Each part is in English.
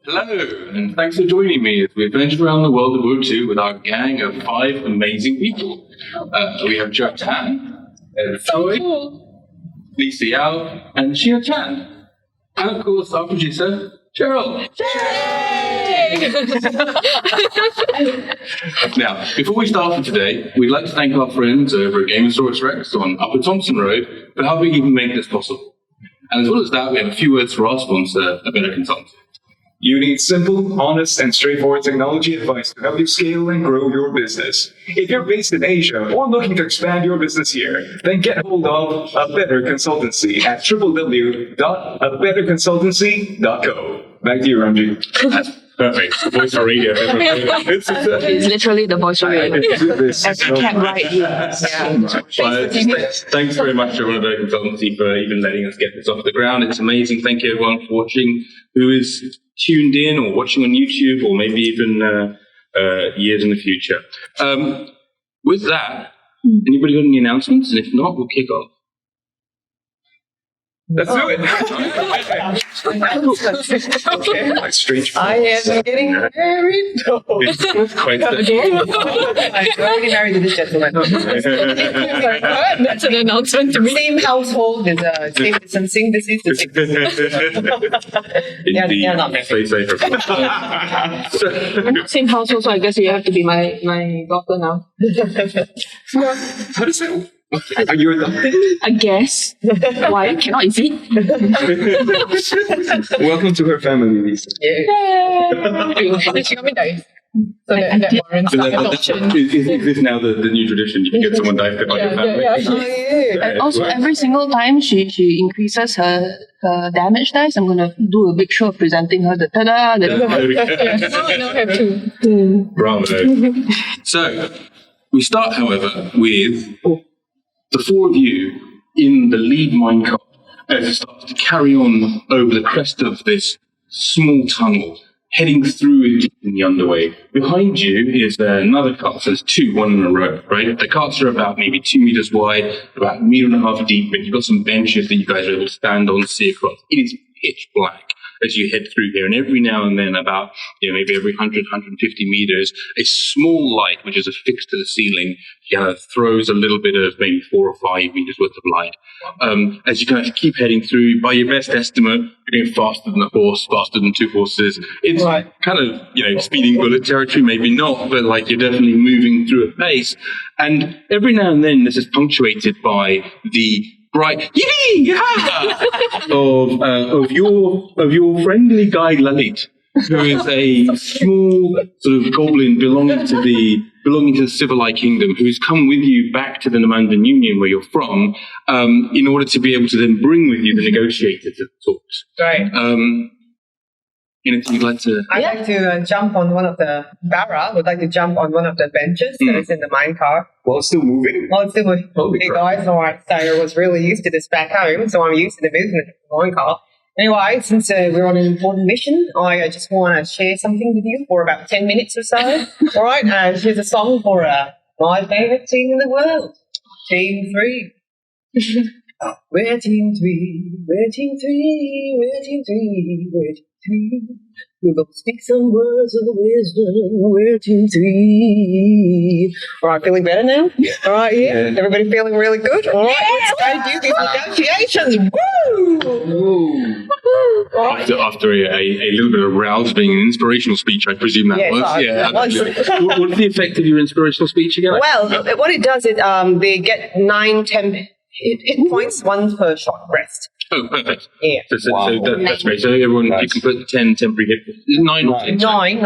Hello, and thanks for joining me as we adventure around the world of Urtu with our gang of 5 amazing people. We have Junction, Choy, Lisa Yao, and Sheena Chan. And of course, our producer, Cheryl. Now, before we start for today, we'd like to thank our friends over at Gamosaurus Rex on Upper Thompson Road for helping even make this possible. And as well as that, we have a few words for our sponsor, A Better Consultancy. You need simple, honest, and straightforward technology advice to help you scale and grow your business. If you're based in Asia or looking to expand your business here, then get hold of A Better Consultancy at www.abetterconsultancy.co. Back to you, Ramji. That's perfect. Voice for radio. It's literally the voice for radio. Thanks very much to Better Consultancy for even letting us get this off the ground. It's amazing. Thank you everyone for watching who is tuned in or watching on YouTube or maybe even years in the future. With that, anybody got any announcements? And if not, we'll kick off. Let's do it. Okay. Strange. I am getting married. No. Quite I'm already married to this gentleman. That's an announcement to me. Same household, there's a safe distancing. This is the safe Indeed. Yeah, not me. Stay safe. I'm not same household, so I guess you have to be my daughter now. How does that? Are you adopted? I guess. Why? Cannot, is it? Welcome to her family, Lisa. Did she come in dive? So that warrants adoption. Is this now the new tradition? You can get someone dived on your family? And also, every single time she increases her damage dice, I'm going to do a big show of presenting her the ta-da. No, have to. Bravo. So, we start, however, with the 4 of you in the lead minecart as it starts to carry on over the crest of this small tunnel, heading through it in the underway. Behind you is another cart, so there's 2, one in a row, right? The carts are about maybe 2 meters wide, about 1.5 meters deep, but you've got some benches that you guys are able to stand on and see across. It is pitch black as you head through here, and every now and then, about maybe every 100, 150 meters, a small light which is affixed to the ceiling throws a little bit of maybe 4 or 5 meters worth of light. As you kind of keep heading through, by your best estimate, you're going faster than a horse, faster than 2 horses. It's kind of speeding bullet territory, maybe not, but like you're definitely moving through a pace. And every now and then, this is punctuated by the bright of your friendly guide Lalit, who is a small sort of goblin belonging to the Civilized Kingdom, who's come with you back to the Namandan Union where you're from, in order to be able to then bring with you the negotiators at the talks. Right. Anything you'd like to? I'd like to jump on one of the Barra. Would like to jump on one of the benches that is in the minecart. While it's still moving? Well, it's still moving. Hey guys, alright. So I was really used to this back home, so I'm used to the movement of the minecart. Anyway, since we're on an important mission, I just want to share something with you for about 10 minutes or so. Alright, here's a song for my favourite team in the world, Team 3. We're Team 3, we're Team 3, we're Team 3, we're Team 3. We're going to speak some words of wisdom, we're Team 3. Alright, feeling better now? Alright, yeah. Everybody feeling really good? Alright, let's go do these negotiations. Woo! After a little bit of rousing and inspirational speech, I presume that was. What's the effect of your inspirational speech again? Well, what it does is they get 9 temp hit points, 1 per short rest. Oh, perfect. Yeah. So that's great. So everyone, you can put 10 temporary hit points. 9 or 10? 9.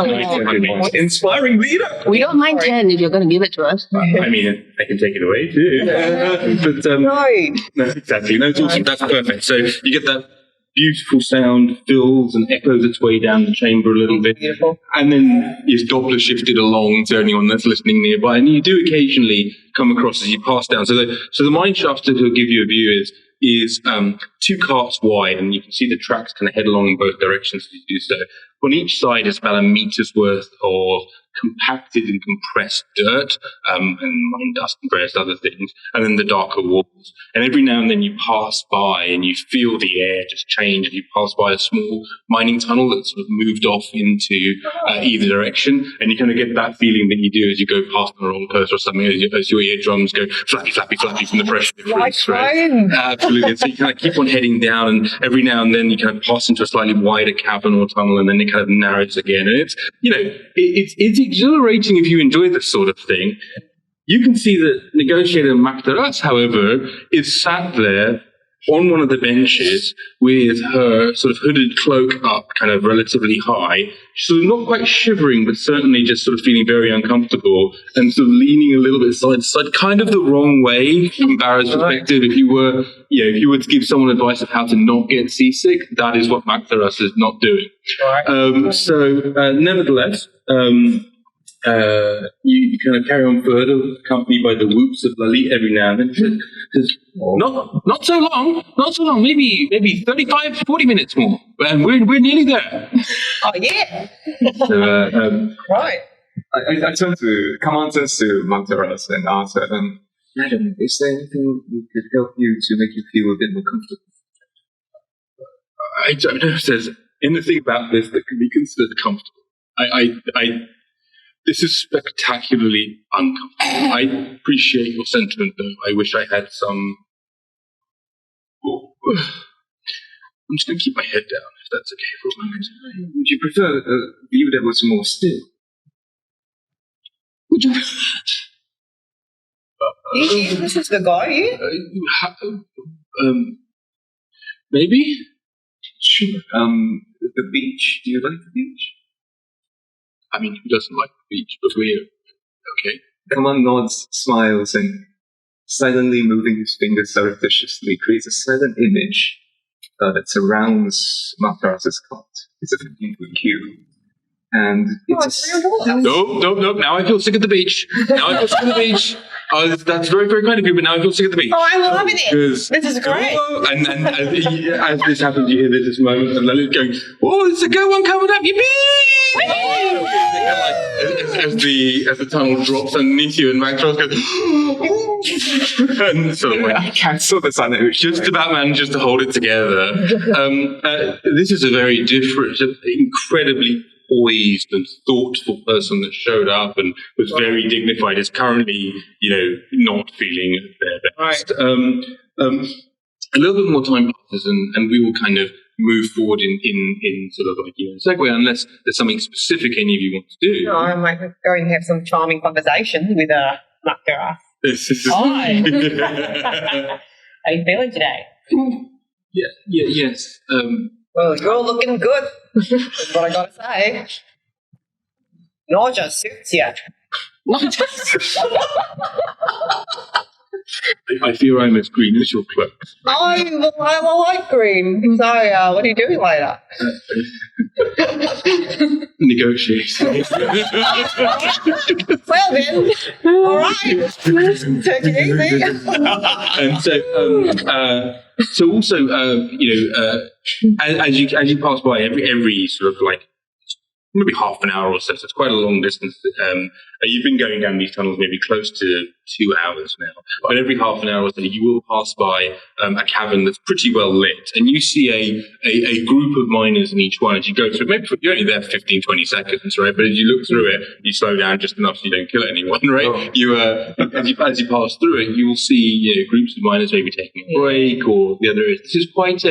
Inspiring leader. We don't mind 10 if you're going to give it to us. I mean, I can take it away too. But, Right. No, exactly. No, it's awesome. That's perfect. So you get that beautiful sound fills and echoes its way down the chamber a little bit. Beautiful. And then is Doppler shifted along to anyone that's listening nearby. And you do occasionally come across as you pass down. So the mine shaft that he'll give you a view is 2 carts wide, and you can see the tracks kind of head along in both directions as you do so. On each side is about 1 meter's worth of compacted and compressed dirt and mine dust and various other things, and then the darker walls. And every now and then you pass by and you feel the air just change. You pass by a small mining tunnel that's sort of moved off into either direction, and you kind of get that feeling that you do as you go past on a roller coaster or something, as your eardrums go flappy, flappy, flappy from the pressure difference, right? Absolutely. So you kind of keep on heading down, and every now and then you kind of pass into a slightly wider cavern or tunnel, and then it kind of narrows again. And it's, it's exhilarating if you enjoy this sort of thing. You can see that negotiator Maktaras, however, is sat there on one of the benches with her sort of hooded cloak up kind of relatively high, sort of not quite shivering, but certainly just sort of feeling very uncomfortable and sort of leaning a little bit side to side, kind of the wrong way from Barra's perspective. If you were to give someone advice of how to not get seasick, that is what Maktaras is not doing. Nevertheless, you kind of carry on further, accompanied by the whoops of Lalit every now and then. Not so long, maybe 35, 40 minutes more, and we're nearly there. Oh, yeah. Right. I turn to Kaman turns to Mantaras and ask her, Madam, is there anything we could help you to make you feel a bit more comfortable? I don't know if there's anything about this that can be considered comfortable. This is spectacularly uncomfortable. I appreciate your sentiment, though. I wish I had some... I'm just going to keep my head down, if that's okay for a moment. Would you prefer a view that was more still? Would you... This is the guy here? Maybe? Sure. The beach. Do you like the beach? I mean, who doesn't like the beach? But we're okay. Kaman nods, smiles, and silently moving his fingers surreptitiously creates a silent image that surrounds Mataras's cot. It's a 15-foot cube. And it's Nope. Now I feel sick at the beach. Oh, that's very, very kind of you, but now I feel sick at the beach. Oh, I'm loving it. This is great. And as this happens, you hear this moment, and Lilith going, "Oh, there's a good one coming up, yippee!" As the tunnel drops underneath you, and Max goes, and sort of I cancel the sun. Just about manages to hold it together. This is a very different, incredibly poised and thoughtful person that showed up and was very dignified is currently, not feeling at their best. A little bit more time passes and we will kind of move forward in sort of like, segue, unless there's something specific any of you want to do. No, I might go and have some charming conversation with Maktaras. Hi. How you feeling today? Yes. Well, you're looking good. That's what I gotta say. Nausea suits you. I fear I'm as green as your cloak. I like green. So, what are you doing later? Negotiating. Well then, all right. Take it easy. And so also, as you pass by every sort of like maybe half an hour or so it's quite a long distance. You've been going down these tunnels maybe close to 2 hours now, but every half an hour or so you will pass by a cavern that's pretty well lit, and you see a group of miners in each one as you go through. Maybe you're only there for 15, 20 seconds, right? But as you look through it, you slow down just enough so you don't kill anyone, right? Oh. As you pass through it, you will see groups of miners maybe taking a break or the other. This is quite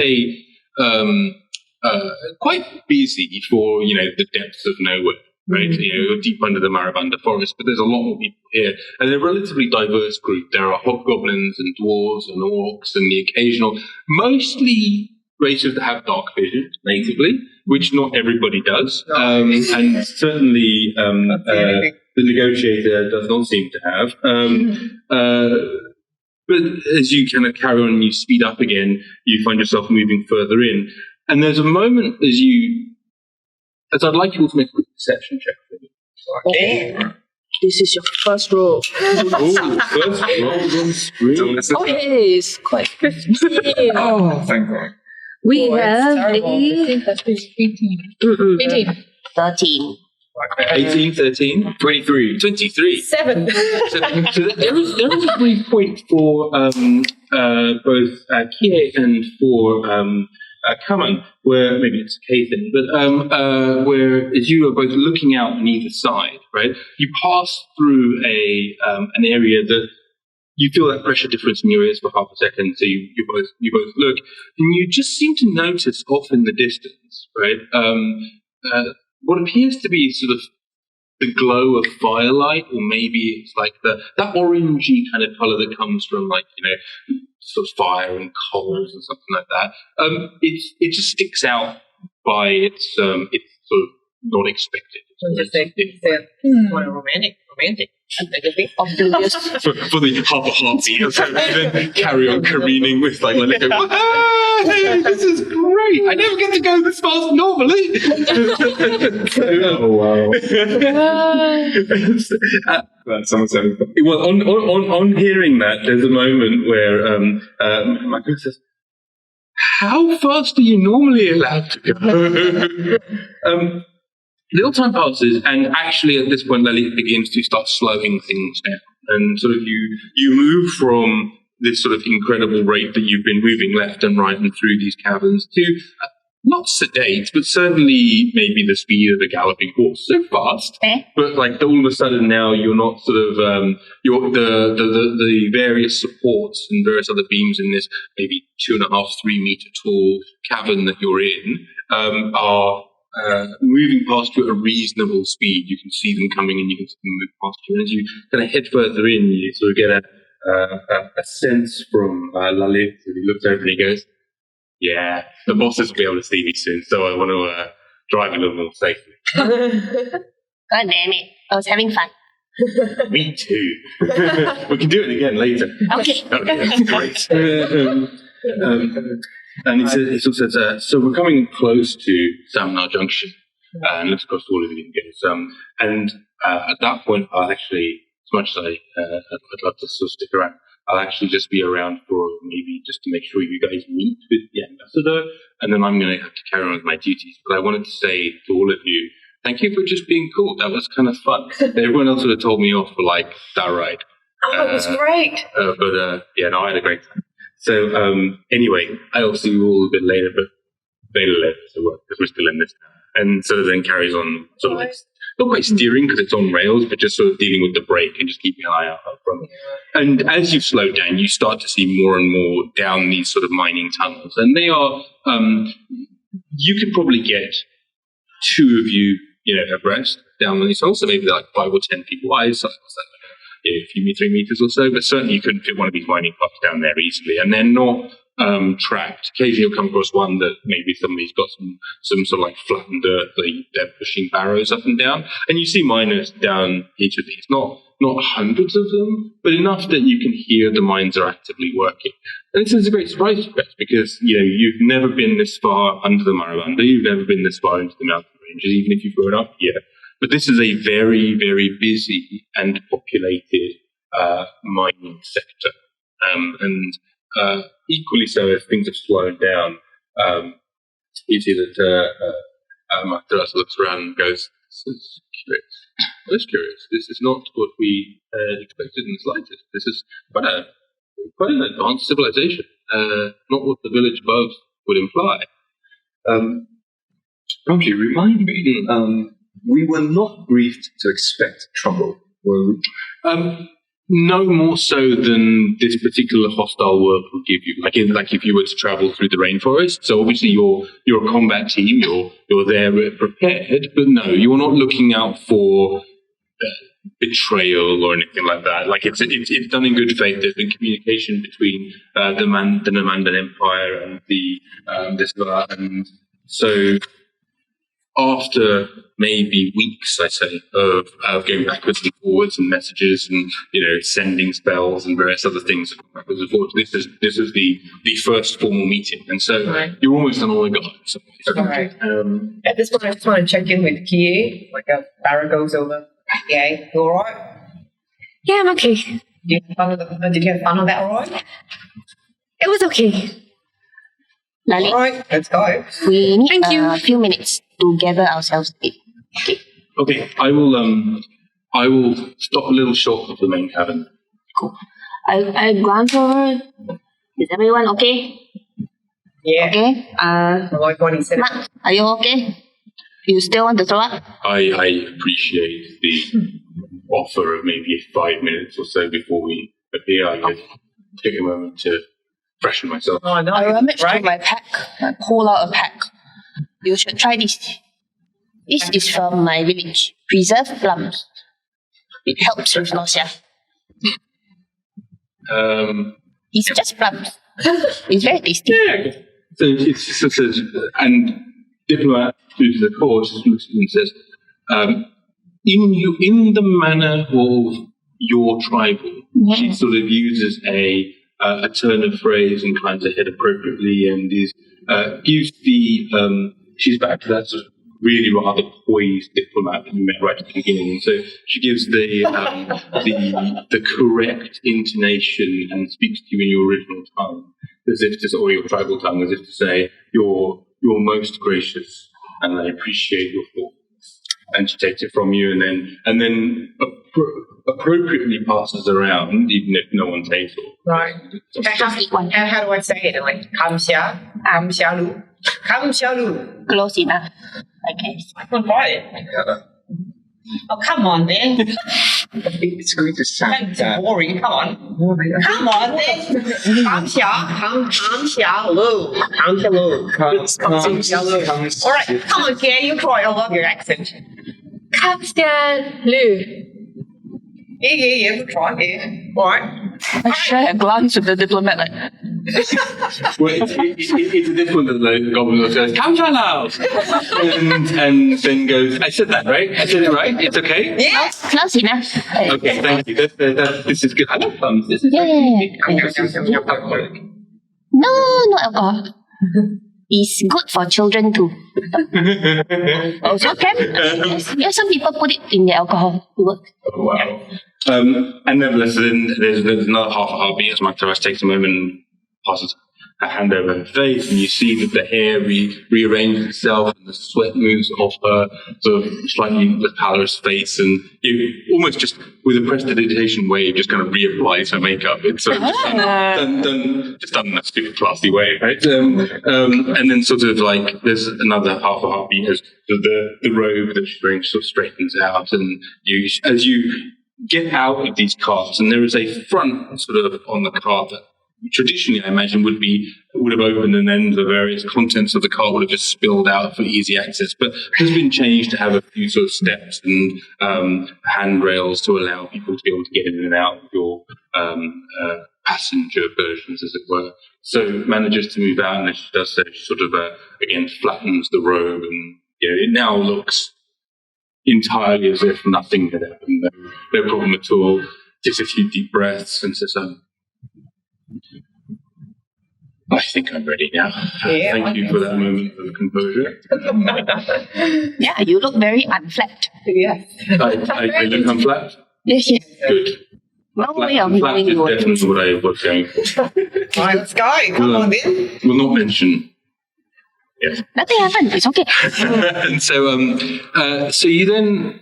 quite busy for the depths of nowhere, right? You're deep under the Marabanda forest, but there's a lot more people here, and they're a relatively diverse group. There are hobgoblins and dwarves and orcs and the occasional, mostly races that have dark vision natively, which not everybody does, and certainly the negotiator does not seem to have. But as you kind of carry on and you speed up again, you find yourself moving further in. And there's a moment as I'd like you all to make a quick perception check for me. Okay. This is your first roll. First roll on screen. Okay, it's quite 15. Oh, thank God. We have a 15. 13. 18, 13, 23. 23. 7. So there is a brief point for both Kie and for Kaman, where maybe it's a K thing, but where as you are both looking out on either side, right, you pass through an area that you feel that pressure difference in your ears for half a second, so you both look, and you just seem to notice off in the distance, right, what appears to be sort of the glow of firelight, or maybe it's like that orangey kind of color that comes from, like, sort of fire and coals and something like that. It just sticks out by its sort of not expected. Romantic. Oblivious. For the half a heartbeat, and then carry on careening with like let it go. Hey, this is great! I never get to go this fast normally. Oh wow! Someone's having fun. Well, on hearing that, there's a moment where Michael says, "How fast are you normally allowed to go?" Little time passes, and actually at this point, Lily begins to start slowing things down. And sort of you move from this sort of incredible rate that you've been moving left and right and through these caverns to not sedate, but certainly maybe the speed of a galloping horse. So fast, but like all of a sudden now you're not sort of you're the various supports and various other beams in this maybe 2.5, 3 meter tall cavern that you're in are moving past you at a reasonable speed. You can see them coming and you can see them move past you. And as you kind of head further in, you sort of get a sense from Lalit. He looks over and he goes, "Yeah, the bosses will be able to see me soon, so I want to drive a little more safely." God damn it. I was having fun. Me too. We can do it again later. Okay. Okay, great. And he also says, "So we're coming close to Samnar Junction, and looks across all of you again. And at that point, I'll actually, as much as I'd love to sort of stick around, I'll actually just be around for maybe just to make sure you guys meet with the ambassador, and then I'm going to have to carry on with my duties. But I wanted to say to all of you, thank you for just being cool. That was kind of fun. Everyone else would have told me off for like that ride. Oh, it was great. But I had a great time. So anyway, I'll see you all a bit later, but later, so because we're still in this now. And sort of then carries on, sort of like, not quite steering because it's on rails, but just sort of dealing with the brake and just keeping an eye out front. And as you slow down, you start to see more and more down these sort of mining tunnels. And they are, you could probably get 2 of you, abreast down these tunnels. So maybe they're like 5 or 10 people wide, something like that. A few 3 meters or so, but certainly you couldn't fit one of these mining parts down there easily. And they're not tracked. Occasionally you'll come across one that maybe somebody's got some sort of like flattened dirt, they're pushing barrows up and down. And you see miners down each of these, not hundreds of them, but enough that you can hear the mines are actively working. And this is a great surprise to you guys because, you've never been this far under the Marabanda, you've never been this far into the mountain ranges, even if you've grown up here. But this is a very, very busy and populated mining sector. And equally so, as things have slowed down, you see that Yrsa looks around and goes, "This is curious. That's curious. This is not what we expected in the slightest. This is quite an advanced civilization, not what the village above would imply." Actually, remind me, we were not briefed to expect trouble, were we? No more so than this particular hostile world will give you. Like if you were to travel through the rainforest. So obviously you're a combat team. You're there prepared. But no, you're not looking out for betrayal or anything like that. Like it's done in good faith. There's been communication between the Namandan Empire and the Disvala, and so. After maybe weeks, I say, of going backwards and forwards and messages and sending spells and various other things backwards and forwards, this is the first formal meeting, and so you're almost on all God. Right. At this point, I just want to check in with Kie. Like Barra goes over. Yeah, you all right? Yeah, I'm okay. Did you have fun on that ride? It was okay. Lali, All right, let's go. we need Thank you. a few minutes to gather ourselves a bit. Okay. Okay, I will stop a little short of the main cabin. Cool. I glance over. Is everyone okay? Yeah. Okay. I like what he said. Matt, are you okay? You still want to throw up? I appreciate the offer of maybe 5 minutes or so before we appear. I could take a moment to freshen myself. Oh, no. I rummaged right? through my pack. I pull out a pack. You should try this. This is from my village. Preserved plums. It helps with nausea. It's just plums. It's very tasty. Yeah. So it's just says, and diplomat to the court looks and says, in the manner of your tribal, she sort of uses a turn of phrase and climbs ahead appropriately, and gives the she's back to that sort of really rather poised diplomat that you met right at the beginning. And so she gives the correct intonation and speaks to you in your original tongue, as if to, or your tribal tongue, as if to say, you're most gracious, and I appreciate your thoughts. And she takes it from you, and then appropriately passes around, even if no one takes it. Right. Just eat one. And how do I say it? Like, kamshalu. Kamshalu. Close enough, I guess. I can't try it. Oh, come on then. It's going to sound That's bad. boring. Come on. Come on then. Kamshalu. All right, come on, Kia. You try. I love your accent. Kamshalu. Yeah, you try. Yeah. All right. I share a glance with the diplomat like, Well, it's a different that the goblin that says, "Come on now," and then goes, "I said that right? I said it right. It's okay." Yeah. Close enough. Okay, thank you. This is good. I love puns. This is Yeah. very No alcohol. It's good for children too. Also can. Yeah, some people put it in the alcohol. It works. Oh, wow. And nevertheless, then there's another half a heartbeat as Magdaros takes a moment and passes a hand over her face, and you see that the hair rearranges itself and the sweat moves off her sort of slightly with pallor's face, and you almost just with a prestidigitation wave just kind of reapplies her makeup. It's sort of just done in a stupid classy way, right? And then sort of like there's another half a heartbeat as the robe that she's wearing sort of straightens out, and as you get out of these carts, and there is a front sort of on the cart that traditionally I imagine would have opened, and then the various contents of the cart would have just spilled out for easy access, but has been changed to have a few sort of steps and handrails to allow people to be able to get in and out of your passenger versions, as it were. So manages to move out, and as she does so, she sort of again flattens the robe, and it now looks entirely as if nothing had happened. No problem at all. Takes a few deep breaths and says, I think I'm ready now. Yeah, Thank you for that moment of composure. Yeah, you look very unflapped. Yes. I look unflapped. Yes. Good. No way of Unflapped knowing is you were definitely what I was going for. All right, let's go. Come on then. We'll not mention. Yes. Nothing happened. It's okay. And so you then,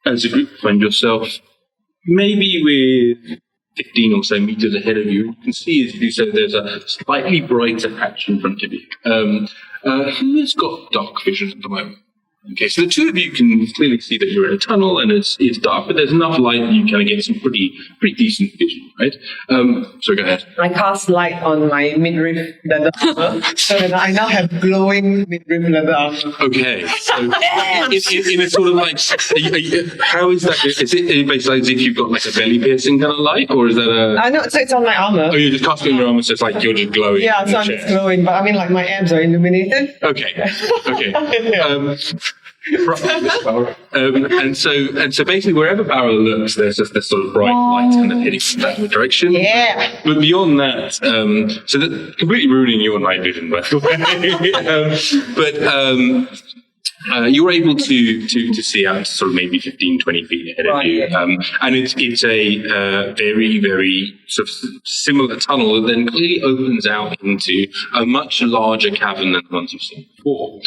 as a group, find yourself maybe with 15 or so meters ahead of you. You can see as you do so, there's a slightly brighter patch in front of you. Who has got dark vision at the moment? Okay, so the two of you can clearly see that you're in a tunnel and it's dark, but there's enough light that you kind of get some pretty decent vision, right? So go ahead. I cast light on my midriff leather armor, so that I now have glowing midriff leather armor. Okay, so in a sort of like, how is that? Is it basically as if you've got like a belly piercing kind of light, or is that a? No, so it's on my armor. Oh, you're just casting on your armor, so it's like you're just glowing. Yeah, in so the I'm chair. just glowing, but I mean, like my abs are illuminated. Okay. And so basically wherever Barra looks, there's just this sort of bright light kind of heading in that direction. Yeah. But beyond that, so that completely ruining your night vision, by the way. You're able to see out sort of maybe 15, 20 feet ahead of you. And it's a very, very sort of similar tunnel that then clearly opens out into a much larger cavern than the ones you've seen before.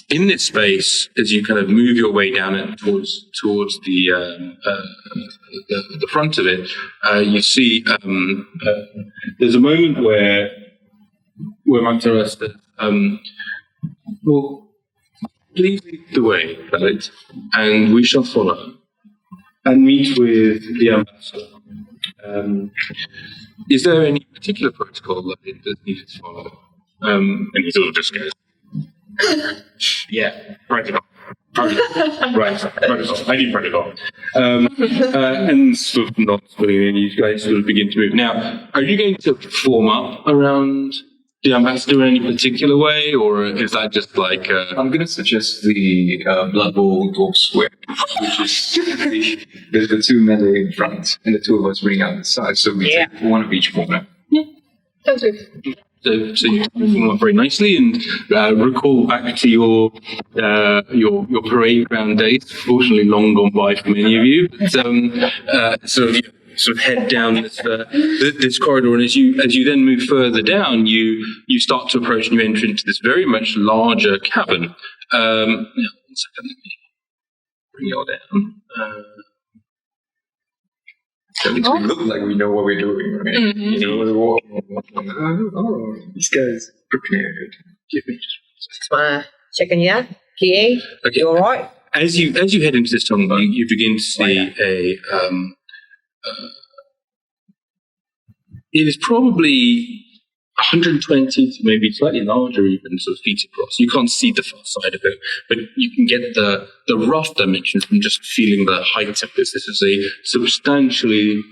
in this space, as you kind of move your way down it towards the front of it, you see there's a moment where Mantara says, well, please lead the way, right? And we shall follow and meet with the ambassador. Is there any particular protocol that is needed to follow? And he sort of just goes, yeah, protocol. Right, protocol. I need protocol. And sort of not really, and you guys sort of begin to move. Now, are you going to form up around the ambassador in any particular way, or is that just like... I'm going to suggest the Blood Bowl Dwarf Square, which is the two melee in front, and the two of us bring out the side, so we take one of each corner. Sounds good. So you form up very nicely and recall back to your parade ground days, fortunately long gone by for many of you. But, sort of head down this corridor, and as you then move further down, you start to approach and you enter into this very much larger cavern. Now, 1 second, let me bring you all down. We look like we know what we're doing, right? Mm-hmm. You know, these guys prepared. Give me just... Just want to check on you out. Okay. Okay. You all right? As you head into this tunnel, you begin to see it is probably 120 to maybe slightly larger even sort of feet across. You can't see the far side of it, but you can get the rough dimensions from just feeling the height of this. This is a substantially,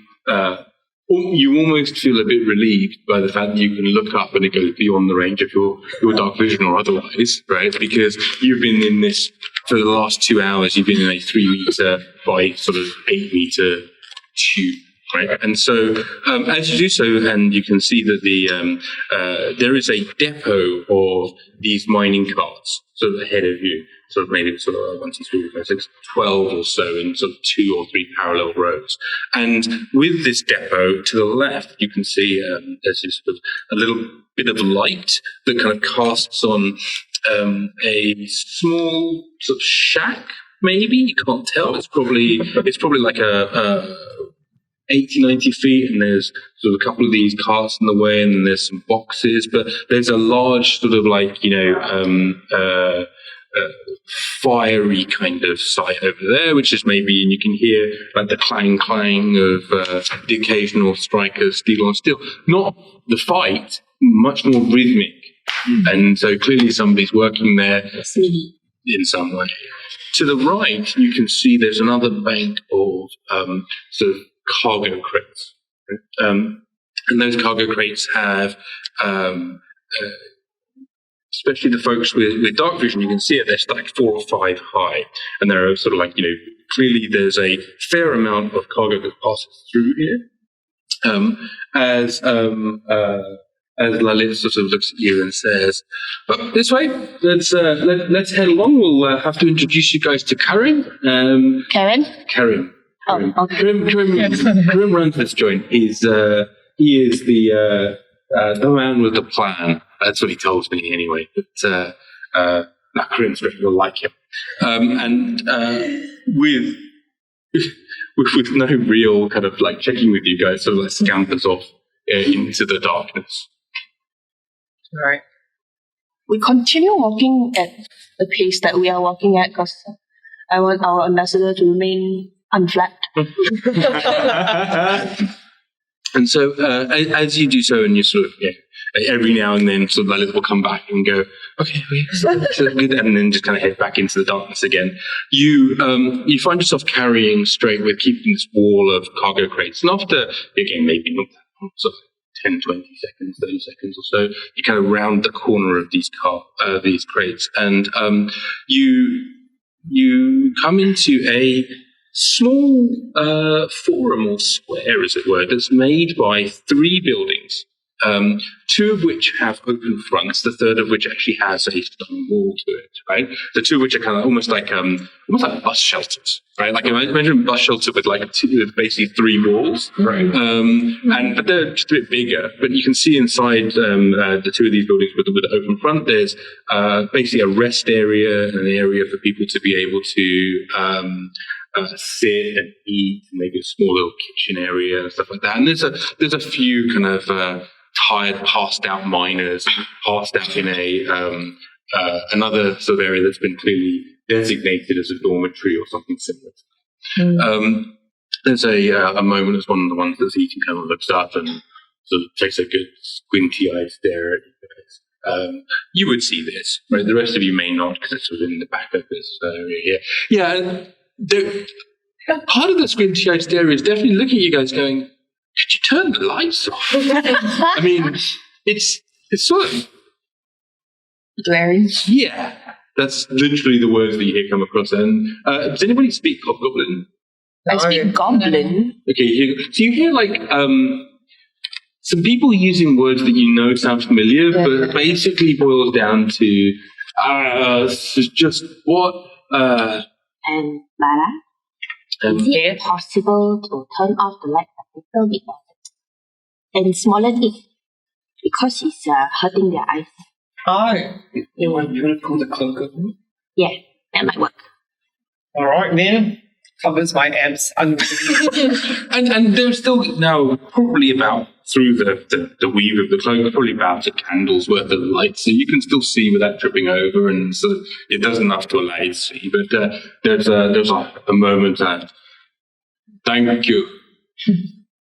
you almost feel a bit relieved by the fact that you can look up and it goes beyond the range of your dark vision or otherwise, right? Because you've been in this, for the last 2 hours, you've been in a 3 meter by sort of 8 meter tube. Right. And so, as you do so, and you can see that there is a depot of these mining carts sort of ahead of you, sort of maybe sort of 1, 2, 3, 4, 5, 6, 12 or so in sort of 2 or 3 parallel rows. And with this depot to the left, you can see there's this sort of a little bit of light that kind of casts on a small sort of shack. Maybe you can't tell. It's probably like a 80, 90 feet, and there's sort of a couple of these carts in the way, and then there's some boxes, but there's a large sort of like, fiery kind of site over there, which is maybe, and you can hear like the clang of the occasional strikers, steel on steel. Not the fight, much more rhythmic. And so clearly somebody's working there in some way. To the right, you can see there's another bank of sort of cargo crates. And those cargo crates have, especially the folks with dark vision, you can see it, they're stacked 4 or 5 high. And they're sort of like, clearly there's a fair amount of cargo that passes through here. As Lalit sort of looks at you and says, well, this way, let's head along. We'll have to introduce you guys to Karim. Karim. Oh, okay. Karim runs this joint. He is the man with the plan. That's what he tells me anyway. But Karim's will like him. And with no real kind of like checking with you guys, sort of like scampers off into the darkness. All right. We continue walking at the pace that we are walking at because I want our ambassador to remain unflapped. And so, as you do so, and you sort of, every now and then, sort of Lalit will come back and go, okay, so good, and then just kind of head back into the darkness again. You find yourself carrying straight with keeping this wall of cargo crates, and after, again, maybe not that long, sort of 10, 20 seconds, 30 seconds or so, you kind of round the corner of these crates, and you come into a small forum or square, as it were, that's made by 3 buildings. two of which have open fronts, the third of which actually has a stone wall to it, right? The two of which are kind of almost like bus shelters, right? Like imagine a bus shelter with with basically three walls, Right. but they're just a bit bigger. But you can see inside the two of these buildings with the open front, there's basically a rest area and an area for people to be able to sit and eat, maybe a small little kitchen area and stuff like that. And there's a few kind of tired, passed out miners passed out in another sort of area that's been clearly designated as a dormitory or something similar. There's a moment as one of the ones that's eating kind of looks up and sort of takes a good squinty-eyed stare at you guys. You would see this, right? The rest of you may not, because it's sort of in the back of this area here. Yeah, part of the squinty-eyed stare is definitely looking at you guys going, could you turn the lights off? I mean, it's sort of... Glaring. Yeah, that's literally the words that you hear come across. And does anybody speak Hobgoblin? I speak goblin. Okay, so you hear some people using words that you know sound familiar, but basically boils down to just what... And Barra, is it possible to turn off the light a little bit and smaller it because it's hurting their eyes? Oh, You want to pull the cloak over? Yeah, that might work. all right then. Covers my abs. And they're still now probably about, through the weave of the cloak, probably about a candle's worth of light, so you can still see without tripping over, and so it does enough to allow you to see. But there's a moment thank you,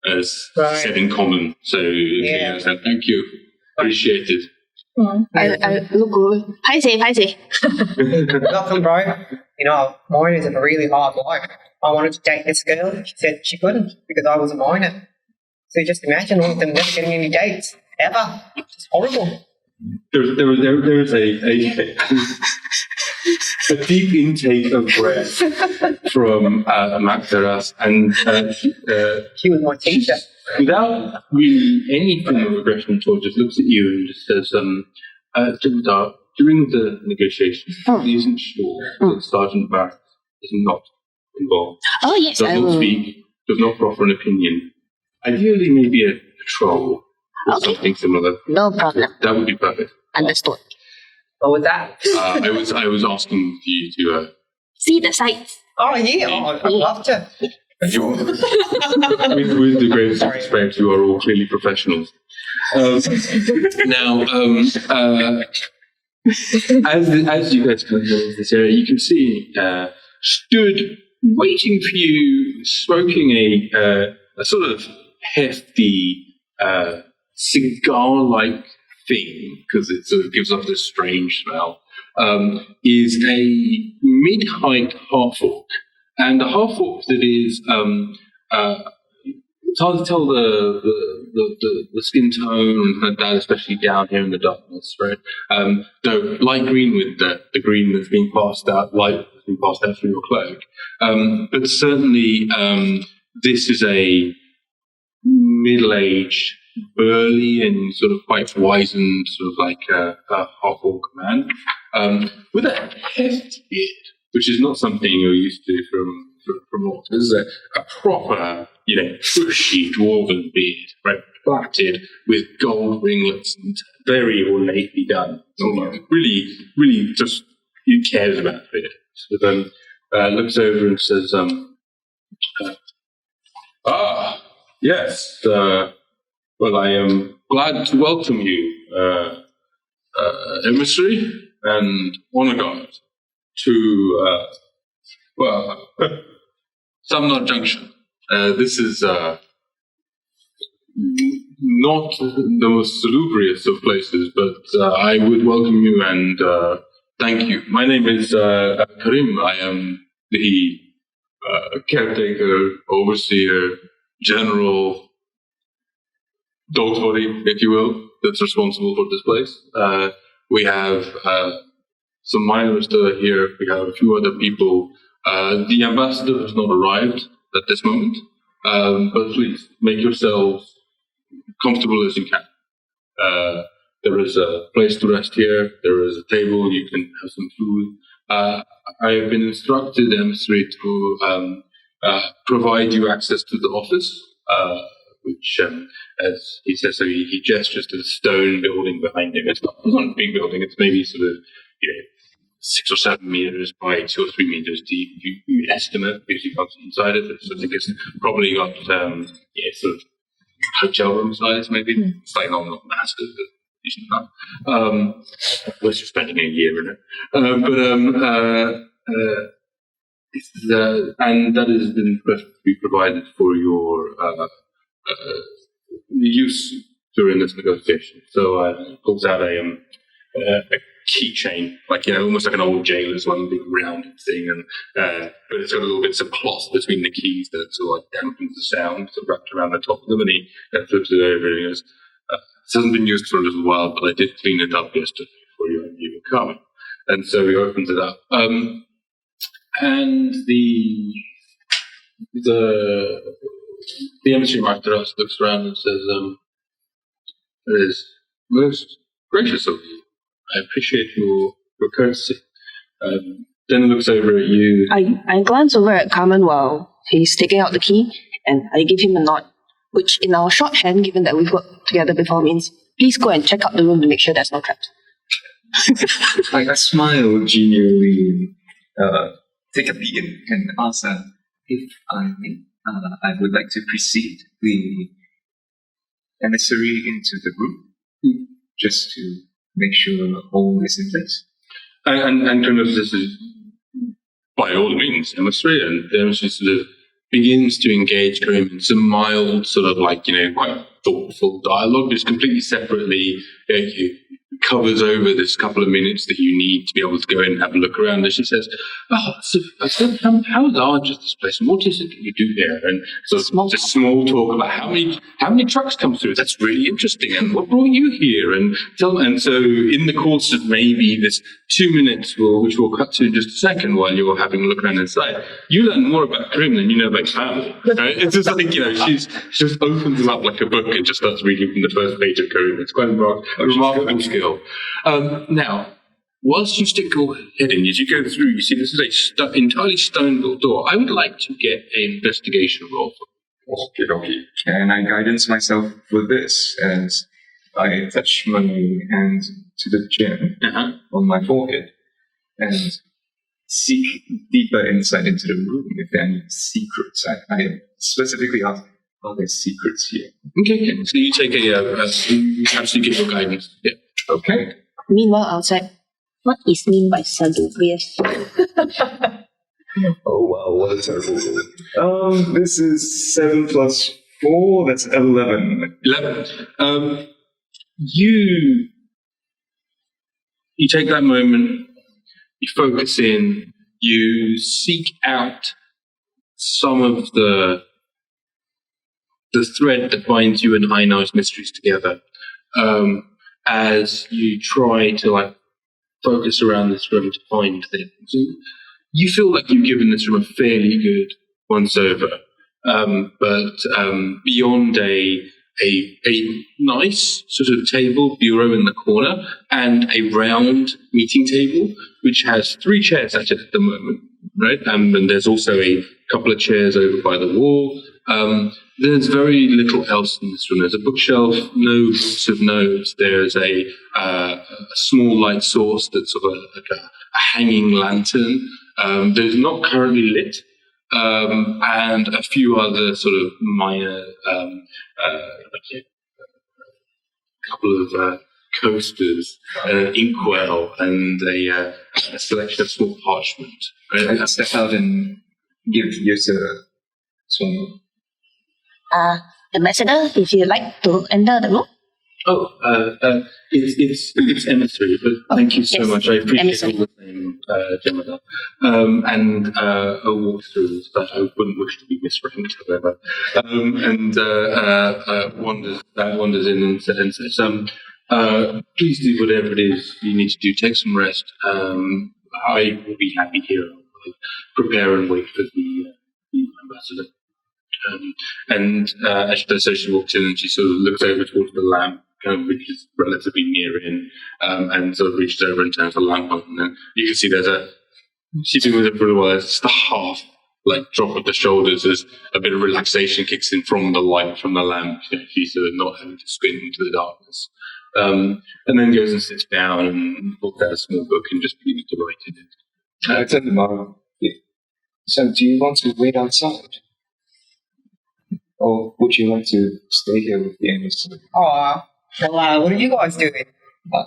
as said in common. So Yeah. thank you, appreciate it. I look over. Paiseh. Nothing, bro. You know, miners have a really hard life. I wanted to date this girl. She said she couldn't because I was a miner. So just imagine all of them never getting any dates ever. It's just horrible. There is a deep intake of breath from Magdaras, and She was my teacher. without really any form of aggression, Choy just looks at you and just says, Jembadar, during the negotiations, he isn't sure that Sergeant Barra is not involved. Oh, yes, Does I not will. speak, does not proffer an opinion. Ideally, maybe a patrol or Okay. something similar. No problem. That would be perfect. Understood. What was that? I was asking you to See the sights. Oh, yeah. Oh, I'd love to. with the greatest respect, you are all clearly professionals. Now, as you guys come into this area, you can see stood waiting for you, smoking a sort of hefty cigar-like thing, because it sort of gives off this strange smell, is a mid-height half-orc. And a half-orc that is, it's hard to tell the skin tone and kind of that, especially down here in the darkness, right? Though light green with the green that's being passed out, light that's being passed out through your cloak. But certainly, this is a middle-aged, burly and sort of quite wizened, sort of like a half-orc man, with a hefty beard, which is not something you're used to from orcs. This is a proper, bushy dwarven beard, right, plaited with gold ringlets and very ornately done. Really, really, just he cares about it. So then looks over and says, yes. Well, I am glad to welcome you, emissary and honor guard, to, Samnar Junction. This is not the most salubrious of places, but I would welcome you and thank you. My name is Karim. I am the caretaker, overseer, general, dog's body, if you will, that's responsible for this place. We have some miners that are here. We have a few other people. The ambassador has not arrived at this moment, but please make yourselves comfortable as you can. There is a place to rest here. There is a table. You can have some food. I have been instructed, emissary, to provide you access to the office, which, as he says, so he gestures to the stone building behind him. It's not a big building. It's maybe sort of 6 or 7 meters by 2 or 3 meters deep. You estimate because you can't see inside it. So I think it's probably got sort of hotel room size, maybe. It's like not massive, but decent enough. Unless you're spending a year in it. And that has been perfectly provided for your use during this negotiation. So he pulls out a keychain, almost like an old jailer's one, big rounded thing, and but it's got little bits of cloth between the keys that sort of dampens the sound, so wrapped around the top of them, and he flips it over and he goes, "This hasn't been used for a little while, but I did clean it up yesterday before you were coming." And so he opens it up, and the emissary after us looks around and says, "It is most gracious of you. I appreciate your courtesy." Then looks over at you. I glance over at Kaman while he's taking out the key, and I give him a nod, which in our shorthand, given that we've worked together before, means please go and check out the room to make sure there's no traps. I smile genially, take a peek and ask if I would like to precede the emissary into the room, just to make sure all is in place. And kind of this is, by all means, emissary, and the emissary sort of begins to engage him in some mild, sort of quite thoughtful dialogue, just completely separately. He covers over this couple of minutes that you need to be able to go in and have a look around. And she says, so how large is this place, and what is it that you do here? And so just small talk about how many trucks come through. That's really interesting. And what brought you here? And so in the course of maybe this 2 minutes, which we'll cut to in just a second while you're having a look around inside, you learn more about Karim than you know about family. Right? It's just she just opens him up like a book and just starts reading from the first page of Karim. It's quite a remarkable skill. Now, whilst you stick your head in, as you go through, you see this is a entirely stone-built door. I would like to get an investigation roll. Okay. Can I guidance myself for this as I touch my hand to the chin on my forehead and seek deeper insight into the room if there are any secrets? I specifically ask, are there secrets here? Okay. So you take you actually give your guidance. Yeah. Okay. Meanwhile, outside, what is mean by dubious? Oh wow, what a terrible. This is 7 plus 4, that's 11. 11. You take that moment, you focus in, you seek out some of the thread that binds you and Einar's mysteries together. As you try to focus around this room to find things. You feel like you've given this room a fairly good once over, but beyond a nice sort of table, bureau in the corner, and a round meeting table, which has 3 chairs at it at the moment, right? And there's also a couple of chairs over by the wall. There's very little else in this room. There's a bookshelf, no books of notes. There's a small light source that's sort of like a hanging lantern. There's not currently lit, and a few other sort of minor, couple of coasters, an inkwell, and a selection of small parchment. I step out and give Yrsa some. Ambassador, if you'd like to enter the room. It's emissary, but thank you so much. I appreciate emissary. all the same, Jembadar. And a walkthrough that I wouldn't wish to be misranked, however. Wanders in and says, please do whatever it is you need to do. Take some rest. I will be happy here. I'll prepare and wait for the ambassador. As she walks in and she sort of looks over towards the lamp which is relatively near in, and sort of reaches over and turns the lamp on, and then you can see she's been with it for a while, there's just a half drop of the shoulders as a bit of relaxation kicks in from the light from the lamp. She's sort of not having to squint into the darkness. And then goes and sits down and pulls out a small book and just begins to write in it. It's in the morning. So, do you want to wait outside? Or would you like to stay here with the emissary? Oh, well, what are you guys doing?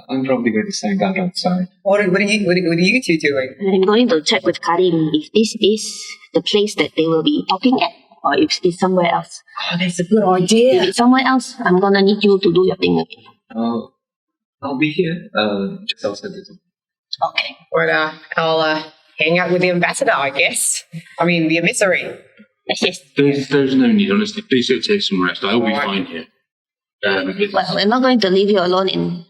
I'm probably going to stand out outside. What are you two doing? I'm going to check with Karim if this is the place that they will be talking at, or if it's somewhere else. Oh, that's a good idea. If it's somewhere else, I'm gonna need you to do your thing again. I'll be here. Just outside the door. Okay. Well, I'll hang out with the ambassador, I guess. I mean, the emissary. Yes. There's no need, honestly. Please go take some rest. I'll be fine here. Well, we're not going to leave you alone in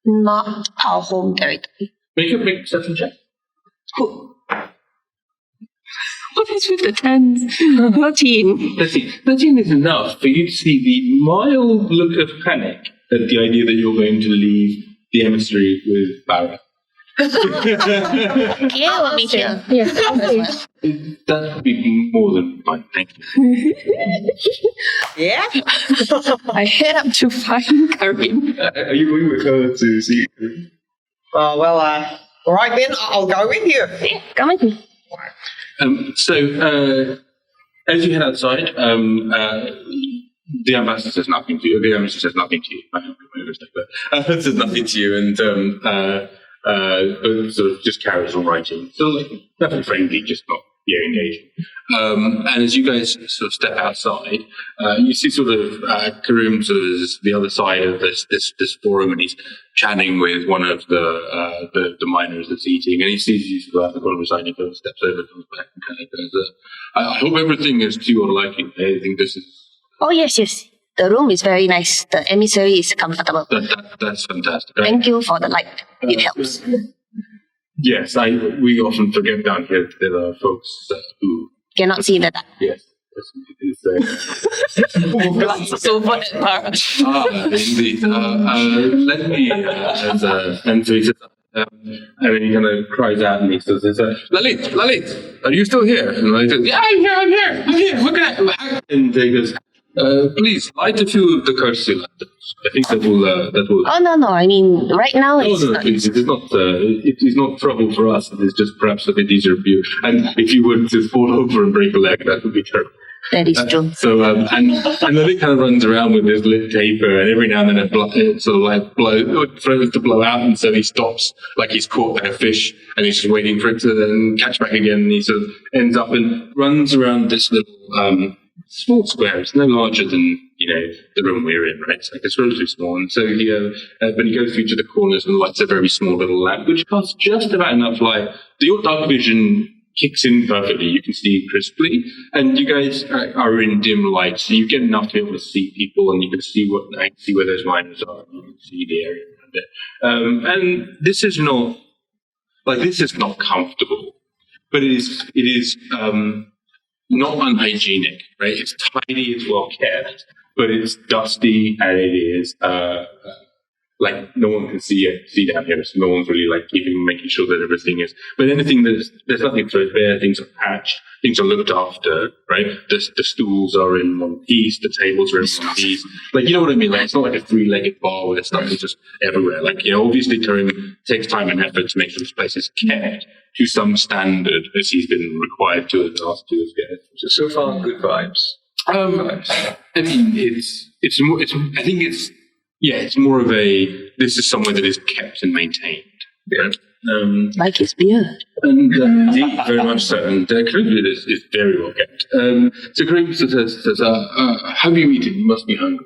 not our home territory. Make a perception check. What is with the 10s? 13. 13 is enough for you to see the mild look of panic at the idea that you're going to leave the emissary with Barra. Yeah, we'll meet here. Yes. That would be more than fine, thank you. Yeah? I head up to find Karim. Are you going with her to see her? Oh, well, all right then, I'll go with you. Yeah, come with me. As you head outside, the ambassador says nothing to you. The emissary says nothing to you. I hope you made a mistake, but says nothing to you, and sort of just carries on writing. So, nothing friendly, just not engaging. And as you guys sort of step outside, you see sort of Karim sort of is the other side of this forum, and he's chatting with one of the miners that's eating, and he sees you sort of at the corner of his eye, and he kind of steps over, comes back, and kind of goes, I hope everything is to your liking. I think this is... Oh, yes. The room is very nice. The emissary is comfortable. That's fantastic. Thank you for the light. It helps. Yes, we often forget down here that there are folks who... Cannot see the dark. Yes. So for that part. Indeed. Let me... and so he says... and then he kind of cries out and he says, Lalit, are you still here? And I says, yeah, I'm here. Look at that. And he goes, please light a few of the courtesy lanterns. I think that will. Oh no! I mean, right now it's No, please. It is not trouble for us. It is just perhaps a bit easier for you. And if you were to fall over and break a leg, that would be terrible. That is true. So and then it kind of runs around with this lit taper, and every now and then it sort of throws to blow out, and so he stops like he's caught like a fish, and he's just waiting for it to then catch back again. And he sort of ends up and runs around this little small square. It's no larger than the room we're in, right? It's relatively small, and so but he goes through to the corners and lights a very small little lamp, which casts just about enough light. Your dark vision kicks in perfectly. You can see crisply, and you guys are in dim light, so you get enough to be able to see people, and you can see where those miners are, and you can see the area around it. And this is not comfortable, but it is not unhygienic, right? It's tidy, it's well kept, but it's dusty, and it is no one can see down here, so no one's really making sure that everything is. But anything there's nothing threadbare, things are patched, things are looked after, right? The stools are in one piece, the tables are in one piece. You know what I mean? It's not like a three-legged bar where there's stuff is just everywhere. Obviously Karim takes time and effort to make sure this place is kept to some standard as he's been required to and asked to as guests. So far, good vibes. I mean, it's more of this is somewhere that is kept and maintained. Yeah. Like his beard. And indeed, very much so. And Karim is very well kept. So Karim says, have you eaten? You must be hungry.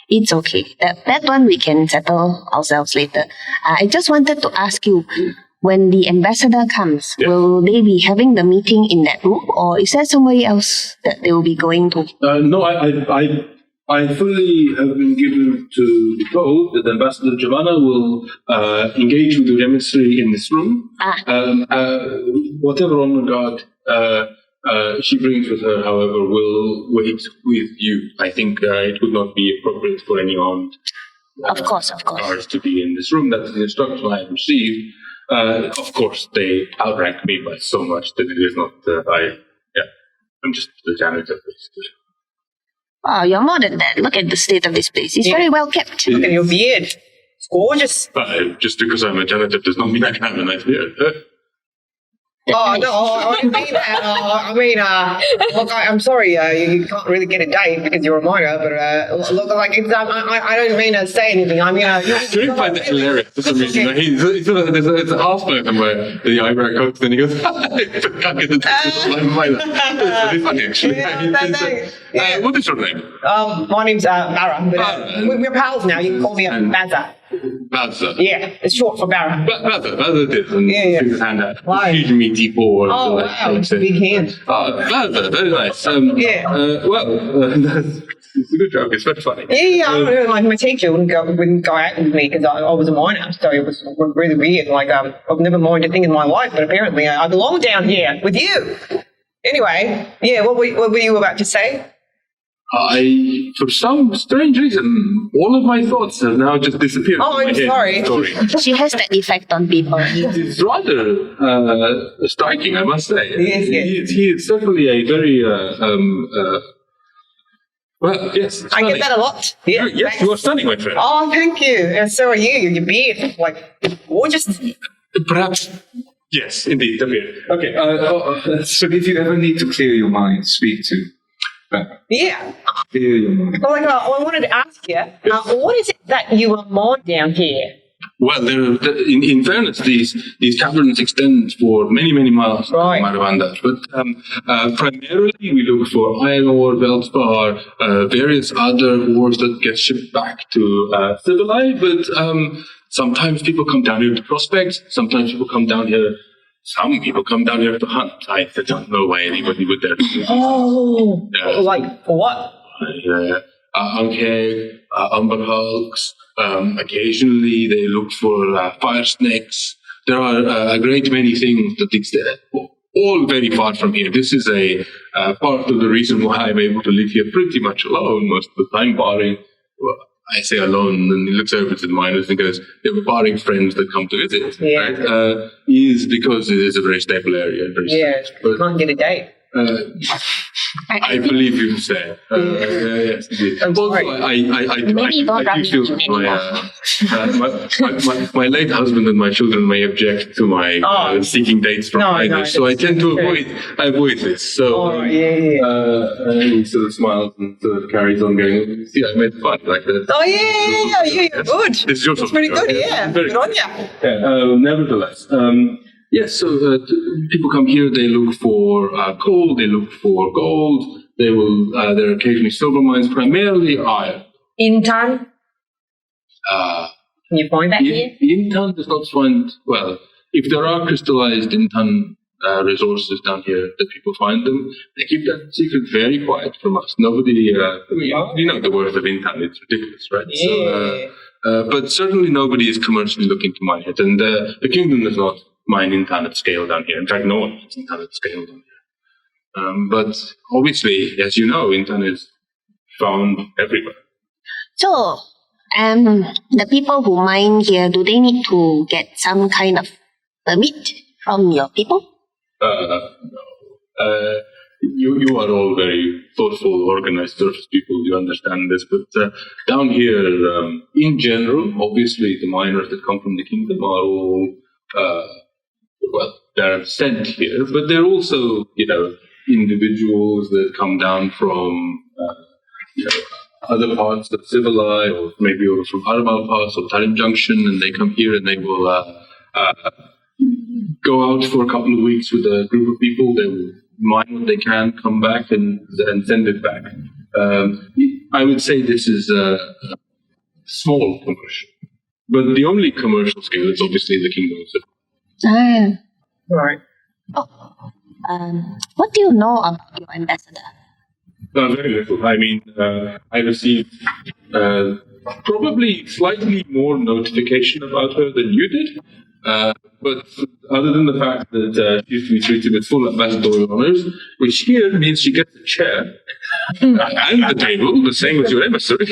It's okay. That one we can settle ourselves later. I just wanted to ask you, when the ambassador comes, will they be having the meeting in that room, or is there somebody else that they will be going to? No, I fully have been given to be told that Ambassador Giovanna will engage with the emissary in this room. Whatever on guard she brings with her, however, will wait with you. I think it would not be appropriate for anyone Of course. guards to be in this room. That's the instruction I have received. Of course, they outrank me by so much that it is not. I'm just the janitor, basically. Oh, you're more than that. Look at the state of this place. It's very well kept. Look at your beard. It's gorgeous. Just because I'm a janitor does not mean I can have a nice beard. Oh, no, I didn't mean that. Look, I'm sorry, you can't really get a date because you're a minor, but look, like, it's, I don't mean to say anything. I mean, You find that hilarious for some reason. Right? It's a half spoken where the eyebrow coats, then he goes, I can't get the date. It's really funny, actually. What is your name? My name's Barra, but we're pals now. You can call me Bazza. Bazza. Yeah, it's short for Barra. Bazza did. And Yeah. took his hand out. Why? Huge meaty paw. Oh, wow, it's a big hand. Bazza, very nice. Yeah. It's a good joke. It's very funny. Yeah, like my teacher wouldn't go out with me because I was a minor, so it was really weird. Like I've never minded a thing in my life, but apparently I belong down here with you. Anyway, yeah, what were you about to say? For some strange reason, all of my thoughts have now just disappeared. Oh, from my I'm head. sorry. She has that effect on people. It's rather striking, I must say. Yes. He is certainly a very well, yes. I get that a lot. Yeah, Yes, you are stunning, my friend. Oh, thank you. And so are you. Your beard is like gorgeous. Perhaps. Yes, indeed, the beard. Okay, so if you ever need to clear your mind, speak to Yeah. clear your mind. Well, like, I wanted to ask you, what is it that you are on down here? Well, in fairness, these caverns extend for many, many miles from Right. Marabanda. But primarily, we look for iron ore, feldspar, various other ores that get shipped back to Civilized. But sometimes people come down here to prospect. Sometimes people come down here. Some people come down here to hunt. I don't know why anybody would dare to do that. Oh, Yeah. like for what? Ankeg, umber hulks. Occasionally, they look for fire snakes. There are a great many things that exist, all very far from here. This is a part of the reason why I'm able to live here pretty much alone most of the time, barring, well, I say alone, and he looks over to the miners and goes, yeah, but barring friends that come to visit, Yeah. right? Is because it is a very stable area. Very Yeah, safe. you can't get a date. I believe you say. Yes, indeed. I'm Also, sorry. I Maybe you don't do run feel into me my late husband and my children may object to my seeking dates from No, minors, so I tend to avoid this. So Oh, yeah. he sort of smiles and sort of carries on going, see, I made fun like that. Oh, yeah, you're good. This is your That's pretty good, yeah. Very Good on you. nevertheless, yes, so people come here, they look for coal, they look for gold, they will, there are occasionally silver mines, primarily iron. Intan, can you find that here? Intan does not find, well, if there are crystallized Intan resources down here that people find them, they keep that secret very quiet from us. Nobody, you know the worth of Intan, it's ridiculous, right? Yeah. So, but certainly nobody is commercially looking to mine it, and the kingdom does not mine Intan at scale down here. In fact, no one mines Intan at scale down here. But obviously, as you know, Intan is found everywhere. So, the people who mine here, do they need to get some kind of permit from your people? No. You are all very thoughtful, organized surface people. You understand this, but down here, in general, obviously, the miners that come from the kingdom are all well, they're sent here, but they're also, individuals that come down from, other parts of Civilized, or maybe over from Arbal Pass or Tarim Junction, and they come here and they will go out for a couple of weeks with a group of people. They will mine what they can, come back and send it back. I would say this is a small commercial, but the only commercial scale is obviously the kingdom of Civilized. Right. What do you know about your ambassador? Very little. I mean, I received probably slightly more notification about her than you did. But other than the fact that she used to be treated with full ambassadorial honours, which here means she gets a chair and the table, the same as your emissary,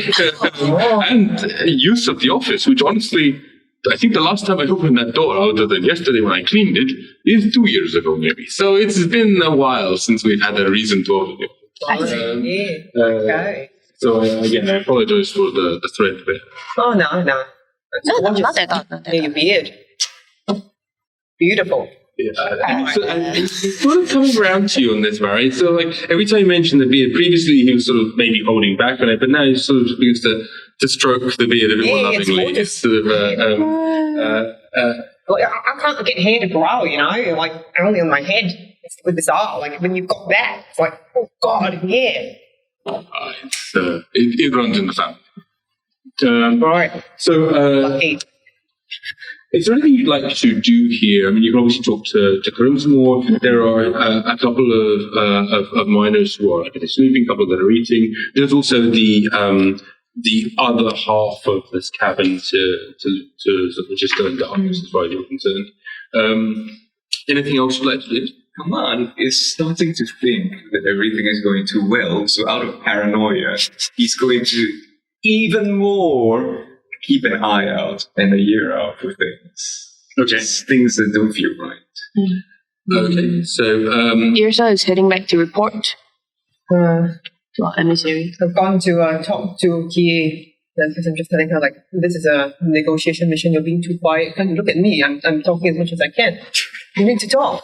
and use of the office, which honestly, I think the last time I opened that door, other than yesterday when I cleaned it, is 2 years ago maybe. So it's been a while since we've had a reason to open it. Okay. So again, I apologize for the thread there. Oh, no. No, not at all. Not at all. Your beard. Beautiful. Yeah, and he's sort of coming around to you on this, Barry. So, like, every time you mention the beard, previously he was sort of maybe holding back on it, but now he sort of begins to stroke the beard a bit more It's lovingly. gorgeous. Sort of, Like, I can't get hair to grow, you know, like only on my head. It's with this art. Like when you've got that, it's like, oh God, yeah. it runs in the family. Right. So, Lucky. is there anything you'd like to do here? I mean, you can obviously talk to Karim's more. There are a couple of miners who are sleeping, a couple that are eating. There's also the other half of this cabin to sort of just go in darkness as far as you're concerned. Anything else you'd like to do? Kaman is starting to think that everything is going too well, so out of paranoia, he's going to even more keep an eye out and a ear out for things. Okay. Just things that don't feel right. Okay, so Yrsa is heading back to report Uh, to our emissary. I've gone to talk to Kie because I'm just telling her like this is a negotiation mission. You're being too quiet. Can't you look at me? I'm talking as much as I can. You need to talk.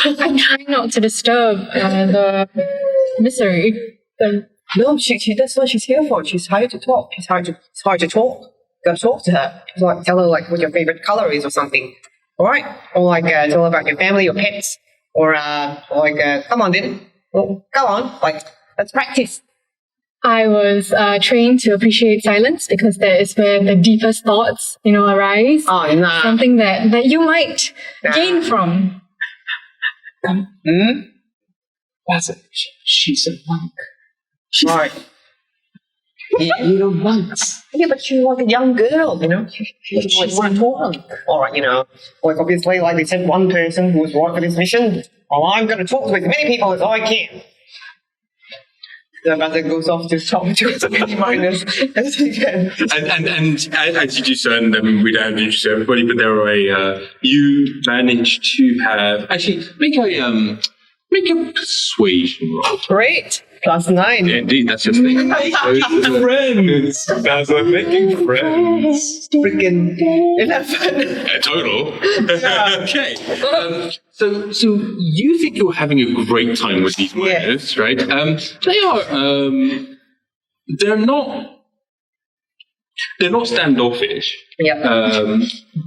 I'm trying not to disturb the misery. No, she that's what she's here for. She's hired to talk. She's hired to talk. You gotta talk to her. Like tell her like what your favorite color is or something. All right. Or like tell her about your family, your pets, or come on then. Well, go on. Like let's practice. I was trained to appreciate silence because that is where the deepest thoughts, arise. Oh nah. Something that you might gain from. She's a monk. Right. Little monks. Yeah, but she's like a young girl, She doesn't want to talk. All right, like obviously, like they said, one person who was right for this mission. Well, I'm going to talk to as many people as I can. The bastard goes off to talk to as many miners as he can. and as you do so, and we don't have to introduce everybody, but there are you managed to have actually make a persuasion roll. Great. +9. Yeah, indeed, that's your thing. Friends! That's like making friends. Freaking 11. A total. Okay. So you think you're having a great time with these miners, right? They are. They're not standoffish. Yeah.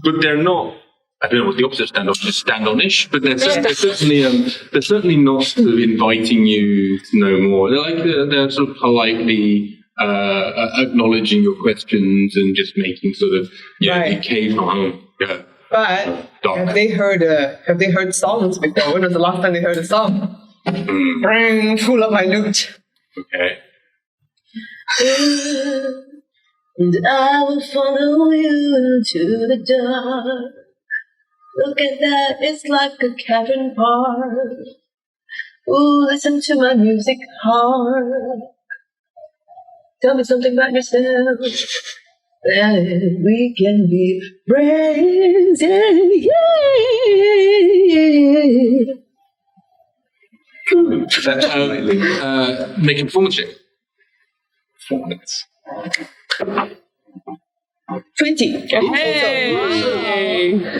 But they're not. I don't know what the opposite of standoffish is. Stand-on-ish, but they're certainly not sort of inviting you to know more. They're sort of politely acknowledging your questions and just making sort of the occasional. Yeah. But Dark. have they heard songs before? When was the last time they heard a song? Bring, pull up my lute. Okay. And I will follow you into the dark. Look at that, it's like a cabin park. Ooh, listen to my music hard. Tell me something about yourself. That we can be friends, Make a performance check. Performance. 20.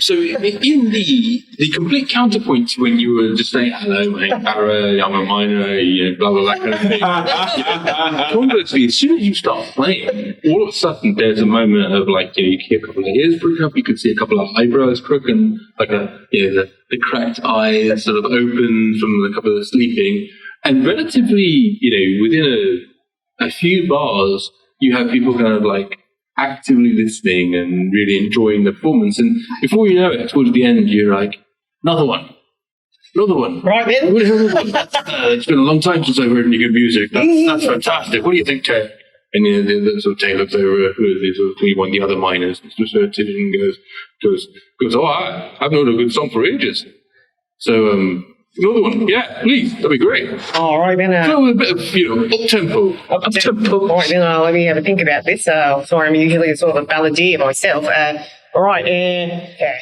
So in the complete counterpoint to when you were just saying, hello, my name's Barra, I'm a miner, blah, blah, that kind of thing. Conversely, as soon as you start playing, all of a sudden there's a moment of you can hear a couple of ears prick up, you can see a couple of eyebrows prick, and the cracked eyes sort of open from a couple of sleeping. And relatively, within a few bars, you have people kind of actively listening and really enjoying the performance. And before you know it, towards the end, you're like, another one. Right then. It's been a long time since I've heard any good music. That's fantastic. What do you think, Choy? And the sort of tail looks over one of the other miners, and goes, oh, I've known a good song for ages. So, another one, yeah, please, that'd be great. All right, then. So a bit of, up-tempo. All right, then let me have a think about this. Sorry, I'm usually a sort of balladeer myself. All right, okay.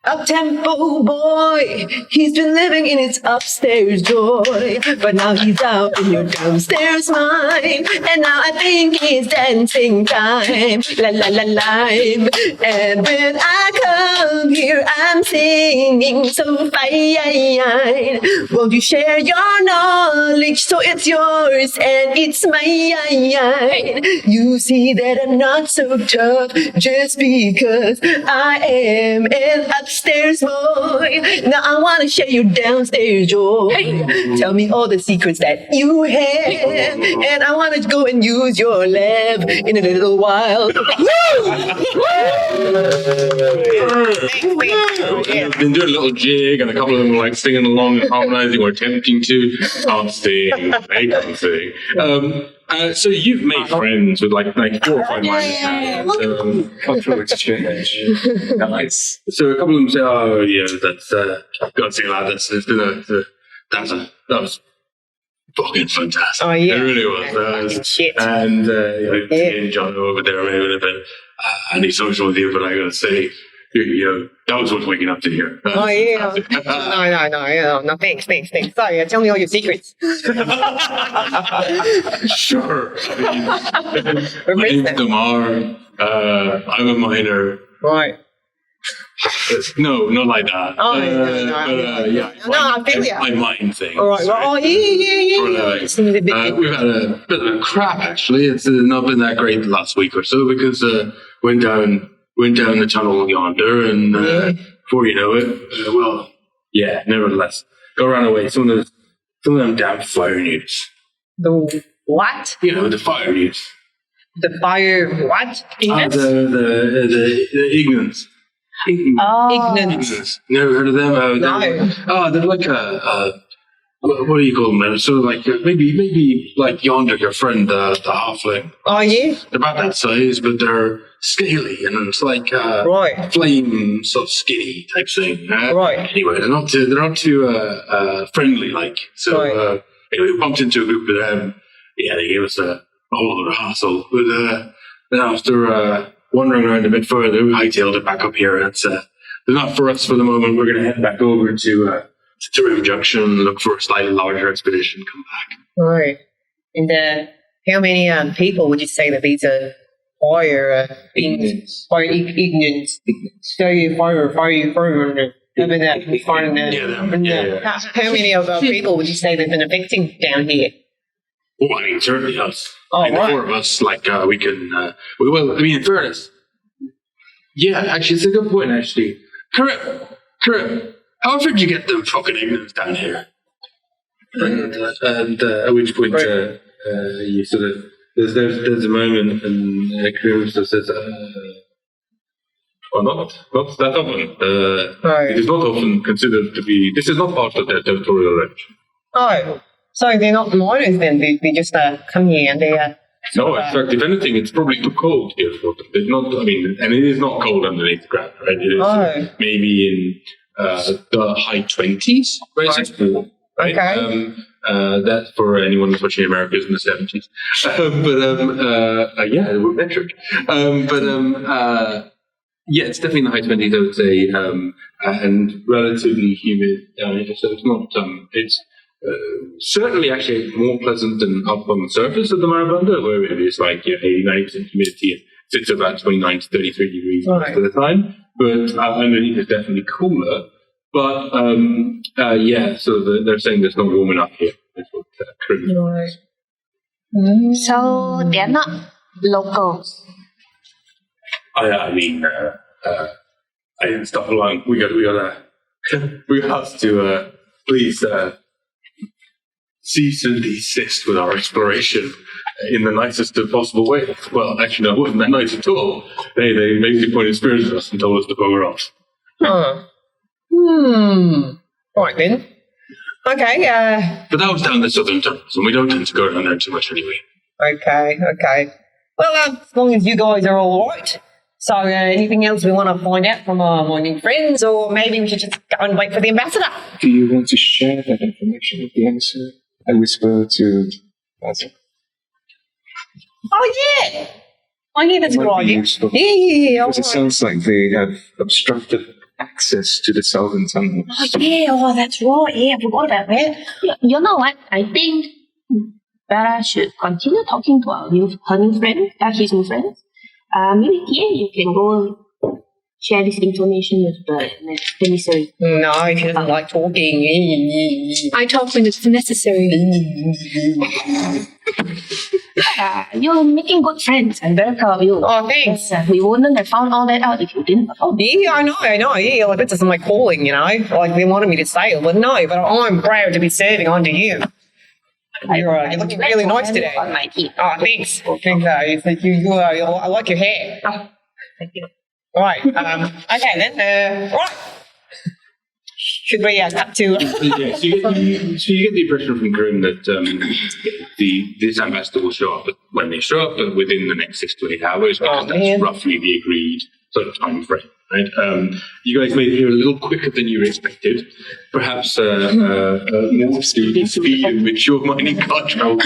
Up-tempo boy, he's been living in his upstairs joy, but now he's out in your downstairs mind, and now I think it's dancing time, la la la lime. And when I come here, I'm singing so fine. Won't you share your knowledge so it's yours and it's mine? You see that I'm not so tough just because I am an upstairs boy. Now I want to share your downstairs joy. Tell me all the secrets that you have, and I want to go and use your lab in a little while. I've been doing a little jig, and a couple of them were like singing along and harmonizing or attempting to. Can't sing. They can't sing. So you've made friends with like 4 or 5 miners. Cultural exchange. Nice. So a couple of them say, "Oh, yeah, that's got to say lad, that was fucking fantastic. Oh, yeah. It really was. Shit. And John over there, maybe a bit antisocial with you, but I gotta say, that was worth waking up to hear. Oh, yeah. No, thanks. So, tell me all your secrets. Sure. My name's Damar. I'm a miner. Right. No, not like that. Oh, I feel ya. I mine things. All right. Well, yeah. We've had a bit of a crap, actually. It's not been that great the last week or so because went down the tunnel yonder, and before you know it, nevertheless, got run away. Some of them damn fire newts. The what? The fire newts. The fire what? The Ignans. Ignorance. Never heard of them? No. They're like what do you call them? They're sort of like maybe like yonder, your friend, the halfling. Oh yeah. They're about that size, but they're scaly, and it's like right. flame, sort of skinny type thing. Right. Anyway, they're not too friendly, like. So right. Anyway, we bumped into a group of them. Yeah, they gave us a whole lot of hassle, but then after wandering around a bit further, we hightailed it back up here, and it's not for us for the moment. We're going to head back over to Junction and look for a slightly larger expedition. Come back. Right. And how many people would you say that these fire ignorance? Fire ignorance. Stay fire. How many of people would you say they've been affecting down here? Well, I mean, certainly us. Oh, the right. 4 of us, we can. In fairness, yeah, actually, it's a good point. Actually, Correct. How did you get them fucking ignorance down here? And at which point you sort of there's a moment, and Karim sort of says, not that often. Right. It is not often considered to be. This is not part of their territorial range. Oh, so they're not miners then? They just come here and they. No, in fact, if anything, it's probably too cold here for them. It's not. I mean, and it is not cold underneath the ground, right? It is maybe in the high 20s, right? It's warm, right? Okay. That's for anyone who's watching Americas in the 70s. Yeah, we're metric. Yeah, it's definitely in the high 20s, I would say, and relatively humid down here. So it's not. It's certainly actually more pleasant than up on the surface of the Marabanda, where it is like 80-90% humidity and sits at about 29 to 33 degrees most of the time. But underneath it's definitely cooler. But yeah, so they're saying it's not warm enough here. That's what So they're not locals. I mean, I didn't stop along. We have to please cease and desist with our exploration in the nicest possible way. Well, actually, no, it wasn't that nice at all. They basically pointed spears at us and told us to bugger off. Right then. Okay, But that was down the southern tunnels, and we don't tend to go down there too much anyway. okay. Well, as long as you guys are all right. So, anything else we want to find out from our new friends, or maybe we should just go and wait for the ambassador? Do you want to share that information with the emissary? I whisper to Basil. Oh, yeah. That's a good idea. Useful. Yeah. Because it sounds like they have obstructed access to the southern tunnels. That's right. Yeah, I forgot about that. You know what? I think Barra should continue talking to her new friend, his new friends. Maybe Tia, you can go share this information with the emissary. No, she doesn't like talking. I talk when it's necessary. You're making good friends. I'm very proud of you. Oh, thanks. We wouldn't have found all that out if you didn't. Yeah, I know. Yeah, like, this isn't my calling, you know. Like, they wanted me to sail, but no, but I'm proud to be serving under you. You're looking really nice today. On my team. Oh, thanks. Thanks, I like your hair. Oh, thank you. Right. Okay, then. Right. Should we cut to... Yeah, so you get the impression from Grim that this ambassador will show up when they show up, but within the next 6 to 8 hours, because that's roughly the agreed sort of time frame. Right? You guys made it here a little quicker than you expected. Perhaps more speed in which your mining control.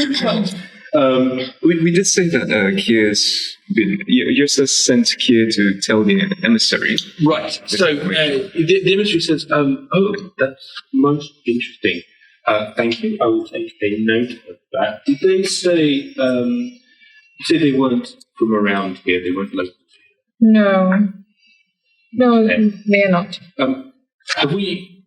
We did say that Kier's been... Yrsa sent Kier to tell the emissary. Right. So the emissary says, "Oh, that's most interesting. Thank you. I will take a note of that." Did they say? You say they weren't from around here. They weren't local. No, they are not. Have we?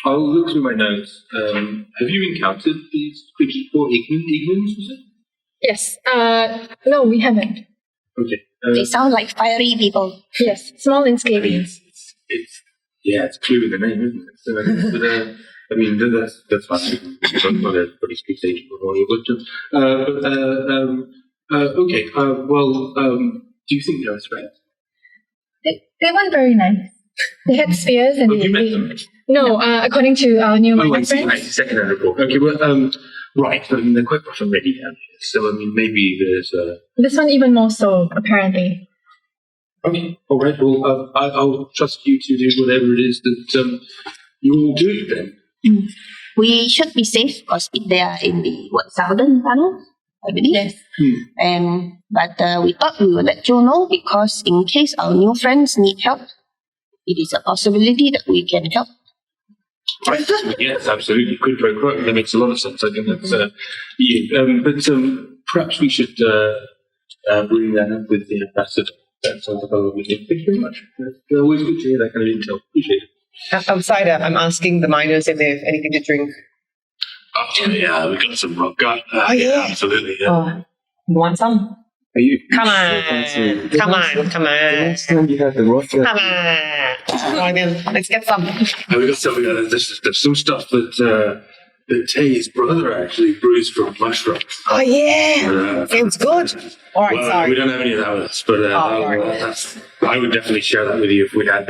I'll look through my notes. Have you encountered these squeaky or ignorance? Was it? Yes. No, we haven't. Okay. They sound like fiery people. Yes, small and scaly. It's clue in the name, isn't it? So, but, I mean, that's fine. I'm not a pretty sweet stage before you looked at. Okay. Do you think they're friends? They weren't very nice. They had spears and You met them? No, according to our new I see. friends. Second-hand report. Okay, well, right. I mean, they're quite rough and ready down here. So, I mean, maybe there's This one even more so, apparently. Okay. All right. Well, I'll trust you to do whatever it is that you will do then. We should be safe because they are in the southern tunnel, I believe. Yes. But we thought we would let you know because in case our new friends need help, it is a possibility that we can help. Right. Yes, absolutely. Quid pro quo. That makes a lot of sense. I think that's but perhaps we should bring that up with the ambassador. That sounds like a lovely thing. Thank you very much. It's always good to hear that kind of intel. Appreciate it. Outside, I'm asking the miners if they have anything to drink. Oh, yeah, we got some rock. Yeah. Absolutely. Yeah. Oh, you want some? Are you? Come on. Next time you had the rocket. Come on. Right then, let's get some. We got some. There's some stuff that Tay's brother actually brews from mushrooms. Oh, yeah. Sounds good. All right, Well, sorry. we don't have any of that with us, but I would definitely share that with you if we had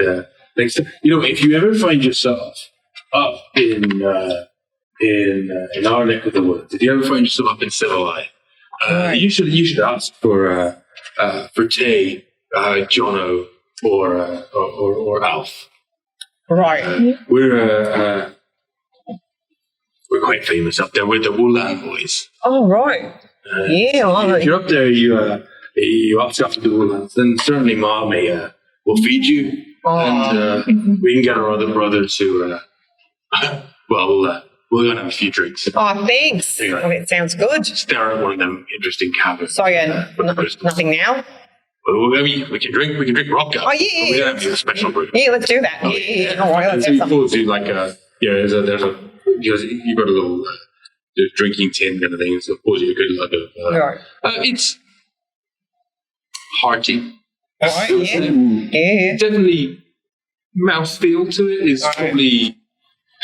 next time. You know, if you ever find yourself up in our neck of the woods, if you ever find yourself up in C01E001, you should ask for Tay, Jono, or Alf. Right. We're quite famous up there. We're the Wulan boys. Oh, right. If you're up there, you ask after the Wulans, then certainly Ma will feed you, and we can get our other brothers who, we'll go and have a few drinks. Oh, thanks. Hang on. Oh, it sounds good. Stare at one of them interesting caverns. Sorry, nothing now? Well, we can drink vodka. Oh, yeah. But we don't have any special brew. Yeah, let's do that. Yeah. All right, let's So have you some. pull to like there's a you've got a little drinking tin kind of thing, so it pours you a good lug of. Right. It's hearty. All right, yeah. Definitely mouthfeel to it is probably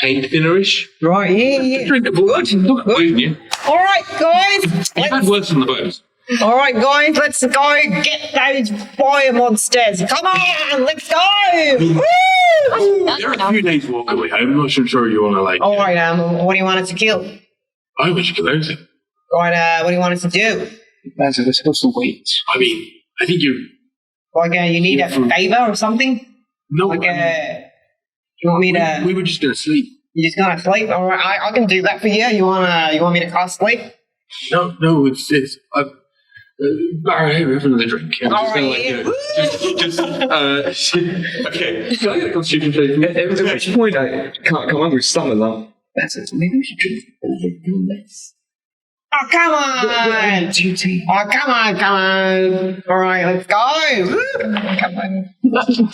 paint thinnerish. Right, yeah. Drinkable. Look, poison you. All right, guys. You've had worse on the boats. All right, guys, let's go get those fire monsters. Come on, let's go. Woo! They're a few days walk away. I'm not sure you want to like. All right, what do you want us to kill? I wish you could learn it. All right, what do you want us to do? Lads, we're supposed to wait. I mean, I think you. Like, you need a favor or something? No, Like, you want me to? we were just gonna sleep. You're just gonna sleep? All right, I can do that for you. You want me to cast sleep? No, it's. Barra, have another drink. I'm All just gonna, right. okay. Can I get a constitution check? At which point I can't come on with some alarm. That's it. Maybe we should drink a little less. Oh, come on! Duty. Oh, come on! All right, let's go! Come on.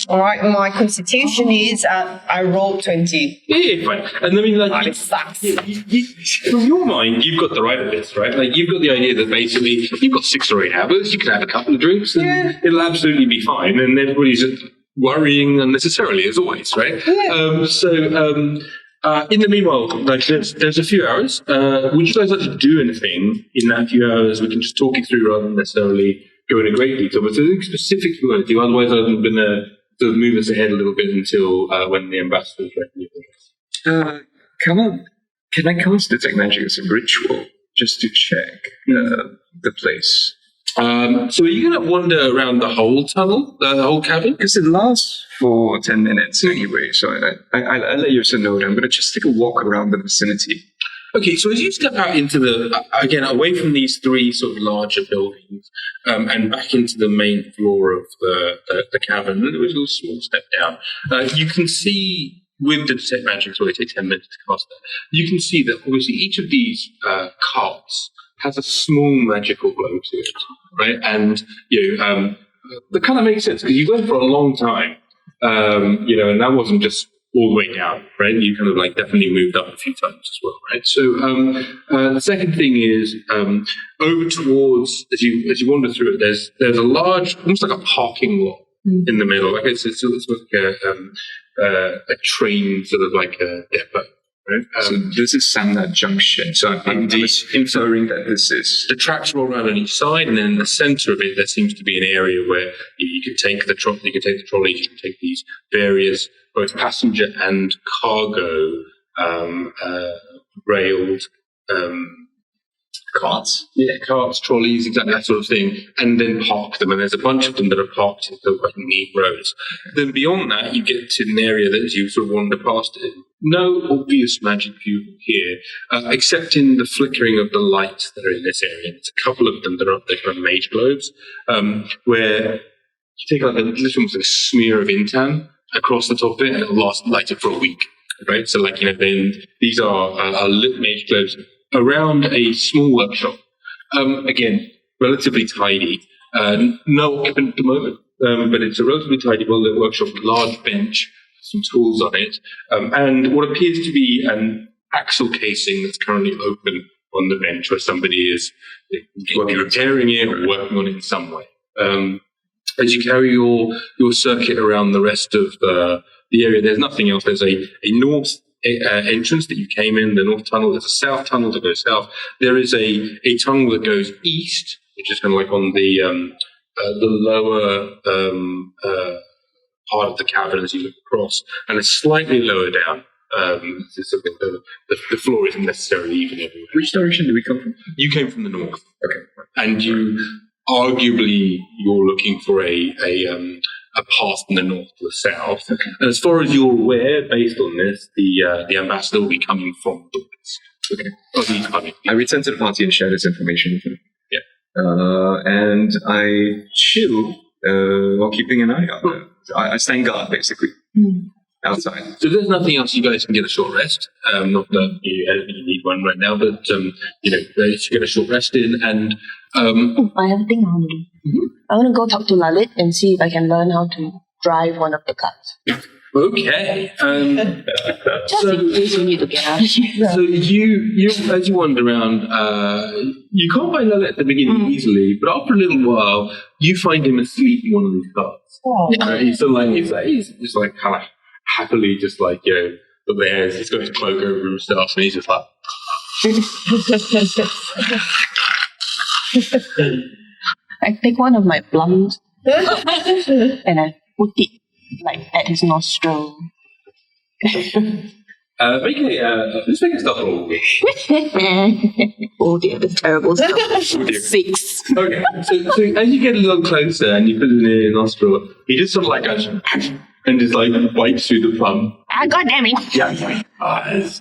All right, my constitution is, I rolled 20. Yeah, fine. And I mean, like, It sucks. from your mind, you've got the right of this, right? Like, you've got the idea that basically you've got 6 or 8 hours, you can have a couple of drinks, and it'll absolutely be fine, and everybody's worrying unnecessarily, as always, right? In the meanwhile, like there's a few hours. Would you guys like to do anything in that few hours? We can just talk it through rather than necessarily go into great detail. But is there anything specific you want to do? Otherwise, I'm going to sort of move us ahead a little bit until when the ambassadors reckon. Kaman, can I cast Detect Magic as a ritual just to check the place? So are you going to wander around the whole tunnel, the whole cabin? Because it lasts for 10 minutes anyway, so I'll let Yrsa know that I'm going to just take a walk around the vicinity. Okay, so as you step out into again, away from these 3 sort of larger buildings, and back into the main floor of the cavern, there was a little small step down, you can see, with the Detect Magic, so it takes 10 minutes to cast that, you can see that obviously each of these carts has a small magical glow to it, right? And, that kind of makes sense, because you went for a long time, and that wasn't just all the way down, right? You kind of like definitely moved up a few times as well, right? So the second thing is over towards, as you wander through it, there's a large, almost like a parking lot in the middle. Like it's like a train, sort of like a depot. Right? So this is Samnar Junction, so I'm inferring that this is... The tracks roll around on each side, and then in the centre of it, there seems to be an area where you can take the trolleys, you can take these various, both passenger and cargo, railed carts. Yeah, carts, trolleys, exactly that sort of thing, and then park them. And there's a bunch of them that are parked in quite neat rows. Then beyond that, you get to an area that as you sort of wander past it, no obvious magic view here, except in the flickering of the lights that are in this area. There's a couple of them that are up there, kind of mage globes, where you take like almost a smear of intan across the top of it, and it'll last lighted for a week. Right, so like then these are lit mage globes around a small workshop. Again, relatively tidy. No occupant at the moment, but it's a relatively tidy, well-lit workshop with a large bench, some tools on it, and what appears to be an axle casing that's currently open on the bench where somebody is repairing it or working on it in some way. As you carry your circuit around the rest of the area, there's nothing else. There's a north entrance that you came in, the north tunnel. There's a south tunnel that goes south. There is a tunnel that goes east, which is kind of like on the lower part of the cavern as you look across, and it's slightly lower down. The floor isn't necessarily even everywhere. Which direction did we come from? You came from the north. Okay. And arguably you're looking for a path from the north to the south. Okay. And as far as you're aware, based on this, the ambassador will be coming from the west. Okay. Oh, he's coming. I return to the party and share this information with him. Yeah. And I chill while keeping an eye out. I stand guard, basically. Outside. So there's nothing else. You guys can get a short rest. Not that you need one right now, but you should get a short rest in. And I have a thing I want to do. I want to go talk to Lalit and see if I can learn how to drive one of the cars. Okay. Just in case we need to get out of here. So you as you wander around, you can't find Lalit at the beginning easily, but after a little while, you find him asleep in one of these cars. Oh. He's just like kind of happily just like, he's got his cloak over himself and he's just like... I take one of my plums and I put it like at his nostril Let's make a stealth roll. Oh dear, that's terrible stuff. Oh, dear. 6. Okay, so as you get a little closer and you put it in your nostril, he just sort of like goes and just like wipes through the plum. Ah, God damn it. Yeah. That's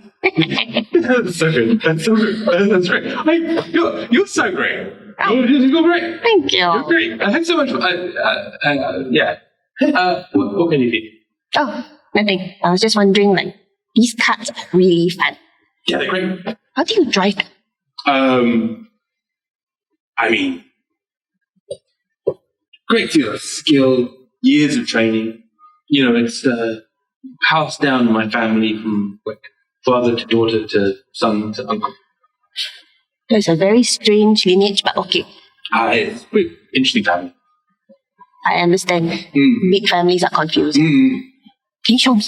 so good. That's so good. That's great. You're so great. You're great. Thank you. You're great. Thanks so much. Yeah. What can you do? Oh, nothing. I was just wondering, like, these carts are really fun. Yeah, they're great. How do you drive them? I mean, great deal of skill, years of training. You know, it's passed down in my family from like father to daughter to son to uncle. It's a very strange lineage, but okay. It's a pretty interesting family. I understand. Big families are confusing. Can you show me?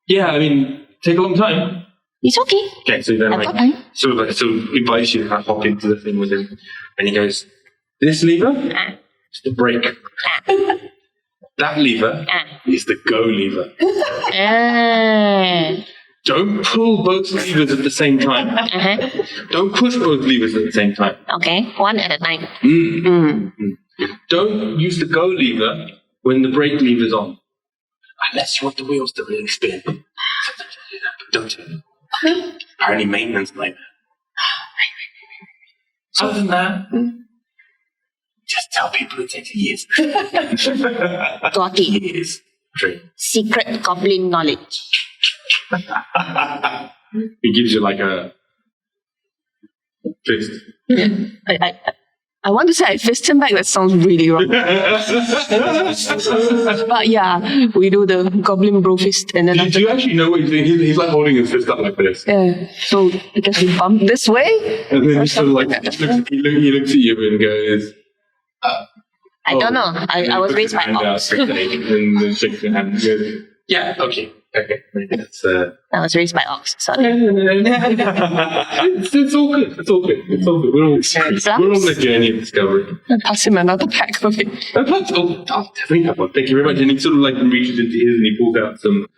Yeah, I mean, take a long time. It's okay. Okay, so then I've got time. sort of invites you to kind of hop into the thing with him, and he goes, "This lever is the brake. That lever is the go lever. Don't pull both levers at the same time. Don't push both levers at the same time. Okay, one at a time. Don't use the go lever when the brake lever's on, unless you want the wheels to really spin. Sometimes you do that, but don't do it. Apparently maintenance nightmare. Other than that, just tell people it takes years. Got it. Years. True. Secret goblin knowledge. He gives you like a fist. I want to say I fist him back. That sounds really wrong. But yeah, we do the goblin bro fist, and then Do you actually know what he's doing? He's like holding his fist up like this. yeah. So I guess we bump this way. And then or he sort of like something. he looks at you and goes, I don't know. I was raised by ox. And then shakes your hand and goes, yeah, okay. Maybe that's I was raised by ox. Sorry. it's all good. It's all good. It's all good. We're all on the journey of discovery. Pass him another pack of it. I'll definitely have one. Thank you very much. And he sort of like reaches into his and he pulls out some,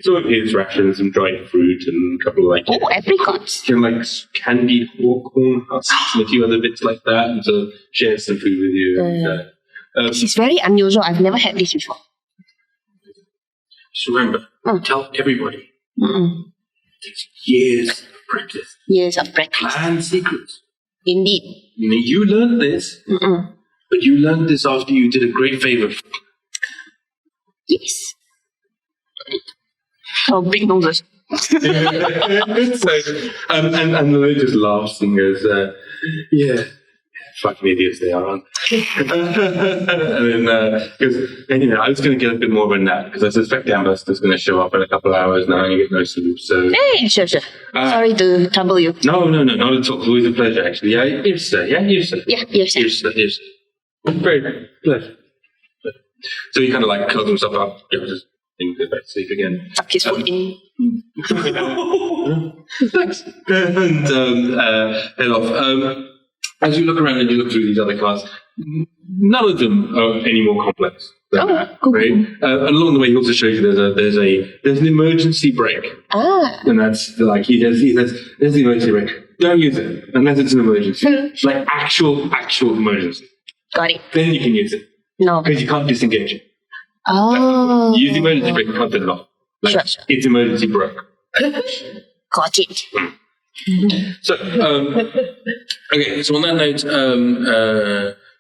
some of his rations, some dried fruit and a couple of like Oh, apricots. like candied corn husks and a few other bits like that, and so shares some food with you. This is very unusual. I've never had this before. Just remember, tell everybody. Mm-mm. It takes years of practice. Years of practice. And secrets. Indeed. I mean, you learned this, but you learned this after you did a great favor. Yes. Oh, big noses. So, and Lily just laughs and goes, yeah. Fucking idiots they are, aren't they? And then, because I was going to get a bit more of a nap because I suspect the ambassador's going to show up in a couple of hours now and you get no sleep. So, Hey, sure. Sorry to trouble you. no, not at all. It's always a pleasure, actually. Yeah, Yrsa. Yeah, Yrsa. Yrsa. Very pleasure. So he kind of like curls himself up, just goes back to sleep again. Tuck his foot in. Thanks. And head off. As you look around and you look through these other cars, none of them are any more complex than that, cool. right? And along the way, he also shows you there's an emergency brake, and that's like he says there's the emergency brake. Don't use it unless it's an emergency, like actual emergency. Got it. Then you can use it No. because you can't disengage it. Oh. You use the emergency brake, you can't turn it off. Like, Sure. It's emergency brake. Got it. So, okay, so on that note,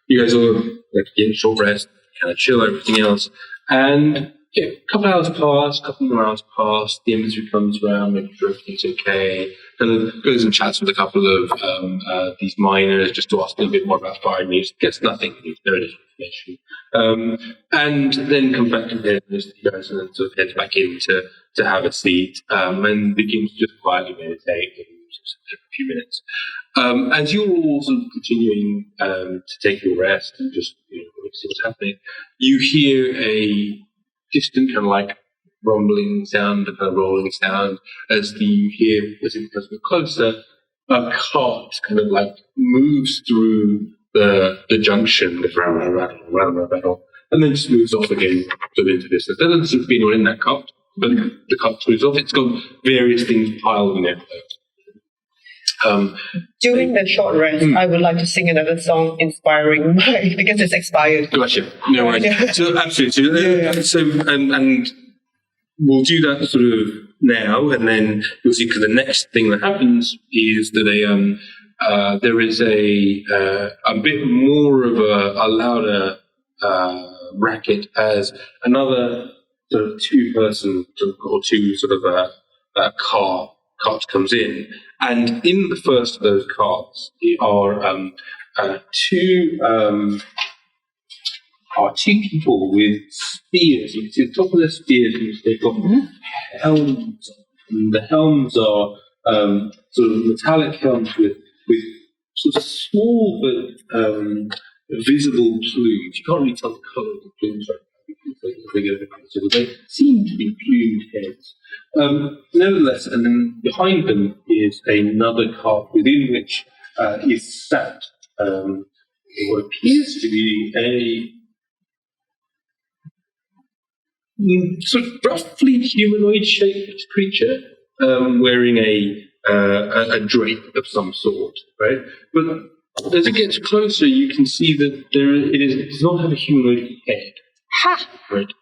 you guys all like getting short rest, kind of chill, everything else, and a couple of hours pass, a couple more hours pass, the inventory comes around, making sure everything's okay, kind of goes and chats with a couple of these miners just to ask a little bit more about fire news, gets nothing, no additional information, and then comes back to the guys and then sort of heads back in to have a seat, and begins to just quietly meditate a few minutes. As you're all sort of continuing to take your rest and just see what's happening, you hear a distant kind of like rumbling sound, a kind of rolling sound, as you hear, as it becomes closer, a cart kind of like moves through the junction, goes round, and then just moves off again sort of into distance. There doesn't seem to be anyone in that cart, but the cart moves off. It's got various things piled in it. During the short rest, I would like to sing another song inspiring because it's expired. Gotcha. No worries. So absolutely. So and we'll do that sort of now, and then you'll see, because the next thing that happens is that there is a bit more of a louder racket as another sort of two-person or two sort of cart comes in, and in the first of those carts are two people with spears. You can see the top of their spears, and they've got helms. And the helms are sort of metallic helms with sort of small but visible plumes. You can't really tell the colour of the plumes right now. They seem to be plumed heads. Nevertheless, and then behind them is another cart within which is sat what appears to be a sort of roughly humanoid-shaped creature wearing a drape of some sort, right? But as it gets closer, you can see that it does not have a humanoid head. Ha! Right.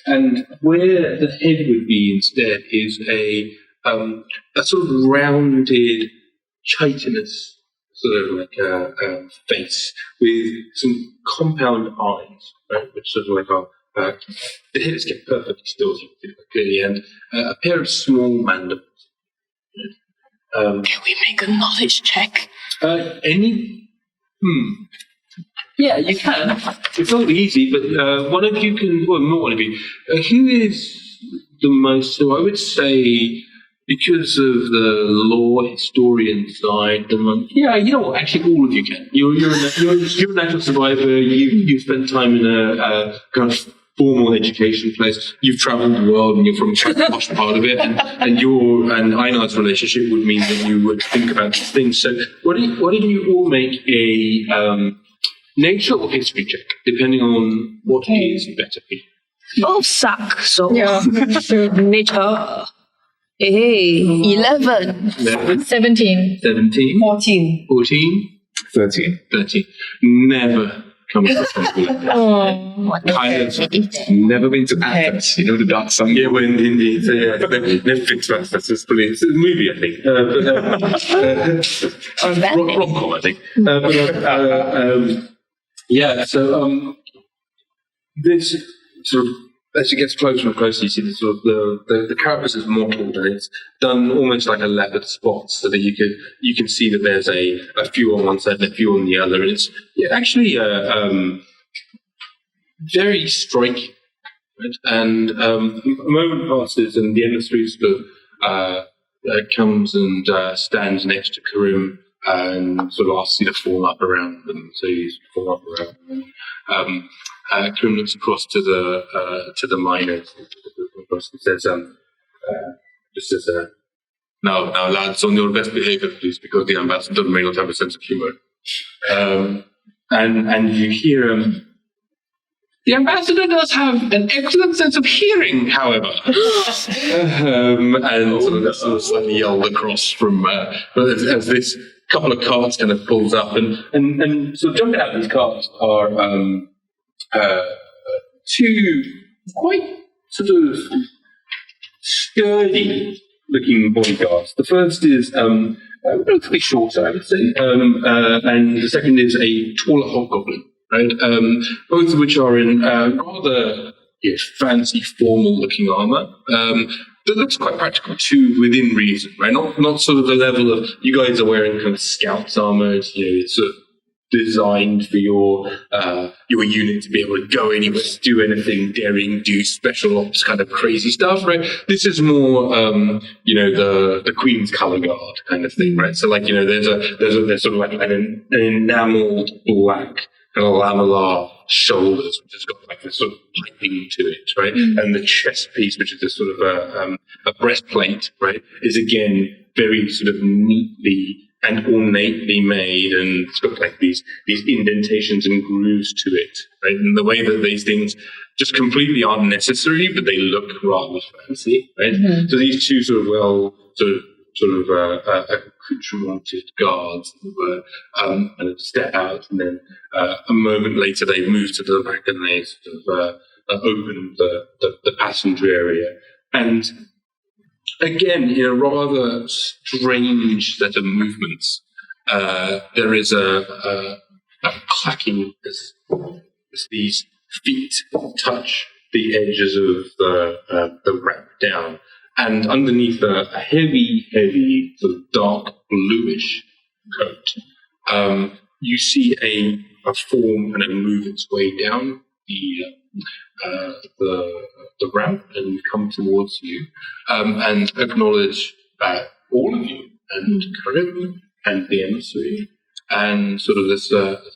And where the head would be instead is a sort of rounded, chitinous sort of like a face with some compound eyes, right? Which sort of like the head is kept perfectly still, as you can see quite clearly, and a pair of small mandibles. Can we make a knowledge check? Yeah, you can. It's not easy, but one of you can, well, not one of you. Who is the most, so I would say, because of the law historian side, yeah, you know what, actually all of you can. You're a natural survivor, you've spent time in a kind of formal education place, you've travelled the world and you're from quite a posh part of it, and Einar's relationship would mean that you would think about these things. So why don't you all make a nature or history check, depending on what is better for you. Both suck, so Yeah. nature. Hey, 11. 17. 17, 14. 14, 13. 13. Never come across something like that. Oh. What the Kind of. heck is that? Never been to Athens. You know the dark sun. Yeah, well, indeed. So, yeah, Netflix, that's just brilliant. It's a movie, I think. Rom-com, I think. Yeah, so this sort of, as it gets closer and closer, you see the sort of the carapace is mottled, and it's done almost like a leopard spot, so that you can see that there's a few on one side and a few on the other, and it's actually very striking. Right? And a moment passes, and the emissary sort of comes and stands next to Karim and sort of asks you to form up around them. So you form up around them. Karim looks across to the miners and says, now lads, on your best behaviour, please, because the ambassador may not have a sense of humour. And you hear the ambassador does have an excellent sense of hearing, however. And sort of slightly yelled across from as this couple of carts kind of pulls up, and so jumping out of these carts are two quite sort of sturdy looking bodyguards. The first is relatively shorter, I would say, and the second is a taller hobgoblin. Right, both of which are in rather fancy, formal-looking armour that looks quite practical too, within reason. Right, not sort of the level of you guys are wearing kind of scouts armour. It's sort of designed for your unit to be able to go anywhere, do anything daring, do special ops kind of crazy stuff. Right, this is more the Queen's Colour Guard kind of thing. Right, so like there's sort of like an enamelled black kind of lamellar shoulders, which has got like this sort of piping to it, right? And the chest piece, which is this sort of a breastplate, right, is again very sort of neatly and ornately made, and it's got like these indentations and grooves to it, right? And the way that these things just completely aren't necessary, but they look rather fancy, right? So these two accoutramented guards and step out, and then a moment later they move to the back and they open the passenger area. And again, in a rather strange set of movements, there is a clacking as these feet touch the edges of the ramp down. And underneath a heavy, sort of dark bluish coat, you see a form kind of move its way down the ramp and come towards you, and acknowledge all of you, and Karim and the emissary, and sort of this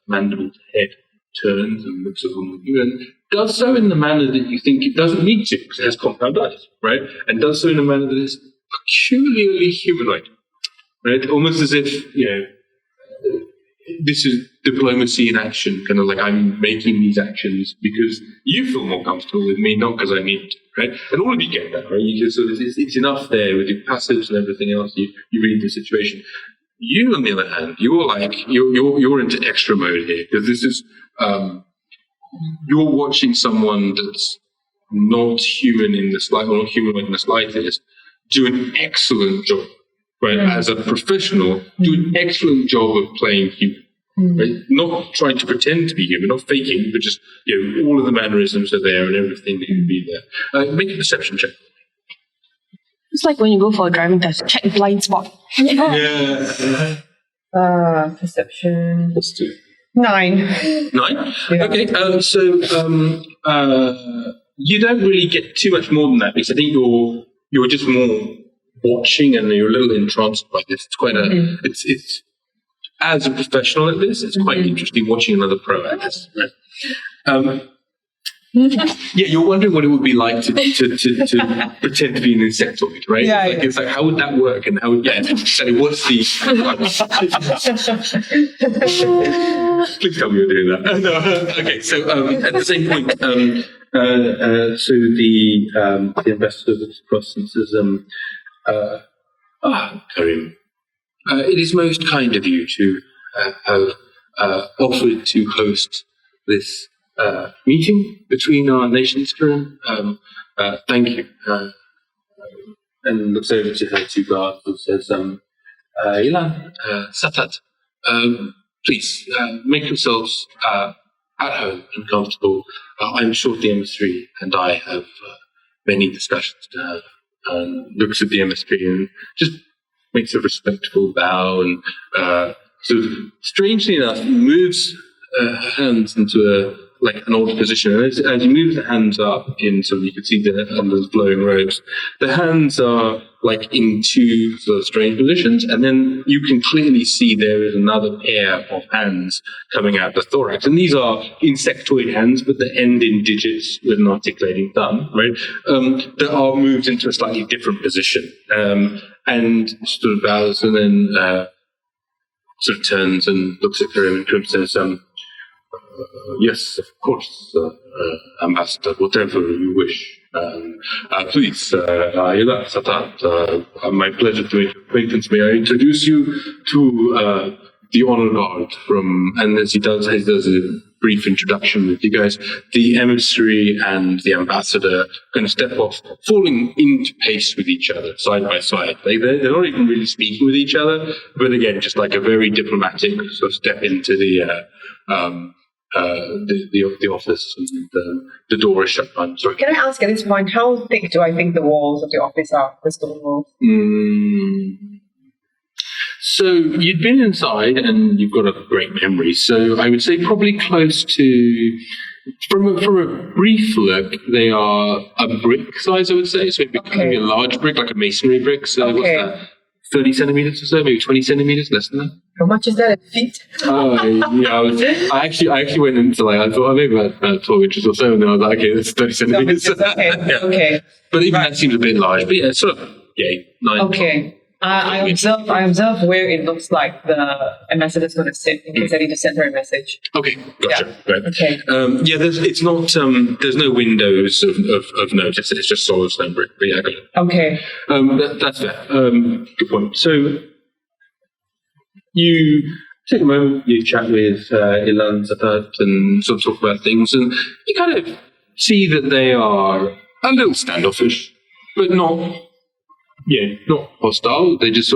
mandibled head turns and looks at all of you, and does so in the manner that you think it doesn't need to, because it has compound eyes, right? And does so in a manner that is peculiarly humanoid, right? Almost as if, this is diplomacy in action, kind of like I'm making these actions because you feel more comfortable with me, not because I need to, right? And all of you get that, right? It's enough there with your passives and everything else. You read the situation. You, on the other hand, you're into extra mode here, because this is you're watching someone that's not human in the slightest, or not humanoid in the slightest, do an excellent job, right? As a professional, do an excellent job of playing human. Right? Not trying to pretend to be human, not faking, but just all of the mannerisms are there and everything that can be there. Make a perception check. It's like when you go for a driving test, check blind spot. Yeah. Perception. Let's do 9. 9. Yeah. Okay. So you don't really get too much more than that, because I think you're just more watching and you're a little entranced by this. It's quite it's as a professional at this, it's quite interesting watching another pro at this. Right? Yeah, you're wondering what it would be like to pretend to be an insectoid, right? Yeah, It's like, how would that work? And how would, so what's the... Please tell me you're doing that. No, okay, so at the same point, so the ambassador looks across and says, Karim, it is most kind of you to have offered to host this meeting between our nations, Karim. Thank you. And looks over to her two guards and says, Ilan, Satat, please make yourselves at home and comfortable. I'm sure the emissary and I have many discussions to have. And looks at the emissary and just makes a respectful bow and sort of, strangely enough, moves her hands into an odd position. And as he moves the hands up in, so you can see under the flowing robes, the hands are in two sort of strange positions, and then you can clearly see there is another pair of hands coming out the thorax. And these are insectoid hands, but they end in digits with an articulating thumb, right? That are moved into a slightly different position. And sort of bows and then sort of turns and looks at Karim, and Karim says, yes, of course, Ambassador, whatever you wish. Please, Ila Satat, my pleasure to make your acquaintance. May I introduce you to the honor guard from, and as he does a brief introduction with you guys, the emissary and the ambassador going to step off, falling into pace with each other, side by side. They're not even really speaking with each other, but again, just like a very diplomatic sort of step into the office, and the door is shut. I'm sorry. Can I ask at this point, how thick do I think the walls of the office are, the stone walls? So you'd been inside and you've got a great memory. So I would say probably close to, from a brief look, they are a brick size, I would say. So maybe a large brick, like a masonry brick. So what's that? 30 centimeters or so, maybe 20 centimeters, less than that. How much is that in feet? I actually went into I thought maybe about 12 inches or so, and then I was like, okay, that's 30 centimeters. Okay. Yeah. Okay. But even that seems a bit large. But yeah, sort of, 9. Okay. I observe where it looks like the ambassador's going to sit in case I need to send her a message. Okay, gotcha. Yeah. Right. Okay. It's not. There's no windows of notice. It's just solid stone brick. But yeah, I got it. Okay. That's fair. Good point. So you take a moment, you chat with Ilan Zatat and sort of talk about things, and you kind of see that they are a little standoffish, but not hostile. They just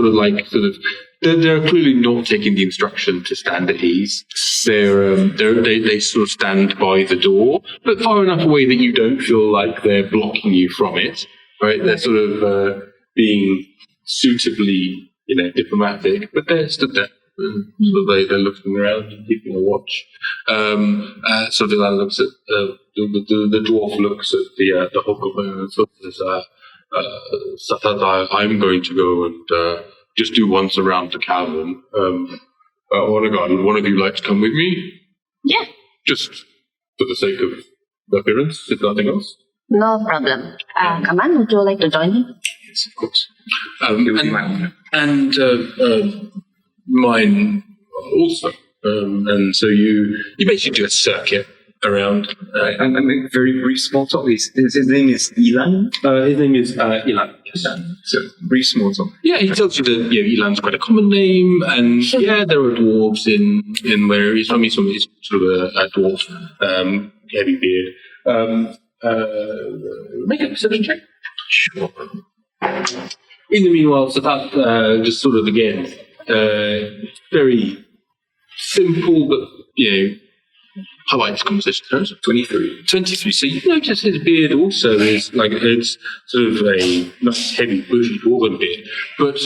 they're clearly not taking the instruction to stand at ease. They sort of stand by the door, but far enough away that you don't feel like they're blocking you from it. Right? They're sort of being suitably, diplomatic, but they're stood there. They're looking around and keeping a watch. So the lad looks at the dwarf looks at the Hokkien and sort of says, Satat, I'm going to go and just do once around the cavern. One of you like to come with me? Yeah, Just for the sake of the appearance, if nothing else. no problem. Kaman, would you like to join him? Yes, of course. Mine also. And so you basically do a circuit around. And make very brief small talk. His name is Ilan. His name is Ilan. So brief small talk. Yeah, he tells you that Ilan's quite a common name, and there are dwarves in where he's from. He's sort of a dwarf, heavy beard. Make a perception check. Sure. In the meanwhile, Satat just sort of again, very simple, but polite conversation. 23. 23. So you notice his beard also is like it's sort of a nice, heavy, bushy dwarven beard, but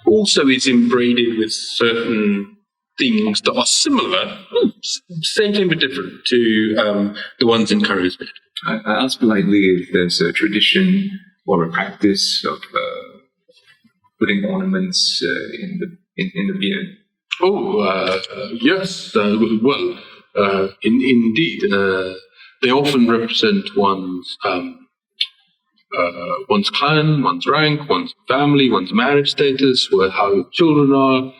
also is embroidered with certain things that are similar, same thing but different to the ones in Curry's beard. I asked politely if there's a tradition or a practice of putting ornaments in the beard. Oh, yes. Indeed. They often represent one's clan, one's rank, one's family, one's marriage status, how children are,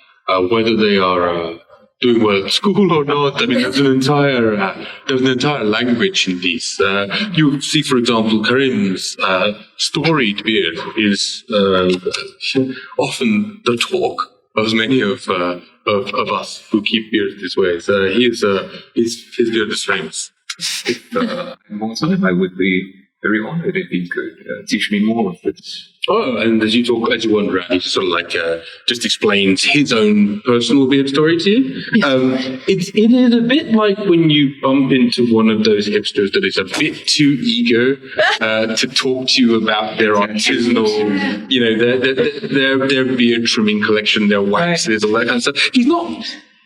whether they are doing well at school or not. I mean, there's an entire language in these. You see, for example, Karim's storied beard is often the talk of many of us who keep beards this way. So his beard is famous. If I'm on time, I would be very honored if he could teach me more of this. Oh, and as you wander around, he just sort of just explains his own personal beard story to you. It is a bit like when you bump into one of those hipsters that is a bit too eager to talk to you about their artisanal, their beard trimming collection, their waxes, all that kind of stuff.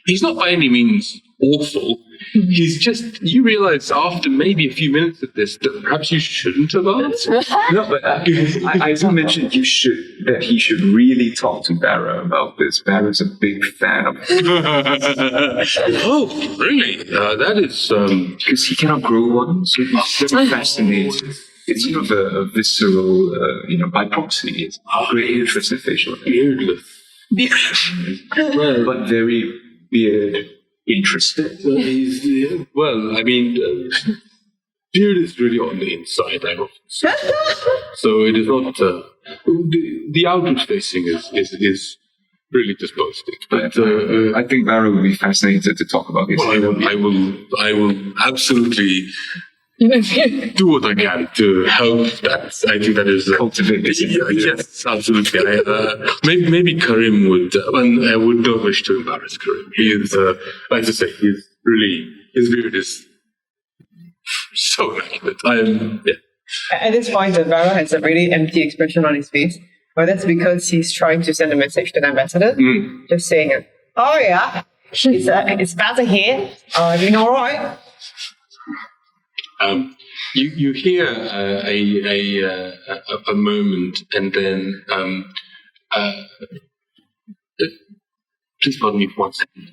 He's not by any means awful. He's just, you realize after maybe a few minutes of this that perhaps you shouldn't have asked. No, but I do mention that he should really talk to Barra about this. Barra's a big fan of Oh, really? That is... because he cannot grow one, so he's very fascinated. It's sort of a visceral, by proxy. It's great interest in facial hair. Beardless. But very beard interested. Beard is really on the inside, I often say. So it is not... the outward facing is really just boasting. But I think Barra would be fascinated to talk about his I will absolutely do what I can to help that. I think that is... cultivate this. Yes, absolutely. Maybe Karim would... and I would not wish to embarrass Karim. He is, like I say, he's really... His beard is so immaculate. At this point, Barra has a really empty expression on his face. But that's because he's trying to send a message to the ambassador. Just saying, oh yeah, it's Barra here. Everything all right? You hear a moment, and then please pardon me for 1 second.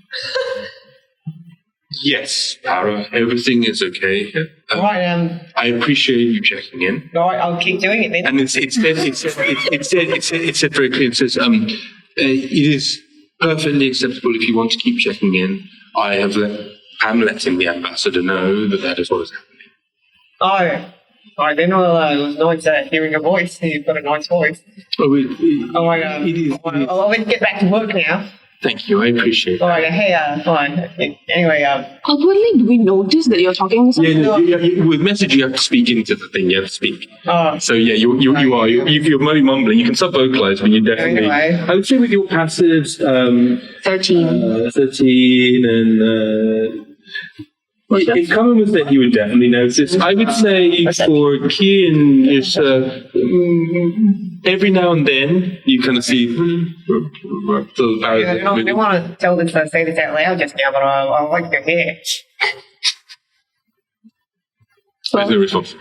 Yes, Barra, everything is okay. Right, I appreciate you checking in. right, I'll keep doing it then. And it said very clear. It says, it is perfectly acceptable if you want to keep checking in. I'm letting the ambassador know that is what is happening. Oh, right, then it was nice hearing your voice. You've got a nice voice. Oh, I'll get back to work now. thank you. I appreciate All that. right, hey, fine. Anyway, Awkwardly, do we notice that you're talking to someone? With message, you have to speak into the thing. You have to speak. oh, So yeah, you're maybe mumbling. You can sub-vocalize, but you definitely. Anyway. I would say with your passives, 13. 13 and. If Kaman was there, he would definitely notice. I would say for Ki and Yrsa, every now and then you kind of see the I don't want to say this out loud just now, but I like your hair. There's no response.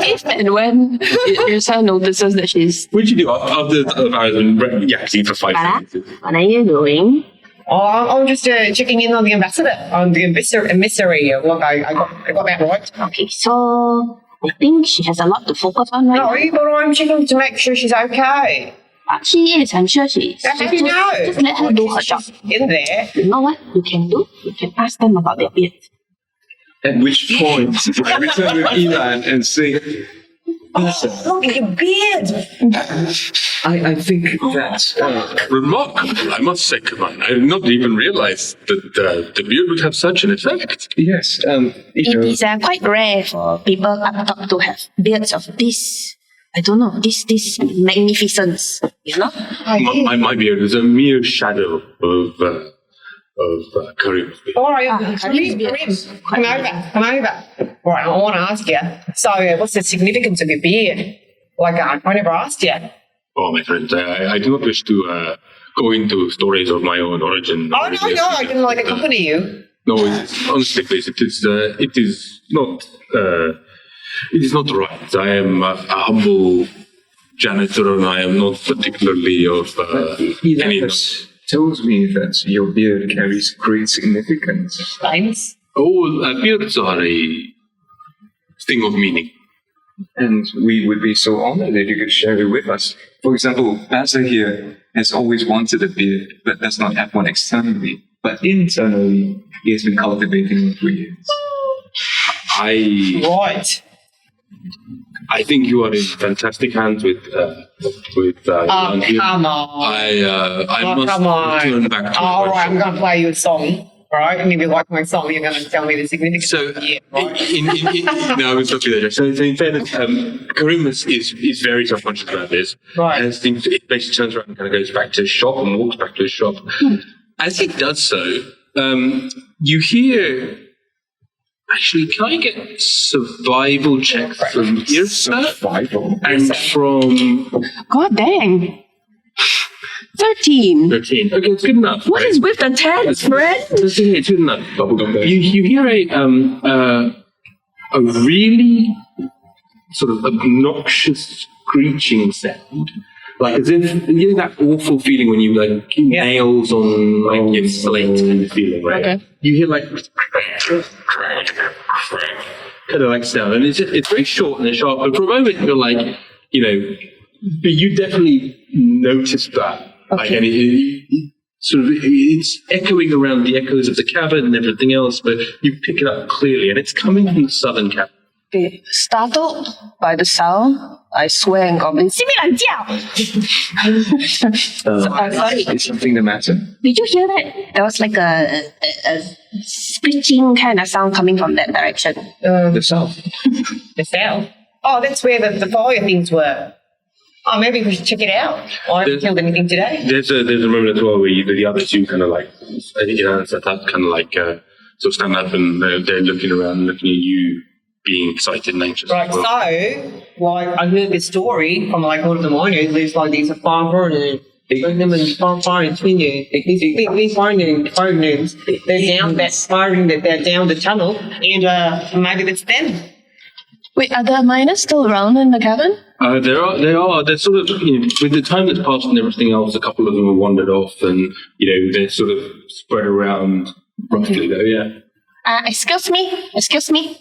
If and when Yrsa notices that she's... What did you do after I was yakking for 5 Barra, minutes? what are you doing? Oh, I'm just checking in on the ambassador, on the emissary. Look, I got that right. Okay, so I think she has a lot to focus on right No, now. but I'm checking to make sure she's okay. But she is, I'm sure she is. How do you know? Just let her do her job. In there. You know what you can do? You can ask them about their beards. At which point I return with Elan and say, Look at your beard. I think that Remarkable, I must say, Kaman. I did not even realize that the beard would have such an effect. yes, It is quite rare for people up top to have beards of this. I don't know, this magnificence, you know? My beard is a mere shadow of Karim's beard. All right, Karim's beard. come over. Right, I want to ask you. So, what's the significance of your beard? Like, I never asked you. Oh, my friend, I do not wish to go into stories of my own origin. Oh, no, I can, like, accompany you. No, honestly, please, it is not right. I am a humble janitor, and I am not particularly of any. Elan tells me that your beard carries great significance. Thanks. Oh, beards are a thing of meaning. And we would be so honored if you could share it with us. For example, Barra here has always wanted a beard, but does not have one externally. But internally, he has been cultivating it for years. Right. I think you are in fantastic hands with Jan here. Come on. I must come on. return back to All my right, I'm workshop. going to play you a song. Right, and if you like my song, you're going to tell me the significance. So, of it, right? no, it's not true there. So in fairness, Karim is very self-conscious about this. Right. And it basically turns around and kind of goes back to his shop and walks back to his shop. As he does so, you hear... Actually, can I get survival check from Yrsa Survival. and from God dang. 13. 13? Okay, it's good enough. What right? is with the 10, friend? It's good enough. You hear a really sort of obnoxious screeching sound, like as if you know that awful feeling when you like nails on like your slate kind of feeling, right? Okay. You hear like kind of like sound, and it's very short and sharp. But for a moment, you're like, but you definitely notice that. Like, and it's echoing around the echoes of the cabin and everything else, but you pick it up clearly, and it's coming from the southern cabin. Okay. Startled by the sound, I swear in Goblin, 西米兰叫! Sorry. Is something the matter? Did you hear that? There was like a screeching kind of sound coming from that direction. The south. The cell. Oh, that's where the fire things were. Oh, maybe we should check it out. I haven't killed anything today. There's a moment as well where the other two kind of like, set up, kind of like, sort of stand up, and they're looking around, looking at you, being excited and anxious. Right, as well. so, like, I heard this story from, like, one of the miners. There's, like, these farmer and farmer and twin names. These phone names. They're down that firing, they're down the tunnel, and maybe that's them. Wait, are the miners still around in the cabin? They're sort of, with the time that's passed and everything else, a couple of them have wandered off and, they're sort of spread around roughly though, yeah. Excuse me.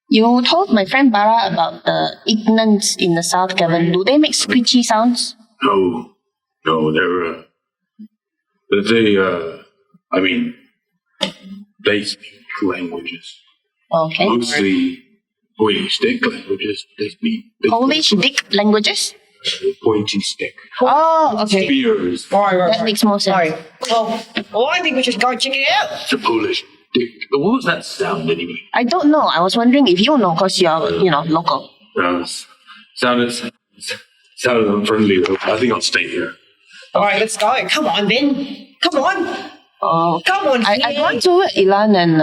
You told my friend Barra about the ignorance in the South cabin. Do they make screechy sounds? No, they speak languages. Okay. Mostly pointy stick languages. They speak. Polish dick languages? Pointy stick. Oh, okay. Spears. Right. That makes more sense. Right. Well, I think we should go check it out. It's a Polish dick. What was that sound anyway? I don't know. I was wondering if you know, because you're, local. Sounded unfriendly though. I think I'll stay here. All right, let's go. Come on, then. Come on. Oh, Come on, I want to Ilan and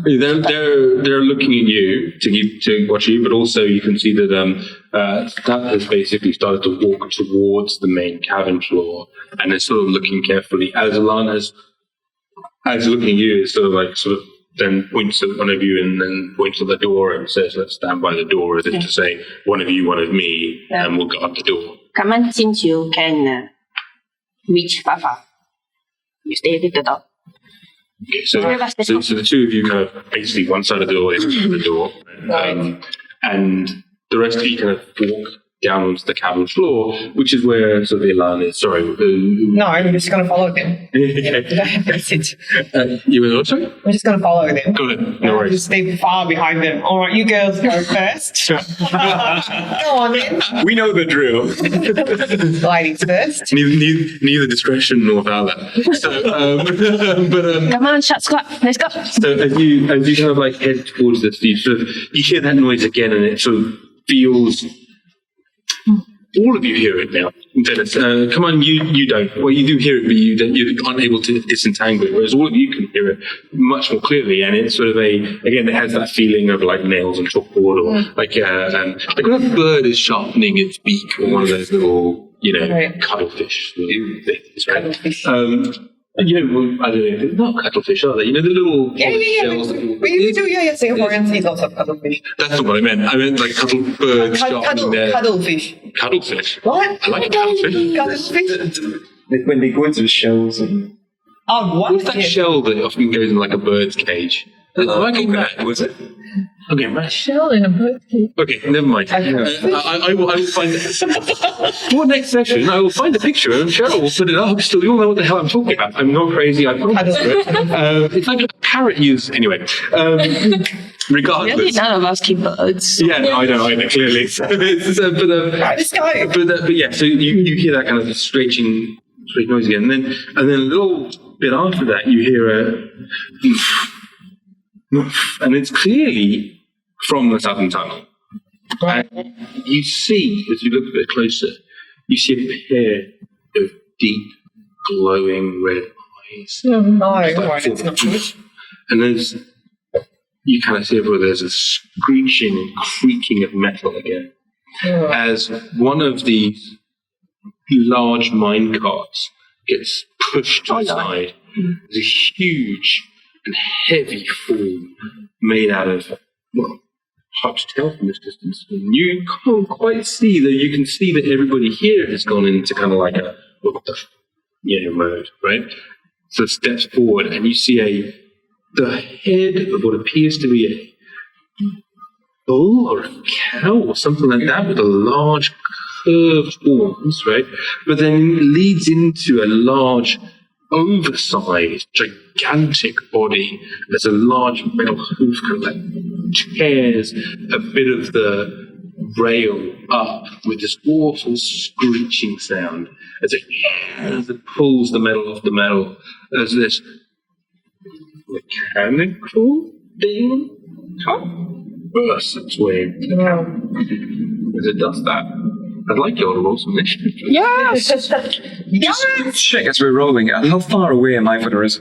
They're looking at you to watch you, but also you can see that Stat has basically started to walk towards the main cabin floor, and is sort of looking carefully. As looking at you, it's sort of then points at one of you and then points at the door and says, "Let's stand by the door," as if to say, "One of you, one of me," and we'll guard the door. Kaman, since you can reach far, you stay with the dog. Okay, so the two of you kind of basically one side of the door, the other side of the door, and the rest of you kind of walk down onto the cabin floor, which is where sort of Ilan is. Sorry. No, I'm just going to follow them. That's it. You were sorry? I'm just going to follow them. Go ahead. No worries. Just stay far behind them. All right, you girls go first. Go on then. We know the drill. Ladies first. Neither discretion nor valor. So, Come on, shot squat. Let's go. So as you kind of like head towards this, you hear that noise again, and it sort of feels. All of you hear it now, Dennis. Come on, you don't. Well, you do hear it, but you're unable to disentangle it. Whereas all of you can hear it much more clearly, and it's sort of again, it has that feeling of like nails on chalkboard, or like when a bird is sharpening its beak, or one of those little, cuttlefish things, right? Cuttlefish. I don't know, not cuttlefish, are they? The little shells. We do, Singaporeans eat lots of cuttlefish. That's not what I meant. I meant like birds sharpening their... Cuttlefish. Cuttlefish? What? I like cuttlefish. Cuttlefish? When they go into the shells and... Oh, what? What's that shell that often goes in like a bird's cage? Was it? Okay, right. Shell in a bird cage. Okay, never mind. I will find for next session. I will find a picture and Cheryl will put it up. So you'll know what the hell I'm talking about. I'm not crazy. I promise. It's like a parrot use anyway. Regardless, Really, none of us keep birds. yeah, no, I know, clearly. Let's go. But yeah, so you hear that kind of screeching noise again, and then a little bit after that, you hear a. And it's clearly from the southern tunnel. And you see, as you look a bit closer, you see a pair of deep, glowing red eyes. No, it's not good. And you kind of see where there's a screeching and creaking of metal again. As one of these large mine carts gets pushed to the side. There's a huge and heavy form made out of, hard to tell from this distance. And you can't quite see that. You can see that everybody here has gone into kind of like a mode, right? So it steps forward, and you see the head of what appears to be a bull or a cow or something like that, with a large curved horns, right? But then leads into a large, oversized, gigantic body. There's a large metal hoof kind of like tears a bit of the rail up with this awful screeching sound as it pulls the metal off the metal. As this mechanical thing bursts its way as it does that. I'd like you all to roll some initiative. Yes! Just check as we're rolling. How far away am I from the rest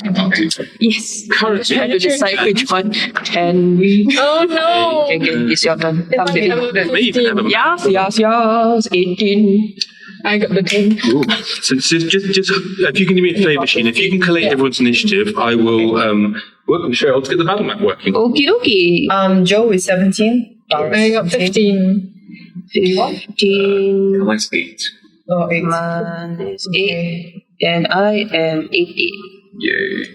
of the party? Yes. Currently, Try to decide which one. 10. Oh no! Okay, it's your turn. It's okay, I'm maybe even have a Yes. 18. I got the 10. Ooh. So just if you can do me a favour, Sheena, if you can collate everyone's initiative, I will work with Cheryl to get the battle map working. Okie dokie. Joe is 17. I got 15. 15. Mine's 8. Oh, 8. Kaman is 8. And I am 80. Yay.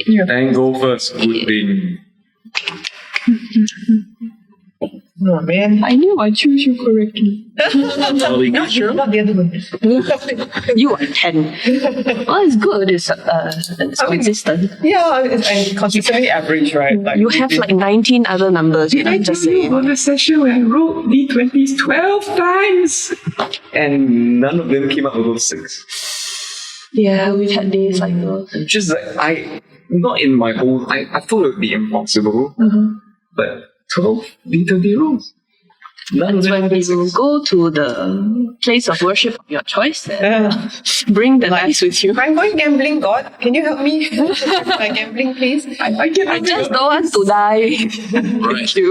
Yeah. And go first. Good thing. Oh, man. I knew I choose you correctly. Are we Not sure? the other one. You are 10. Well, it's good. It's consistent. Yeah, and consistently average, right? Like, You have like 19 other numbers. You know, just say. on the session where I wrote D20s 12 times? And none of them came out above 6. Yeah, we've had days like those. Just like, not in my whole, I thought it would be impossible. But 12 D20 rolls. None of That's them when above you 6. go to the place of worship of your choice and Yeah. bring the dice with you. I'm going gambling, God. Can you help me? Like gambling, please. I get I just don't want to die. Right. Thank you.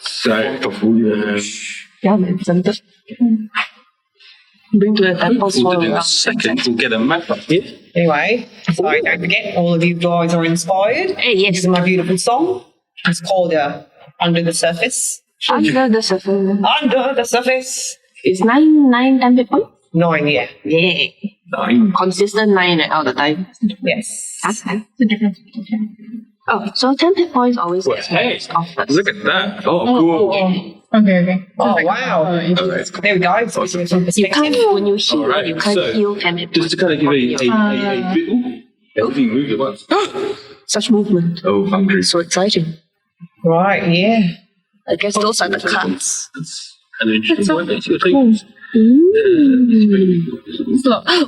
So, Yeah, man, tempted. Bring to the temples we'll for do in a around second. We'll get a map up here. Anyway, so don't forget, all of you guys are inspired. Hey, yes. Using my beautiful song. It's called Under the Surface. Under the surface. Under the Surface. It's 9 10 hit points? 9, yeah. Yeah. 9. Consistent 9 all the time. Yes. The difference between 10. Oh, so 10 hit points always Well, gets hey, off. look at that. Oh, cool. Okay. Oh, wow. Alright. There we go. So some You perspective. can't, when you heal, Alright, you can't so, heal 10 hit points. Just to kind of give a bit. Ooh, everything moved at once. Such movement. Oh, hungry. So exciting. Right, yeah. I guess those are the cards. That's an interesting one. That's your thing.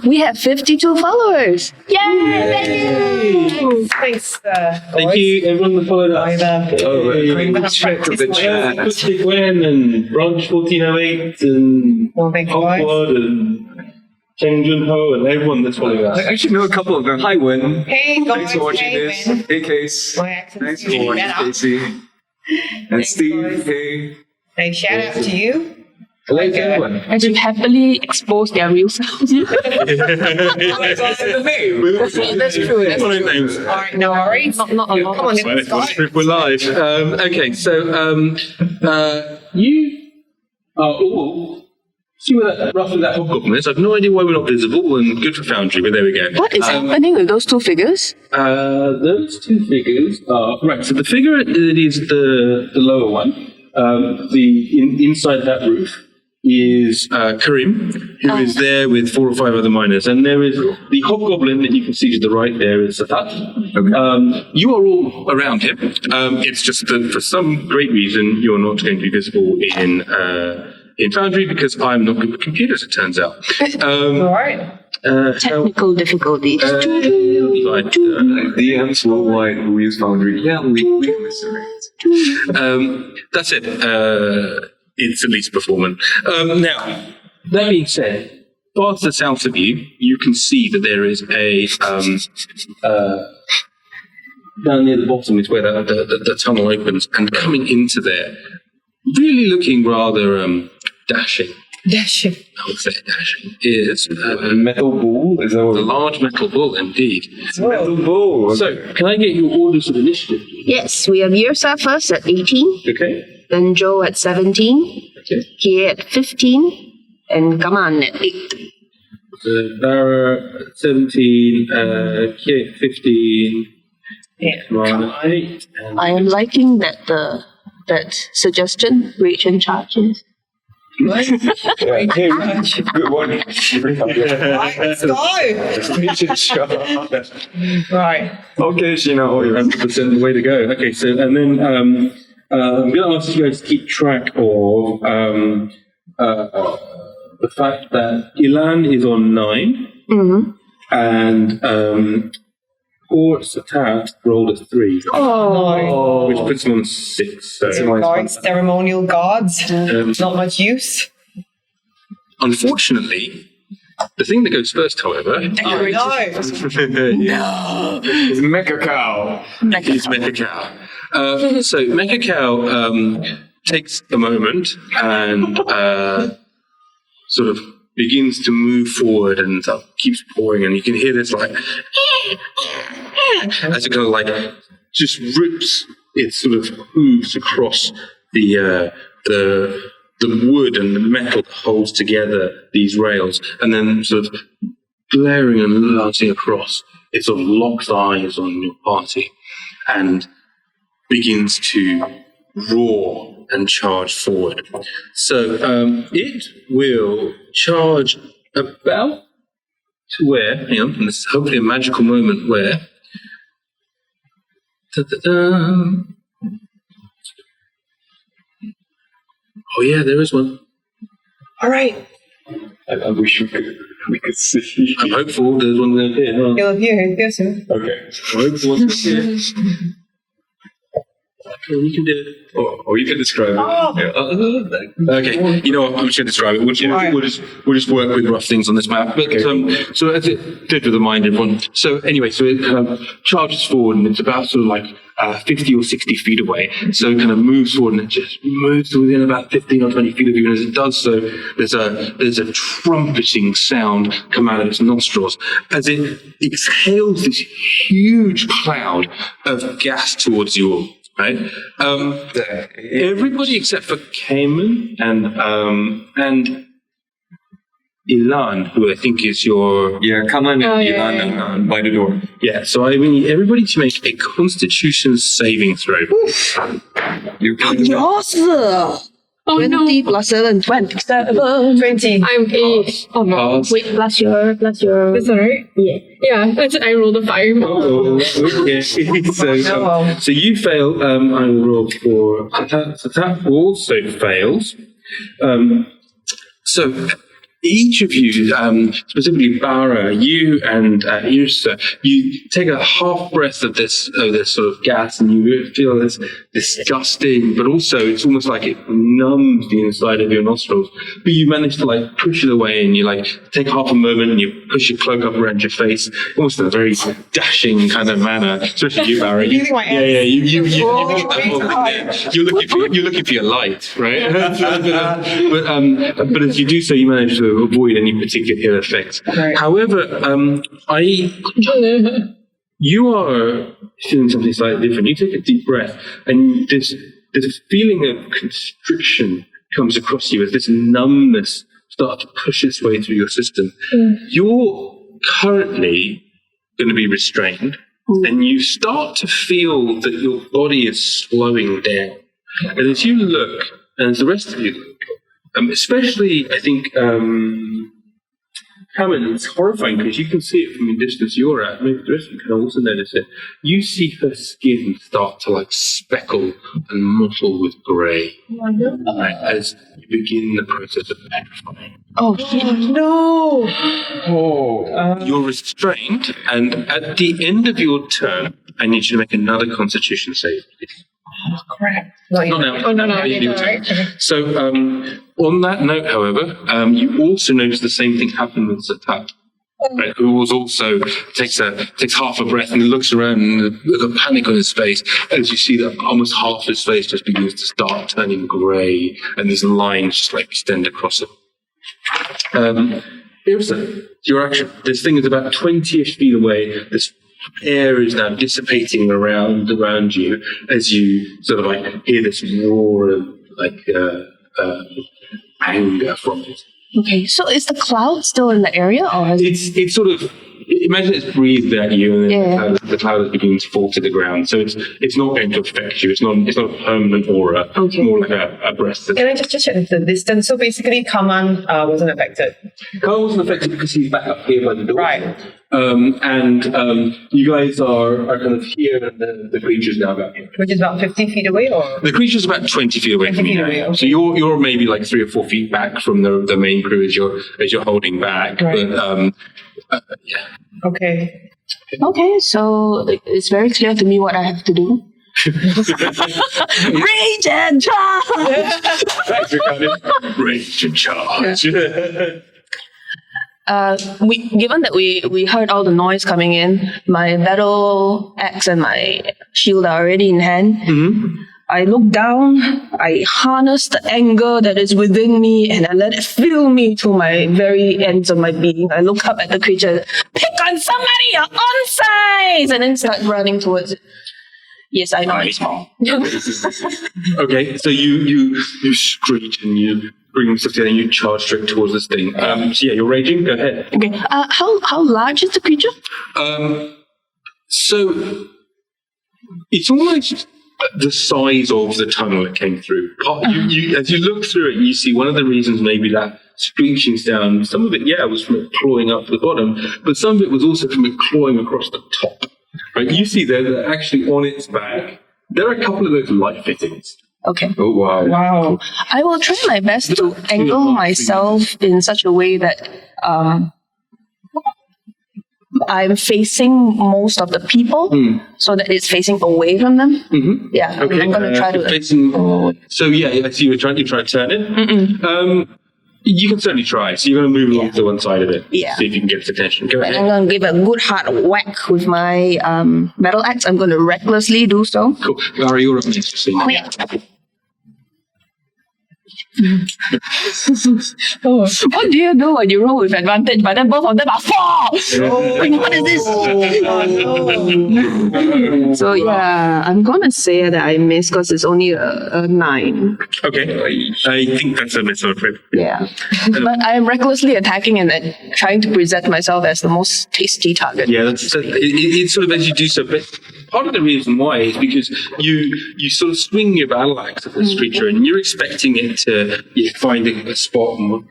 We have 52 followers. Yay! Thank you. Thanks, guys. Thank you, everyone that followed us. Check the chat. Acoustic Wen and Branch 1408 and Well, thank you, guys. Hogwarts and Cheng Junho and everyone that's following us. I actually know a couple of them. Hi, Wen. Hey, guys. Thanks for watching hey, this. man. Hey, Case. My accent's Thanks for getting watching, better. Casey. And Thanks, Steve, guys. hey. Hey, shout out to you. Hello, everyone. And to happily expose their real selves. That's true. That's Following true. names. All right, no worries. Not a lot. Come on, let's go. We're live. Okay, so you are all. See where that roughly that hobgoblin is? I've no idea why we're not visible, and good for Foundry, but there we go. What is happening with those two figures? Those two figures are right. So the figure that is the lower one. Inside that roof is Karim, who is there with 4 or 5 other miners, and there is the hobgoblin that you can see to the right. There is Safat. You are all around him. It's just that for some great reason you're not going to be visible in Foundry because I'm not good with computers. It turns out. All right. Technical difficulties. DMs worldwide who use Foundry. Yeah, we commiserate. That's it. It's at least performant. Now, that being said, far to the south of you, you can see that there is a down near the bottom is where the tunnel opens, and coming into there, really looking rather dashing. Dashing. I would say dashing is A metal bull? Is that a what large metal bull indeed. Metal bull. So, can I get your orders of initiative? Yes, we have Yrsa first at 18, Okay. then Joe at 17, Okay. Kie at 15, and Kaman at 8. Barra at 17, Kate 15, Yeah. Ron at 8. And I am liking that suggestion, rage and charges. Yeah, hey, good one. Right, let's go. Right. Okay, Sheena. Oh, you're 100% the way to go. Okay, so, and then I'm going to ask you guys to keep track of the fact that Ilan is on 9, Mm-hmm. and Port Satat rolled a 3, Oh. which puts him on 6. So, Guys, ceremonial guards. um, Not much use. unfortunately, the thing that goes first, however, Oh, no. It's Mecha Cow. is Mecha Cow. So Mecha Cow takes a moment and sort of begins to move forward and keeps pouring, and you can hear this like as it kind of like just rips it sort of moves across the wood and the metal that holds together these rails, and then sort of glaring and lancing across, it sort of locks eyes on your party and begins to roar and charge forward. So it will charge about to where, hang on, and this is hopefully a magical moment where, oh yeah, there is one. All right. I wish we could see. I'm hopeful there's one there here. Huh? You'll hear soon. Okay. I'm hopeful one's here. You can do it. Or you can describe it. Oh. Yeah. Okay, you know what? I'm just going to describe it. We'll just work with rough things on this map. But so as it did with the mind, everyone. So anyway, so it kind of charges forward, and it's about sort of like 50 or 60 feet away. So it kind of moves forward, and it just moves to within about 15 or 20 feet of you. And as it does so, there's a trumpeting sound come out of its nostrils as it exhales this huge cloud of gas towards you all. Right. Everybody except for Kaman and Ilan, who I think is your Kaman and yeah, Ilan by the door. yeah. So I need everybody to make a Constitution saving throw. You can Oh 20 no. plus 7, 27. 20. I'm 8. Oh no. Pass. Wait, plus your. That's alright? Yeah. Yeah, that's I rolled a 5. Oh, okay. So you fail. I will roll for that also fails. So each of you, specifically Barra, you and Yrsa, you take a half breath of this sort of gas, and you feel this disgusting, but also it's almost like it numbs the inside of your nostrils. But you manage to like push it away, and you like take half a moment, and you push your cloak up around your face, almost in a very dashing kind of manner. Especially you, Barra. Using my hands. Yeah. You're looking for your light, right? But as you do so, you manage to avoid any particular ill effects. Right. However, you are feeling something slightly different. You take a deep breath, and this feeling of constriction comes across you as this numbness starts to push its way through your system. You're currently going to be restrained, and you start to feel that your body is slowing down. And as you look, and as the rest of you look, especially, I think, Kaman, it's horrifying because you can see it from the distance you're at. Maybe the rest of you can also notice it. You see her skin start to like speckle and mottle with grey as you begin the process of petrifying. Oh, shit. No. You're restrained, and at the end of your turn, I need you to make another Constitution save, please. Oh, crap. Not now. Oh, no. At the end of your turn. Alright. So, on that note, however, you also notice the same thing happened with Zatat, right, who was also takes half a breath and looks around, and there's a panic on his face as you see that almost half his face just begins to start turning grey, and these lines just like extend across it. Yrsa, your action. This thing is about 20-ish feet away. This air is now dissipating around you as you sort of like hear this roar of like anger from it. Okay, so is the cloud still in the area, or has It's sort of, imagine it's breathed at you, and then Yeah. the cloud is beginning to fall to the ground. So it's not going to affect you. It's not a permanent aura. Okay. It's more like a breath. Can I just check the distance? So basically, Kaman wasn't affected. Carl wasn't affected because he's back up here by the door. Right. And you guys are kind of here, and the creature's now about here. Which is about 50 feet away, or? The creature's about 20 feet away 20 from you feet now. away, okay. So you're maybe like 3 or 4 feet back from the main crew as you're holding back. Right. But yeah. Okay. Okay, so it's very clear to me what I have to do. Rage and charge! Thanks for coming. Rage and charge. Given that we heard all the noise coming in, my battle axe and my shield are already in hand. Mm-hmm. I look down, I harness the anger that is within me, and I let it fill me to my very ends of my being. I look up at the creature, pick on somebody, you're on size, and then start running towards it. Yes, I know it's small. Okay, so you screech and you bring stuff together and you charge straight towards this thing. So yeah, you're raging. Go ahead. Okay. How large is the creature? So it's almost the size of the tunnel it came through. As you look through it, you see one of the reasons maybe that screeching sound, some of it, was from it clawing up the bottom, but some of it was also from it clawing across the top. Right? You see there that actually on its back, there are a couple of those light fittings. Okay. Oh, wow. Wow. I will try my best to angle myself in such a way that I'm facing most of the people so that it's facing away from them. Mm-hmm. Yeah, Okay. I'm going to try to... Facing, so yeah, I see you're trying to turn it. You can certainly try. So you're going to move along to one side of it. Yeah. See if you can get its attention. Go And ahead. I'm going to give a good hard whack with my metal axe. I'm going to recklessly do so. Cool. Barra, you're up next. So Oh, yeah. What do you do when you roll with advantage, but then both of them are 4? What is this? So yeah, I'm gonna say that I miss because it's only a 9. Okay. I think that's a miss, I'm afraid. Yeah, but I'm recklessly attacking and then trying to present myself as the most tasty target. Yeah, it's sort of as you do so, but part of the reason why is because you sort of swing your battle axe at this creature and you're expecting it to find a spot and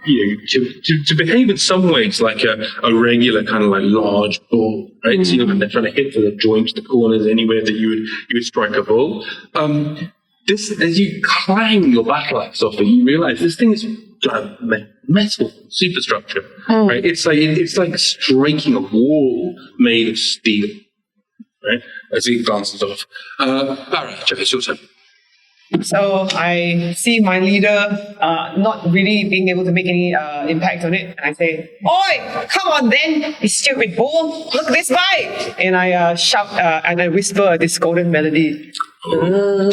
to behave in some ways like a regular kind of like large bull, right? So you're trying to hit for the joints, the corners, anywhere that you would strike a bull. This, as you clang your battle axe off it, you realize this thing is metal superstructure, right? It's like striking a wall made of steel, right? As it glances off. Barra, it's your turn. So I see my leader not really being able to make any impact on it. And I say, "Oi, come on then, you stupid bull. Look this way." And I shout and I whisper this golden melody. Hunger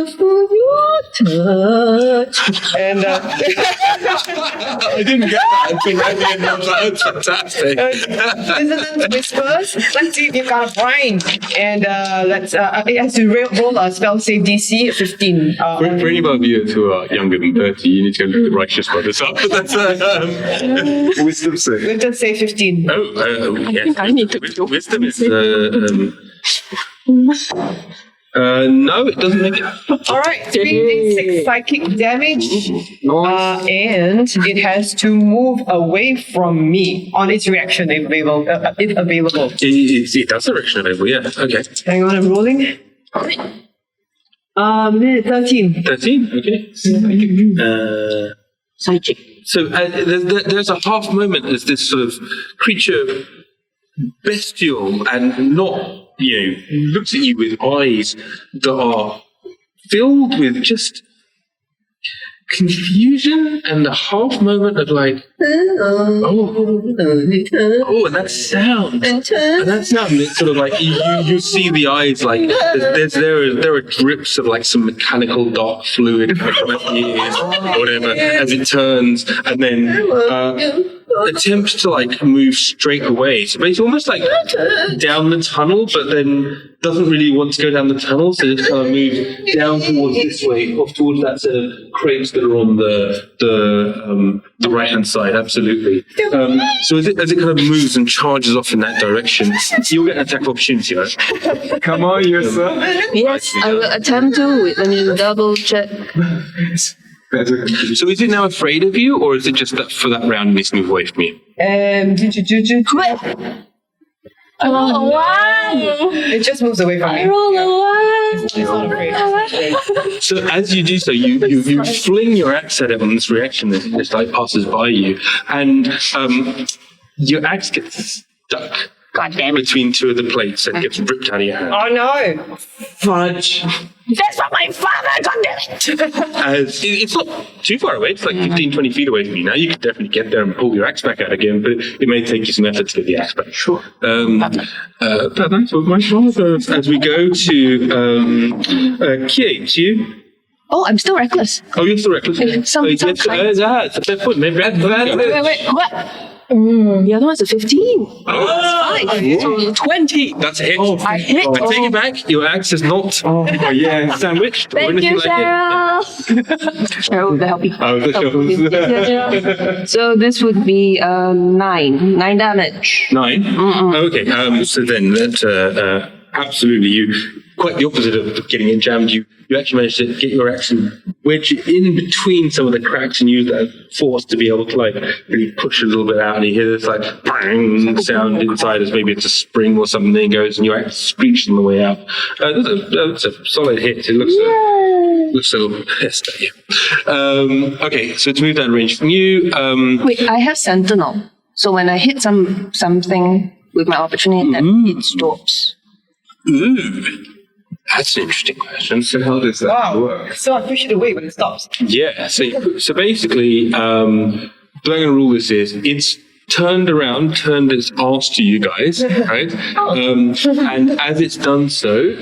for your touch. And I didn't get that until right at the end. I was like, "Oh, fantastic." Dissonance whispers. Let's see if you got a brain. And let's. It has to roll a spell save DC 15. For any of our viewers who are younger than 30, you need to go look the Righteous Brothers up. But that's Wisdom save. We'll just say 15. yes. I need to do. Wisdom is no, it doesn't make it. All right, 3d6 psychic damage, and it has to move away from me on its reaction if available. It does direction available, yeah. Okay. Hang on, I'm rolling. 13. 13, okay. Psychic. So there's a half moment as this sort of creature, bestial and not, looks at you with eyes that are filled with just confusion and a half moment of like, and that sound. And that sound, it's sort of like, you see the eyes like, there are drips of like some mechanical dark fluid coming from its ears or whatever as it turns and then attempts to like move straight away. So basically almost like down the tunnel, but then doesn't really want to go down the tunnel, so just kind of moves down towards this way, off towards that set of crates that are on the right hand side. Absolutely. So as it kind of moves and charges off in that direction, you'll get an attack of opportunity, right? Come on, Yrsa. Yes, I will attempt to. Let me double check. So is it now afraid of you, or is it just that for that round it needs to move away from you? I roll a 1. It just moves away from me. I roll a 1. It's not afraid. So as you do so, you fling your axe at it on this reaction that just like passes by you, and your axe gets stuck God damn it. between two of the plates and gets ripped out of your hand. Oh no! Fudge! That's from my father, God damn it. It's not too far away. It's like 15, 20 feet away from you now. You could definitely get there and pull your axe back out again, but it may take you some effort to get the axe back. Sure. That's what my father. As we go to Kate, you. Oh, I'm still reckless. Oh, you're still reckless. Some It's a fair point. Maybe Wait, what? The other one's a 15. So 20. that's a hit. I hit. I take it back. Your axe is not sandwiched or Thank anything you, like it. Cheryl, the helping. Oh, the shovels. So this would be 9 damage. 9. Okay. So then that absolutely you quite the opposite of getting it jammed. You actually managed to get your axe and wedge it in between some of the cracks and use that force to be able to like really push it a little bit out. And you hear this like bang sound inside as maybe it's a spring or something. Then it goes and your axe screeches on the way out. That's a solid hit. It looks a little pissed at you. Okay, so to move that range from you. Wait, I have Sentinel. So when I hit something with my opportunity, then it stops. Ooh, that's an interesting question. So how does that Wow. work? So I push it away when it stops. Yeah, so basically, the way I'm going to rule this is it's turned its arse to you guys, right? And as it's done so,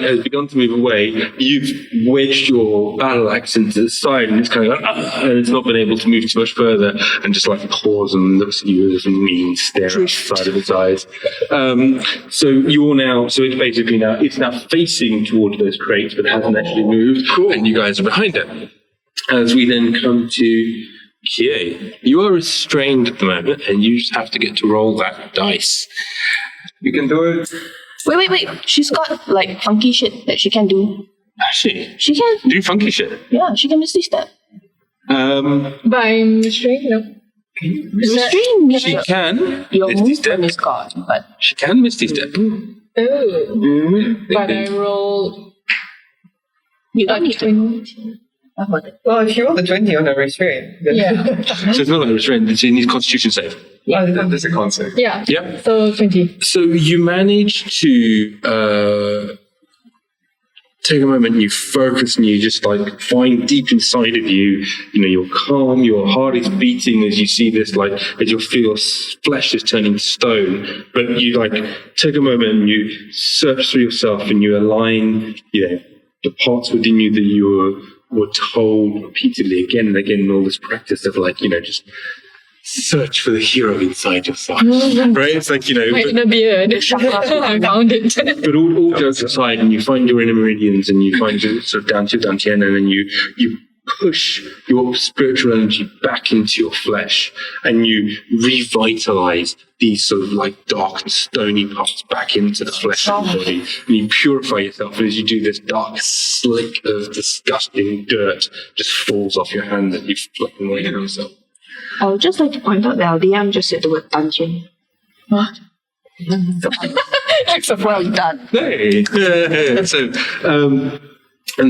has begun to move away, you've wedged your battle axe into the side and it's kind of like, and it's not been able to move too much further and just like paws and looks at you with a mean stare out the side of its eyes. So it's basically it's now facing towards those crates, but it hasn't actually moved, and you guys are behind it. As we then come to Kie, you are restrained at the moment, and you just have to get to roll that dice. You can do it. Wait. She's got like funky shit that she can do. Actually, She can. do funky shit. Yeah, she can misty step. But I'm restrained, no. Restrain. She can Your misty step. movement is gone, but She can misty step. Oh. But I roll you don't need to. 20. Well, if you roll the 20 on a restraint, then Yeah. So it's not like restrained. She needs Constitution save. There's a concept. Yeah. Yep. So 20. So you manage to take a moment and you focus and you just like find deep inside of you, you're calm, your heart is beating as you see this, like as you feel your flesh is turning to stone. But you like take a moment and you search through yourself and you align, the parts within you that you were told repeatedly again and again in all this practice of just search for the hero inside yourself. Right? It's like, My inner beard. I found it. but all jokes aside, and you find your inner meridians and you find your sort of down to Dantian, and then you push your spiritual energy back into your flesh and you revitalize these sort of like dark and stony parts back into the flesh of the body, and you purify yourself, and as you do, this dark slick of disgusting dirt just falls off your hand and you flick away from yourself. I would just like to point out that our DM just said the word dungeon. What? Well done. Hey.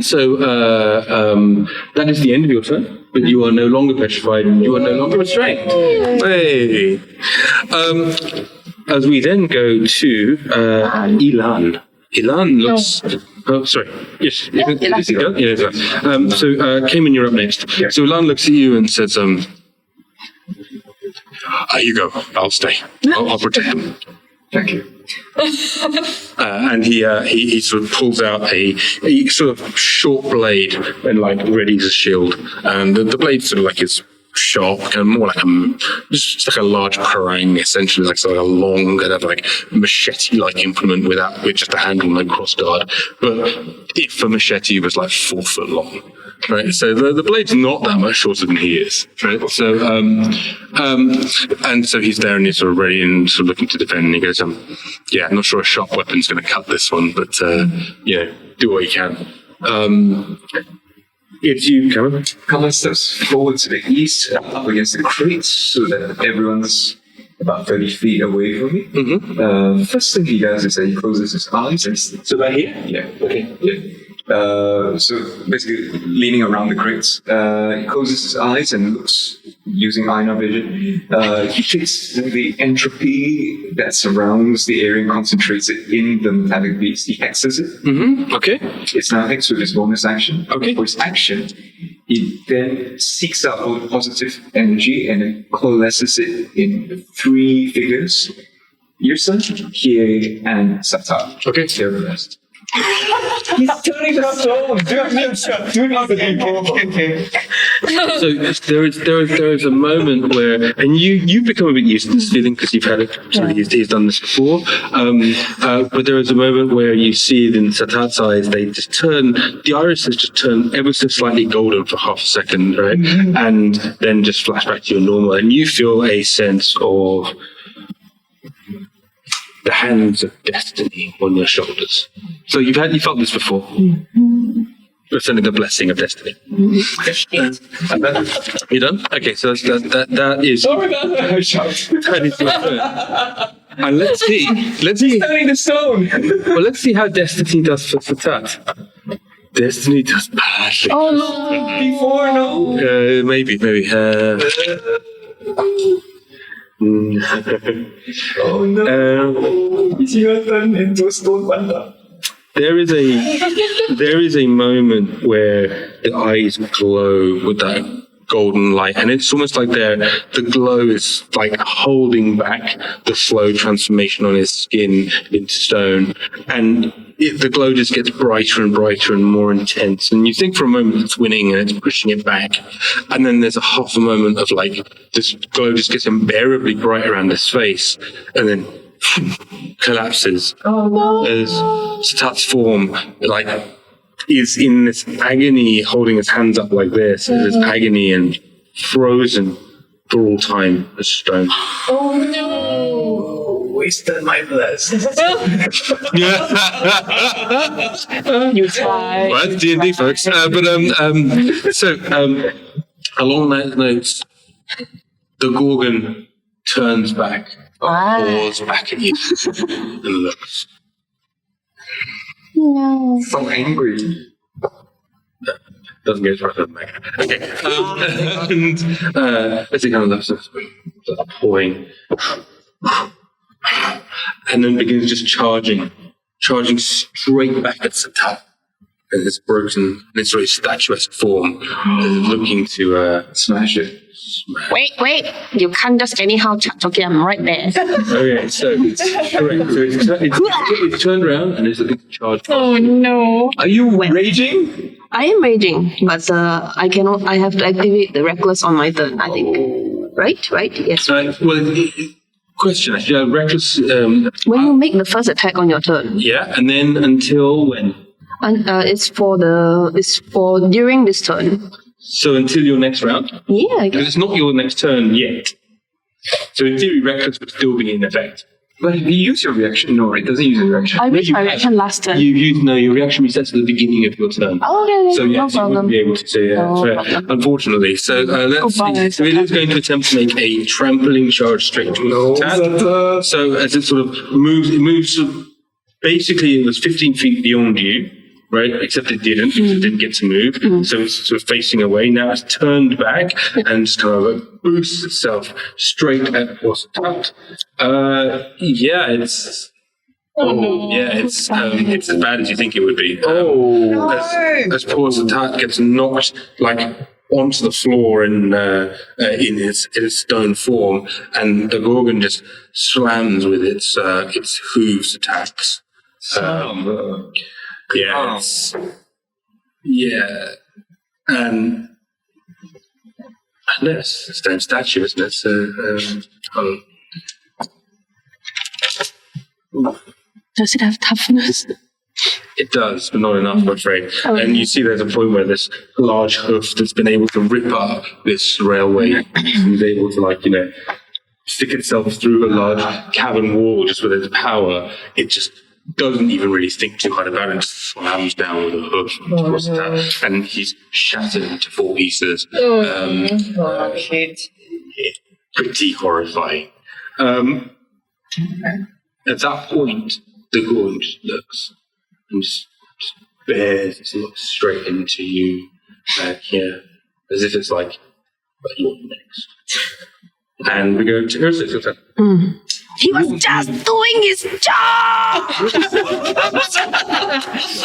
So that is the end of your turn, but you are no longer petrified and you are no longer restrained. Hey. As we then go to Ilan. Ilan looks... Oh, sorry. Yes. Is it done? Yeah, it's done. So, Kaman, you're up next. Yeah. So Ilan looks at you and says, you go. I'll stay. I'll protect them. Thank you. And he sort of pulls out a sort of short blade and like readies a shield, and the blade sort of like is sharp, kind of more like just like a large parang, essentially, like sort of a long kind of like machete-like implement with just a handle, no crossguard. But if a machete was like 4 foot long. Right, so the blade's not that much shorter than he is, right? So, and so he's there and he's sort of ready and sort of looking to defend. And he goes, I'm not sure a sharp weapon's going to cut this one, but do what you can. It's you, Kaman. Kaman steps forward to the east, up against the crates, so that everyone's about 30 feet away from me. Mm-hmm. First thing he does is that he closes his eyes. So about here? Yeah. Okay. Yeah. So basically, leaning around the crates, he closes his eyes and looks using Einar vision. He takes the entropy that surrounds the area and concentrates it in the metallic beast. He hexes it. Mm-hmm. Okay. It's now hexed with his bonus action. Okay. For his action, he then seeks out all the positive energy and then coalesces it in 3 figures: Yrsa, Kie, and Satar. Okay. They're the rest. He's turning the stone. Dude needs to be careful. So there is a moment where, and you've become a bit used to this feeling because you've had it. So he's done this before. But there is a moment where you see it in Satat's eyes. They just turn. The irises just turn ever so slightly golden for half a second, right? And then just flash back to your normal, and you feel a sense of the hands of destiny on your shoulders. So you felt this before. You're sending a blessing of destiny. You done? Okay, so that is. Sorry about that. I shouted. That is your turn. And let's see. Turning the stone. Well, let's see how destiny does for Satat. Destiny does badly. Oh no. Before, no. Maybe. Oh no. He's gonna turn into a stone panda. There is a moment where the eyes glow with that golden light, and it's almost like the glow is like holding back the slow transformation on his skin into stone, and the glow just gets brighter and brighter and more intense, and you think for a moment it's winning and it's pushing it back, and then there's a half a moment of like this glow just gets unbearably bright around his face, and then collapses as Satat's form is in this agony, holding his hands up like this, this agony, and frozen for all time as stone. Oh no. Wasted my blessing. You try. Well, that's D&D, folks. So along those notes, the Gorgon turns back, paws back at you, and looks. No. So angry. Doesn't get as far as that. Okay. And as he kind of looks at pawing, and then begins just charging straight back at Satat in this broken, this very statuesque form, looking to Smash it. Wait. You can't just anyhow charge. Okay, I'm right there. Okay, so it's correct. So it's turned around and it's looking to charge. Oh no. Are you raging? I am raging, but I cannot. I have to activate the reckless on my turn, I think. Right? Yes. Question actually. Reckless. When you make the first attack on your turn, Yeah, and then until when? and it's for during this turn. So until your next round? Yeah, I Because guess. it's not your next turn yet. So in theory, Reckless would still be in effect. But if you use your reaction, no, it doesn't use your reaction. I used you my have. reaction last turn. Your reaction resets at the beginning of your turn. Oh, okay, So no yes, you problem. wouldn't be able to say No fair, problem. unfortunately. So let's Goodbye, see. So it is going to attempt to make a trampling charge straight towards Satat. So as it sort of moves. Basically, it was 15 feet beyond you, right? Except it didn't, because it didn't get to move. So it's sort of facing away. Now it's turned back and just kind of boosts itself straight at what's attacked. It's. It's as bad as you think it would be. As poor Satat gets knocked onto the floor in his stone form, and the Gorgon just slams with its hooves attacks. And it's a stone statue, isn't it? So, Does it have toughness? it does, but not enough, I'm afraid. And you see there's a point where this large hoof that's been able to rip up this railway is able to, stick itself through a large cavern wall just with its power. It just doesn't even really think too hard about it, and just slams down with a hoof towards the tower. And he's shattered into 4 pieces. Oh, shit. It's pretty horrifying. At that point, the Gorgon just looks and just bears its look straight into you, as if it's like you're next. And we go to Yrsa. Your turn. He was just doing his job.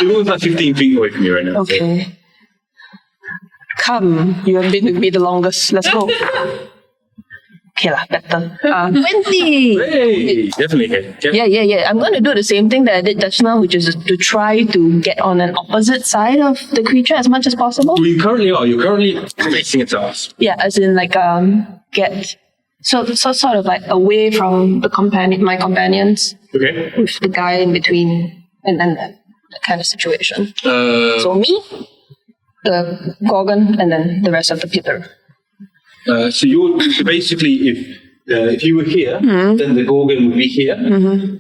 It was like 15 feet away from you right now. Okay. Come, you have been with me the longest. Let's go. Okay lah, better. 20! Hey, definitely hit. Yeah. I'm going to do the same thing that I did just now, which is to try to get on an opposite side of the creature as much as possible. Well, you currently are. You're currently facing its ass. Yeah, as in like get so sort of like away from my companions Okay. with the guy in between, and then that kind of situation. So me, the Gorgon, and then the rest of the Peter. So basically, if you were here, then the Gorgon would be here,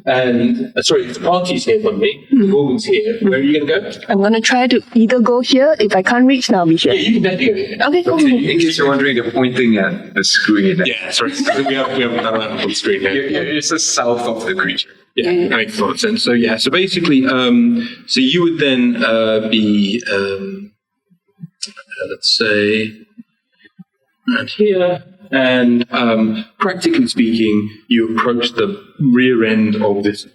and sorry, if the party's here from me, the Gorgon's here. Where are you going to go? I'm gonna try to either go here. If I can't reach, then I'll be here. Yeah, you can definitely go here. Okay, cool. In case you're wondering, you're pointing at the screen. Yeah, sorry, we haven't done that on the screen here. It's the south of the creature. Yeah, that makes a lot of sense. So yeah, so basically, so you would then be, let's say, around here, and practically speaking, you approach the rear end of this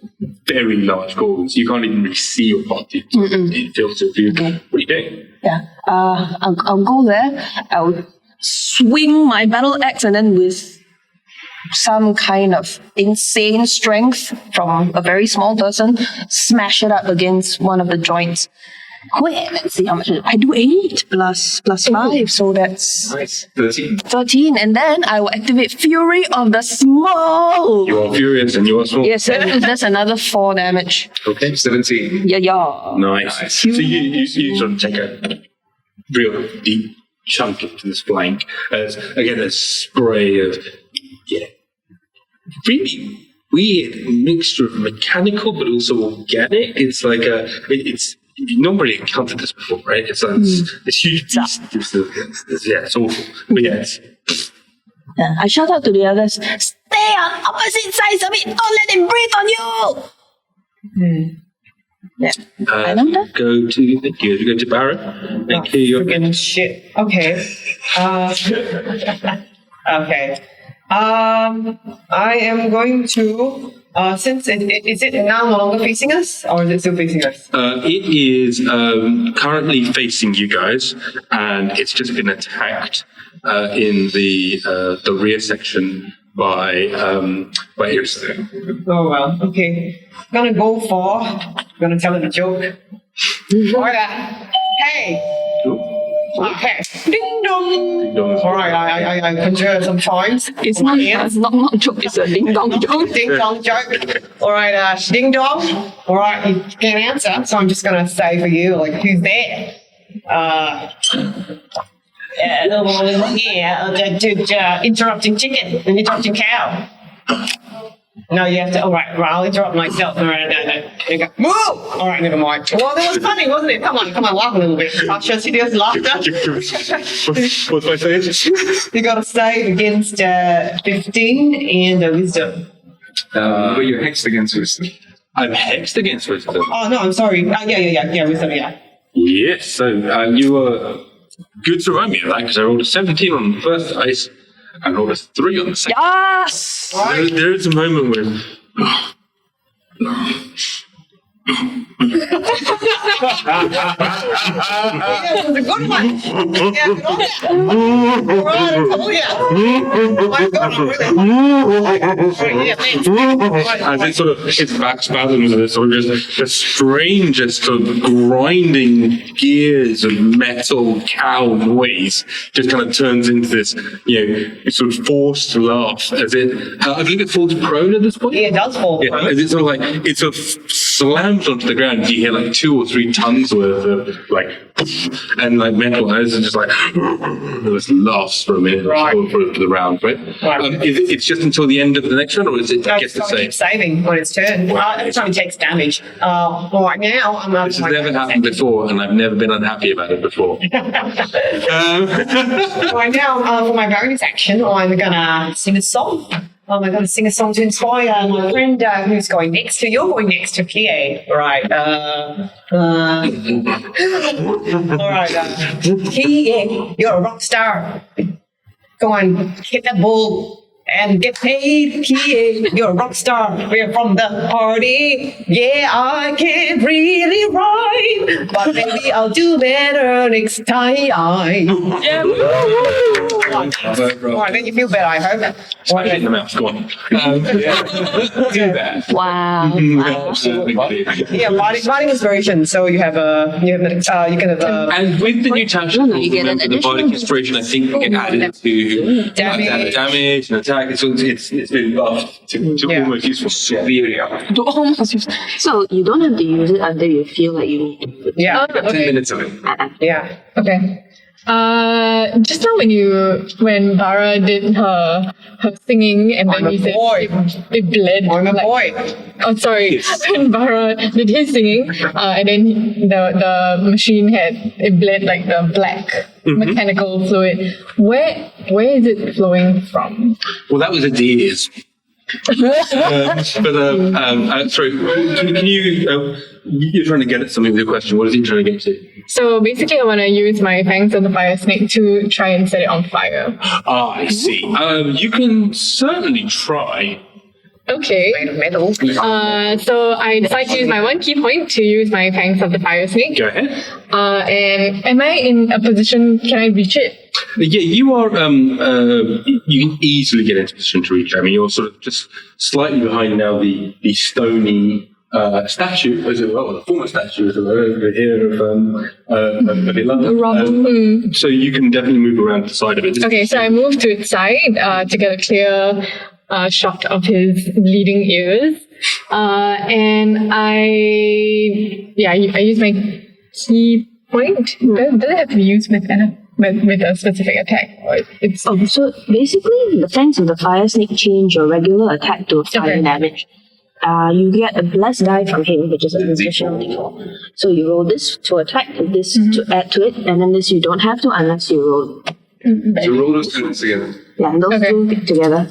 very large gorgon, so you can't even really see your party. So it fills your view. Okay. What are you doing? Yeah. I'll go there. I'll swing my battle axe, and then with some kind of insane strength from a very small person, smash it up against one of the joints. Wait, let's see how much I do. 8 plus 5, so that's Nice. 13. 13, and then I will activate Fury of the Small. You are furious and you are small. Yes, that's another 4 damage. Okay. 17. Yeah. Nice. So you sort of take a real deep chunk into this flank. As again, a spray of really weird mixture of mechanical but also organic. It's like you've not really encountered this before, right? It's like this huge beast. It's awful. But yes. Yeah, I shout out to the others, stay on opposite sides of it, don't let him breathe on you! Yeah. I know that. Thank you. Go to Barra. Thank you. You're Freaking shit. Okay. Okay. I am going to. Since is it now no longer facing us, or is it still facing us? It is currently facing you guys, and it's just been attacked in the rear section by Yrsa. Oh well. Okay. I'm gonna tell it a joke. Alright. Hey. Okay. Ding dong. All right, I conjure some chimes. It's not a joke, it's a ding dong joke. Ding dong joke. All right, ding dong. All right, you can't answer, so I'm just gonna say for you, like, who's there? Interrupting chicken and interrupting cow. No, you have to. All right, I'll interrupt myself. All right, no. You go, move! All right, never mind. Well, that was funny, wasn't it? Come on, laugh a little bit. I'll show serious laughter. What's my save? You got to save against 15 and wisdom. But you're hexed against wisdom. I'm hexed against wisdom. Oh no, I'm sorry. Yeah, wisdom. Yeah. Yes, so you were good to remind me of that because I rolled a 17 on the first dice and rolled a 3 on the second. Yes! There is a moment when. Yeah, it was a good one. Yeah, good on you. All right, I told you. Oh my God, I'm really. Yeah, thanks. As it sort of its back spasms and sort of just the strangest sort of grinding gears of metal cow noise just kind of turns into this, sort of forced laugh as it, I believe it falls prone at this point. Yeah, it does fall. Yeah, as it sort of like, it sort of slams onto the ground. You hear like 2 or 3 tons worth of like, and like metal, and it's just like, this laughs for a minute Right. for the round, right? Right. It's just until the end of the next round, or is it No, gets it's the keep same? saving when it's turned. Every time it takes damage. All right, now I'm up This to has my never bonus happened action. before, and I've never been unhappy about it before. Right now, for my bonus action, I'm gonna sing a song. I'm going to sing a song to inspire my friend who's going next to. You're going next to Pierre. All right. All right. Pierre, you're a rock star. Go on, hit that ball and get paid. Yeah, you're a rock star. We're from the party. Yeah, I can't really rhyme, but maybe I'll do better next time. Yeah. Come on, make you feel better, I hope. Smash it in the mouth, go on. Do that. Wow. Yeah, body inspiration. So you can have And with the new tab No, you get an the additional body inspiration, I think you can add it to damage and attack. So it's been buffed to almost useful. To almost use. So you don't have to use it until you feel like you need to. yeah, 10 minutes of it. yeah. Okay. Just now when Barra did her singing and I'm then a you said boy. it bled. I'm a like- boy. Oh, sorry. When Barra did his singing, and then the machine it bled like the black mechanical fluid. Where is it flowing from? Well, that was a D's. Sorry, can you, you're trying to get at something with your question. What is he trying to get to? So basically, I want to use my fangs of the fire snake to try and set it on fire. Ah, I see. You can certainly try. Okay. Made of metal. So I decide to use my one key point to use my fangs of the fire snake. Go ahead. And am I in a position? Can I reach it? Yeah, you are. You can easily get into position to reach. I mean, you're sort of just slightly behind now the stony statue, as it were, the former statue, as it were, over here of Irlanda. So you can definitely move around the side of it. Okay, so I move to its side to get a clear shot of his bleeding ears, and I use my key point. Does it have to be used with a specific attack? Or it's So basically, the fangs of the fire snake change your regular attack to fire Okay. damage. You get a blessed die from him, which is an additional d4. So you roll this to attack, this to add to it, and then this you don't have to unless you roll. So roll those two together. Yeah, and those Okay. two together.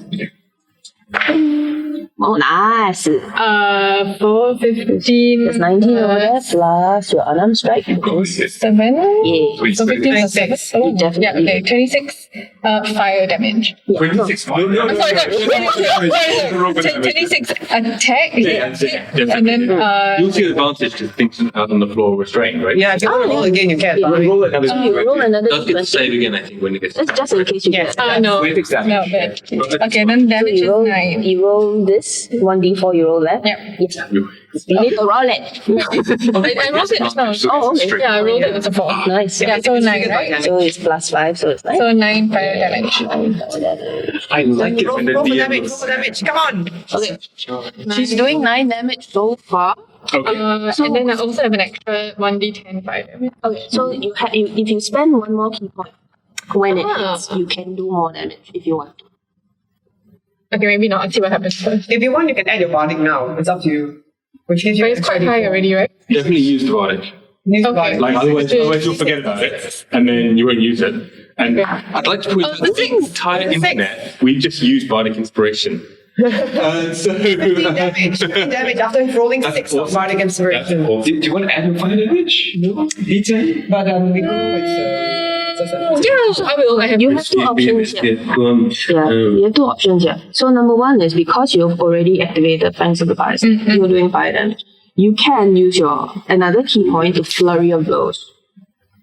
Oh, nice. 4, 15. There's 19 over there, plus your unarmed strike. which is- 7. Yeah. So 15 plus 7. Oh, definitely- yeah, okay. 26 fire damage. 26. I'm sorry. 26 attack. And then You'll see an advantage because things out on the floor restrained, right? Yeah, if you want to roll again, you can. Yeah. Roll another. So you roll another Does get to 20. save again, I think, when it gets. That's just in case you Yes. get. no. Wait, exactly. No, but okay, then damage is You roll, 9. you roll this, 1d4, you roll that. Yep. Yes. You need to roll it. I rolled it just now. Oh, okay. Yeah, I rolled it as a 4. Nice. Yeah, so 9, right? So it's plus 5, so it's 9. So 9 fire damage. I like it when the Roll for DM damage, roll is- for damage. Come on. Okay. She's doing 9 damage so far. Okay. And then I also have an extra 1d10 fire damage. Okay, so if you spend one more key point when it Ah. hits, you can do more damage if you want to. Okay, maybe not. I'll see what happens first. If you want, you can add your bardic now. It's up to you. Which gives you But it's quite high already, right? Definitely use the bardic. Okay. Like otherwise you'll forget about it, and then you won't use it. And Okay. I'd like to point out the the entire internet. We just use bardic inspiration. So 15 damage. 15 damage after rolling 6 of bardic inspiration. That's awesome. Do you want to add your fire damage? No. D10? But we don't know it's Yeah, I will. I have You have two options here. Yeah, you have two options here. So number one is because you've already activated Fangs of the Fire, you're doing fire damage. You can use your another key point to flurry of blows.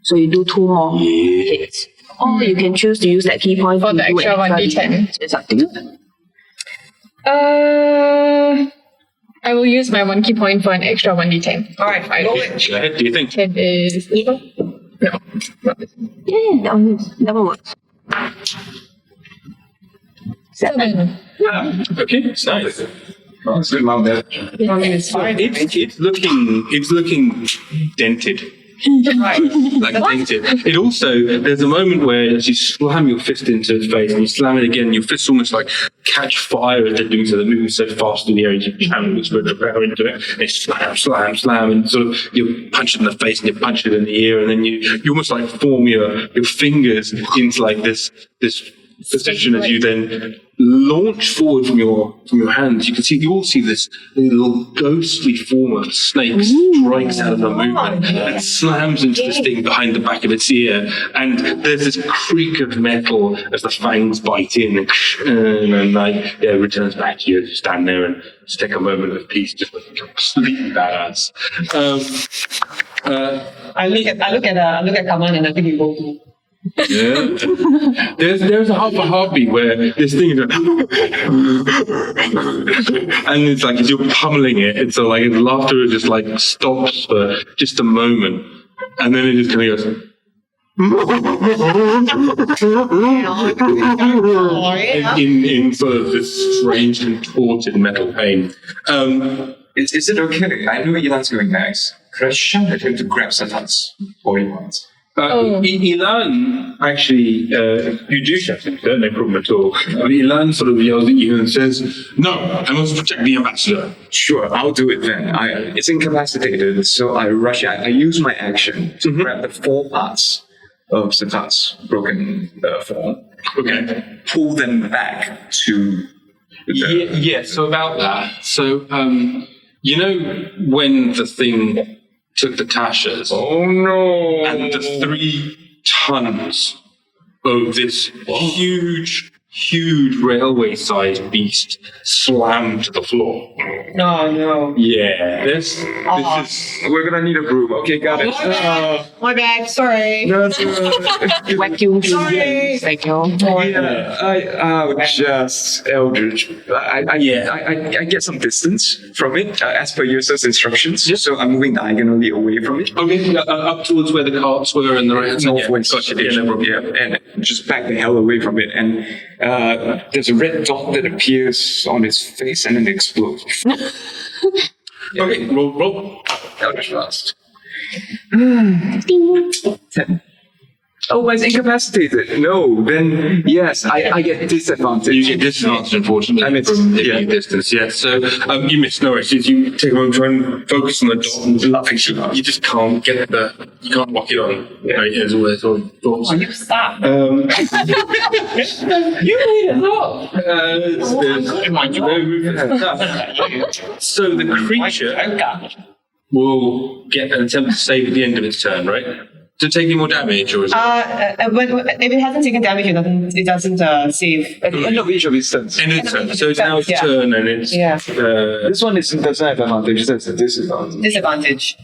So you do 2 more hits. Or you can choose to use that key point For to the do extra 1d10. It's up to you. I will use my 1 key point for an extra 1d10. Alright, roll it. Go ahead. Do you think? 10 is this one? No, not this one. Yeah, that one works. 7. Okay, it's nice. Oh, it's good amount there. I mean, it's fine. It's looking dented. Right. Like dented. It also, there's a moment where as you slam your fist into its face and you slam it again, your fists almost like catch fire as they're doing so. They're moving so fast in the air, you channel this bit of power into it. And it's slam, and sort of you punch it in the face and you punch it in the ear, and then you almost like form your fingers into like this position as you then launch forward from your hands, you all see this little ghostly form of a snake strikes out of the movement and slams into this thing behind the back of its ear, and there's this creak of metal as the fangs bite in, and then it returns back to you as you stand there and just take a moment of peace, just looking completely badass. I look at Kaman and I think he goes. Yeah. There's a half a heartbeat where this thing is and it's like as you're pummeling it, it's like its laughter just like stops for just a moment, and then it just kind of goes in sort of this strange contorted metal pain. Is it okay? I know Ilan's going next. Could I shout at him to grab Satan's body parts? Ilan actually, you do shut him, no problem at all. Ilan sort of yells at you and says, "No, I must protect the ambassador." Sure, I'll do it then. It's incapacitated, so I rush it. I use my action to grab the 4 parts of Satan's broken form. Okay. Pull them back to So about that. So, you know when the thing took the Tashas? Oh no! And the 3 tons of this huge railway-sized beast slammed to the floor. No. Yeah, this is... We're gonna need a broom. Okay, got it. My bad. Sorry. Vacuum. Sorry. Thank you. Just Eldritch. I get some distance from it as per Yrsa's instructions. Yep. So I'm moving diagonally away from it. Okay, up towards where the carts were and the right hand side. Northwest. Gotcha, yeah, no problem. Yeah, and just back the hell away from it. And there's a red dot that appears on its face and then explodes. Okay, roll. Eldritch Blast. 10. Oh, it's incapacitated. No, then yes, I get disadvantage. You get disadvantage, unfortunately, I missed. from Yeah. the distance. Yeah, so you missed. No worries. You take a moment, try and focus on the dot. You just can't get you can't lock it on. Yeah. Right, as always, thoughts. You stop. You need a lot. So the creature will get an attempt to save at the end of its turn, right? To take any more damage, or is it? If it hasn't taken damage, it doesn't save. At the end of each of its turns. End of its turn. So it's now its turn, and it's This one doesn't have advantage, that's a disadvantage. Disadvantage.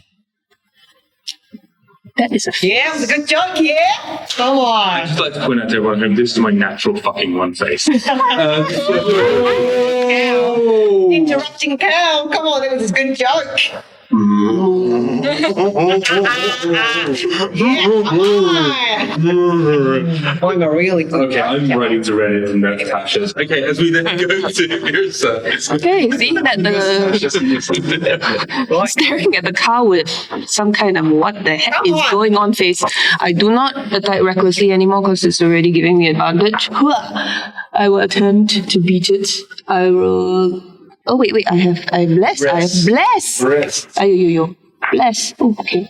That is a Yeah, it was a good joke, yeah? Come I'd on. just like to point out to everyone at home, this is my natural fucking one face. Cow. Interrupting cow. Come on, it was a good joke. Yeah, come on. I'm a really good Okay, I'm joke. running to Reddit and Natasha's. Okay, as we then go to Yrsa. Okay, you see that the staring at the car with some kind of what the heck is going on face. I do not attack recklessly anymore because it's already giving me advantage. I will attempt to beat it. I will. Oh wait, I have bless. I have bless. Rest. Ayo. Bless. Oh, okay.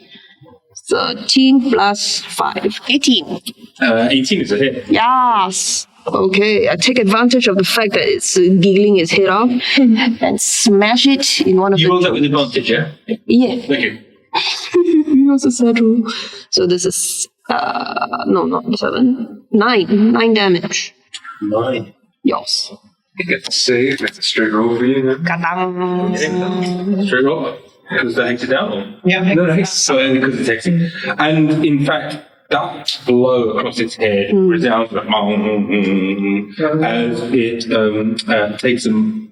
13 plus 5. 18. 18 is a hit. Yes. Okay, I take advantage of the fact that it's giggling its head off and smash it in one of You the... rolled that with advantage, yeah? Yeah. Okay. It was a sad roll. So this is... no, not 7. 9. 9 damage. 9. Yes. You get to save, that's a straight roll for you then. Kadang. Straight roll. Because that takes it down. Yeah, No, nice. So because it takes it. And in fact, that blow across its head resounds like as it takes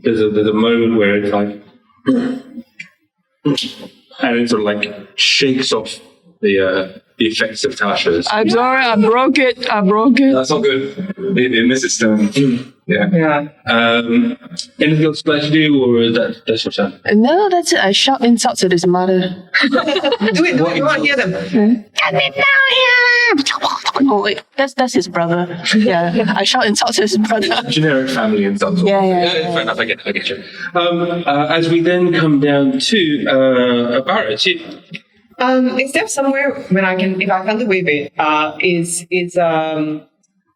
there's a moment where it's like and it sort of like shakes off the effects of Tasha's. I'm sorry, I broke it. That's not good. It misses turn. Yeah. Anything else you'd like to do, or that's your turn? No, that's it. I shout insults at his mother. Do it. You want to hear them. Get me down here! Oh wait, that's his brother. Yeah, I shout insults at his brother. Generic family and stuff. Yeah. Fair enough, I get you. As we then come down to Barra, it's you. Is there somewhere when I can, if I can wave it,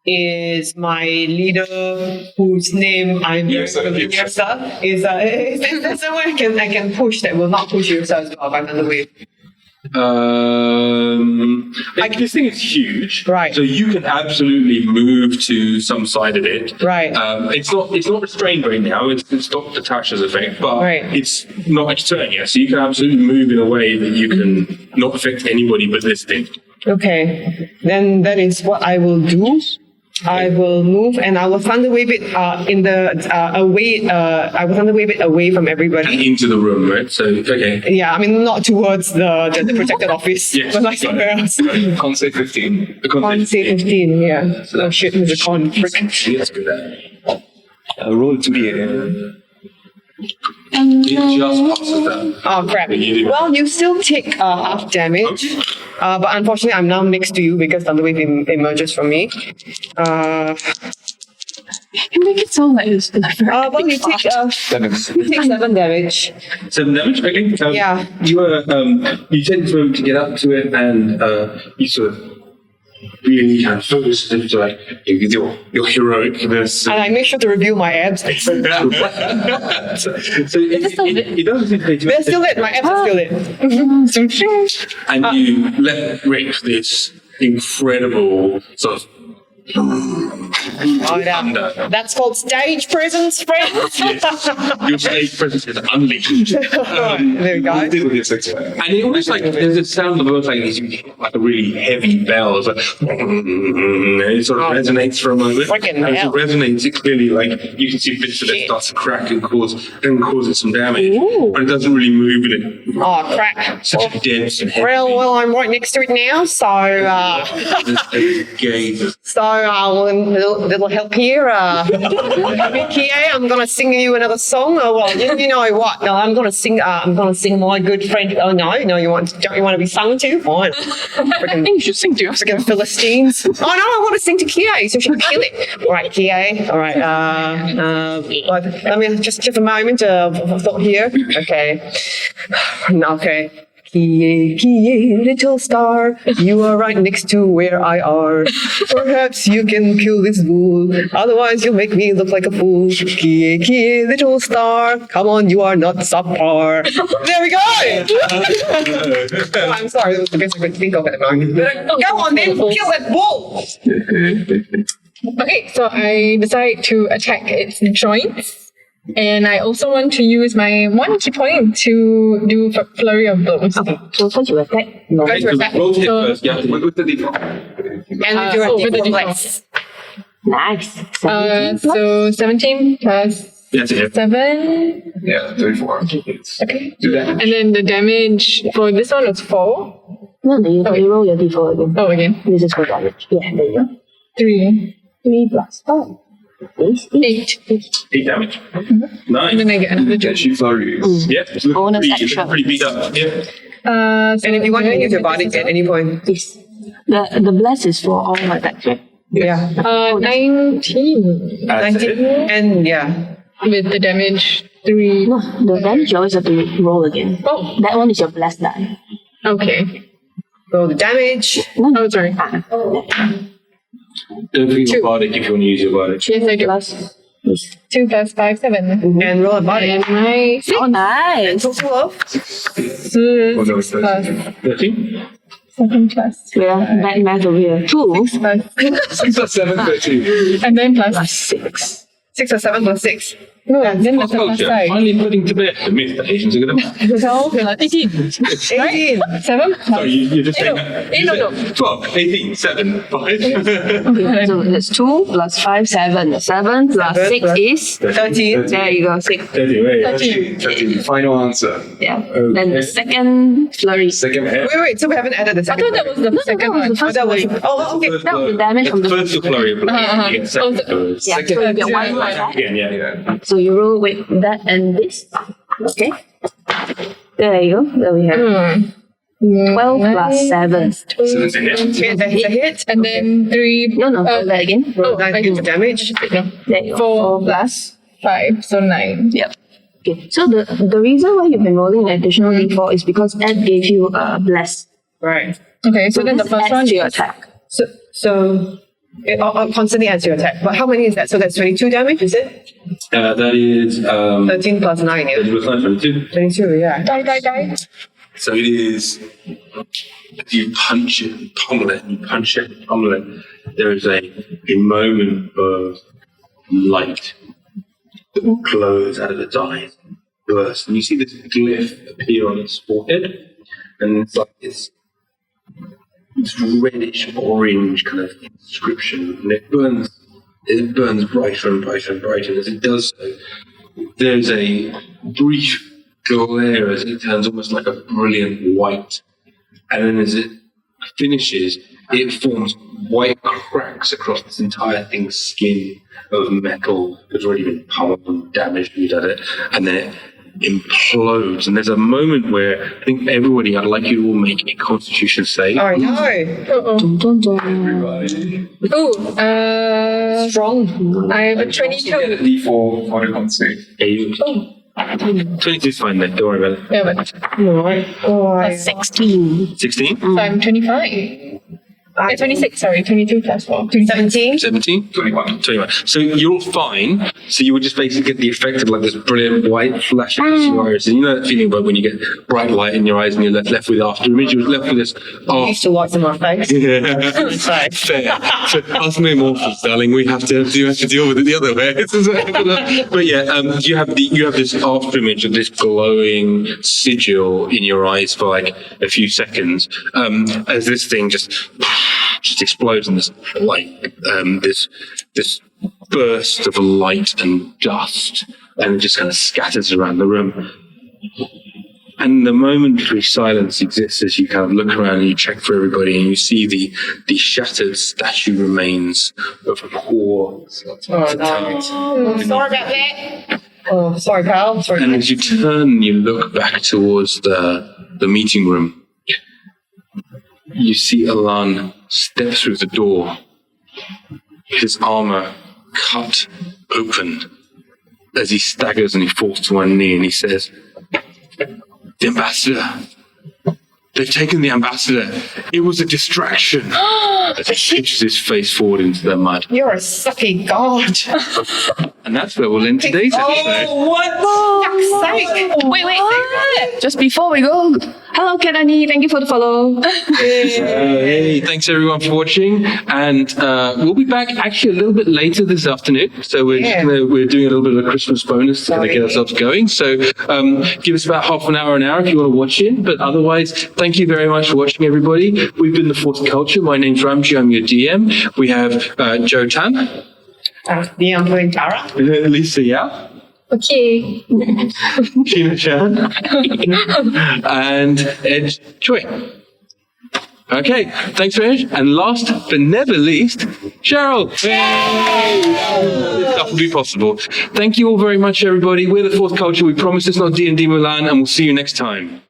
is my leader, whose name I'm Yrsa. Is there someone I can push that will not push Yrsa as well if I'm underway? This thing is huge, Right. So you can absolutely move to some side of it, Right. It's not restrained right now. It's not Natasha's effect, but Right. it's not its turn yet. So you can absolutely move in a way that you can not affect anybody but this thing. Okay, then that is what I will do. I will move and I will thunder wave it away. I will thunder wave it away from everybody. Into the room, right? So okay. Yeah, I mean not towards the protected office, Yes. but like somewhere else. Con save 15. The Con concept. save 15, yeah. Oh shit, there's a con. Frick. Let's do that. Roll 2d8. It just passes that. Oh crap. Well, you still take half damage, but unfortunately I'm now next to you because Thunderwave emerges from me. You make it sound like it's like very Well, you big take fart. 7 damage. 7 damage. Okay. Yeah. You take this moment to get up to it, and you sort of really kind of focus into like your heroicness. And I make sure to reveal my abs. So it doesn't seem to be too They're still lit. My abs are still lit. and you let rip this incredible sort of Oh, yeah. That's called stage presence, friends. your stage presence is unleashed. There we go. Deal with your 6 way. And it almost like there's a sound of almost like a really heavy bell. It's like it sort of resonates for a moment. Freaking And as it hell. resonates, it's clearly like you can see bits of it start to crack and causes some damage. Ooh. But it doesn't really move in Oh, crap. such a dense and heavy. Well, I'm right next to it now, so gaze. little help here. Mickey, I'm gonna sing you another song. Oh well, you know what? No, I'm gonna sing. I'm gonna sing my good friend. Oh no, don't you want to be sung to? Fine. I think you should sing to yourself. Freaking Philistines. Oh no, I want to sing to Kie, so she can kill it. All right, Kie. All right. Let me just a moment of thought here. Okay. Okay. Kie, Kie, little star, you are right next to where I are. Perhaps you can kill this bull, otherwise you'll make me look like a fool. Kie, Kie, little star, come on, you are not subpar. There we go! Oh, I'm sorry, that was the best I could think of at the moment. Go on then, kill that bull! Okay, so I decide to attack its joints. And I also want to use my 1 key point to do flurry of blows. Okay, so first you attack. No. Go to attack. Roll to hit So- first. Yeah. With the default. And we do a with the D4 D4. less. Nice. 17 plus. So 17 plus That's it. 7. Yeah, 34. Okay. Do that. And then the damage for this one was 4. No, you roll your d4 again. Oh, again. This is for damage. Yeah, there you go. 3. 3 plus 5. Is 8. 8 damage. And Nice. then I get another And jump. she flurries. Yeah. It's looking Bonus pretty, extra. pretty beat up. Yeah. So And if you want, you can use your body body at any point. this. The bless is for all my attacks, right? Yeah. 19 That's it. And yeah. with the damage 3. No, the damage you always have to roll again. Oh, That one is your bless die. okay. Roll the damage. No, Oh, sorry. Don't forget Two. your bardic if you want to use your bardic. Yes, I do. plus this. 2 plus 5, 7. And roll a body. And my 6 Oh, nice. Total of? Oh, no, it's plus 13? 7 plus Yeah, bad math over here. 2 plus 6 or 7, 13. and then plus plus 6. 6 or 7 plus 6. no, then plus Culture. 5. Finally putting to bed the myth that Asians are going to. 12 plus 18. 18. 7 plus Sorry, you're just saying no, that. no, You no. said 12, 18, 7, 5. Okay, so that's 2 plus 5, 7. 7 plus 6 plus- is. 13. There you go, 6. Anyway, 13. Final answer. Yeah. Then the second flurry. Second hit. Wait, so we haven't added the I second thought that was the second was one. the first that was, flurry. oh, okay. That was the damage from the first flurry of blows. Uh-huh. You get second flurry. Yeah, so you get 1 plus that. Again, yeah. Yeah. So you roll with that and this. Okay. There you go. There we have 12 plus 7. 7's a hit. Okay, that's a hit. And then 3. No, roll that again. Oh, That I gives do. damage. No. There you go. 4 plus 5, so 9. Yep. Okay. So the reason why you've been rolling an additional d4 is because Ed gave you a bless. Right. Okay, so then the this first adds one to your is attack. So I'll constantly answer your attack. But how many is that? So that's 22 damage, is it? That is 13 plus 9, yeah. 22. 22, yeah. Die. So it is. You punch it, pummel it, you punch it, pummel it. There is a moment of light that glows out of its eyes, bursts, and you see this glyph appear on its forehead, and it's like this reddish orange kind of inscription, and it burns brighter and brighter and brighter. And as it does so, there's a brief glare as it turns almost like a brilliant white. And then as it finishes, it forms white cracks across this entire thing's skin of metal that's already been pummeled and damaged and done it. And then it implodes. And there's a moment where I think everybody, I'd like you to all make a constitution save. Oh, no. Strong. I have a 22. D4 for the con save. 22 is fine then, don't worry about it. Yeah, but Oh, 16. 16? so I'm 25. 26, sorry, 22 plus 4. 17? 17? 21. 21. So you're fine. So you would just basically get the effect of like this brilliant white flash across your eyes. And you know that feeling about when you get bright light in your eyes and you're left with after image? You're left with this. I used to watch in my face. Yeah. So. Fair. So us mere mortals, darling, we have to deal with it the other way. But yeah, you have this after image of this glowing sigil in your eyes for like a few seconds, as this thing just explodes in this this burst of light and dust, and it just kind of scatters around the room. And the momentary silence exists as you kind of look around and you check for everybody, and you see the shattered statue remains of poor. Sorry about that. Oh, sorry, pal. Sorry. And as you turn, you look back towards the meeting room. You see Alan step through the door, his armor cut open as he staggers and he falls to one knee and he says, "The ambassador. They've taken the ambassador. It was a distraction." As he pitches his face forward into the mud. You're a sucky god. And that's where we'll end today's episode. What? Fuck's sake. Wait. Just before we go, hello, Kenani. Thank you for the follow. Hey, thanks everyone for watching, and we'll be back actually a little bit later this afternoon. So we're doing a little bit of a Christmas bonus to kind of get ourselves going. So give us about half an hour if you want to watch in. But otherwise, thank you very much for watching, everybody. We've been the Fourth Culture. My name's Ramji. I'm your DM. We have Joe Tan, I'm playing Barra. Lisa Yao, Okay. Sheena Chan, and Ed Choy. Okay, thanks very much. And last but never least, Cheryl. This stuff will be possible. Thank you all very much, everybody. We're the Fourth Culture. We promise it's not D&D Mulan, and we'll see you next time.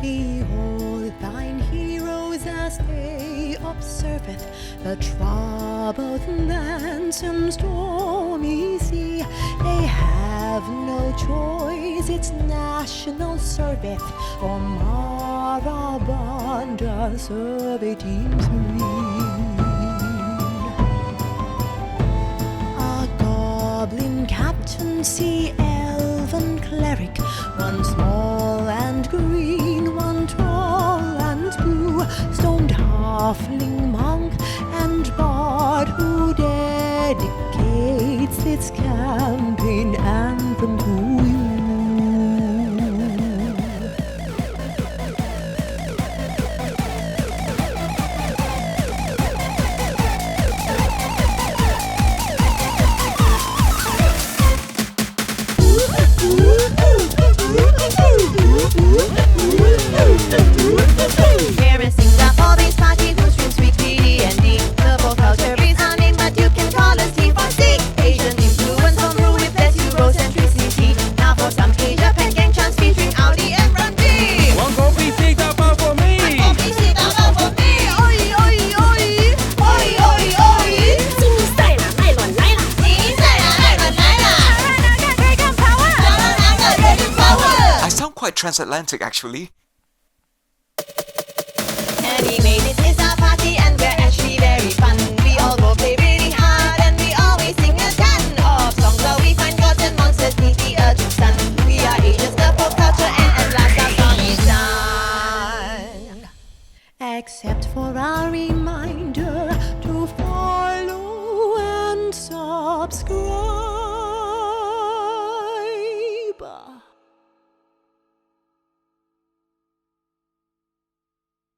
Behold, thine heroes as they observeth the troubled lands and stormy sea. They have no choice, it's national service for Marabanda Survey Team 3. A goblin captain, sea elven cleric, one small and green, one tall and blue, stoned halfling monk and bard who dedicates its campaign anthem to you. Embarrassing stuff, all these party who stream sweet D&D. The full culture is our name, but you can call us T4C. Asian influence on rule with less Eurocentricity. Now for some Asia Pen gang chants featuring Audi and Randy. One coffee Sihir Tabak for me. One coffee Sihir Tabak for me. Oi, oi, oi. Oi, oi, oi. 新赛了，艾伦来了。新赛了，艾伦来了。Dragon power. Dragon power. I sound quite transatlantic, actually. Anyway, this is our party and we're actually very fun.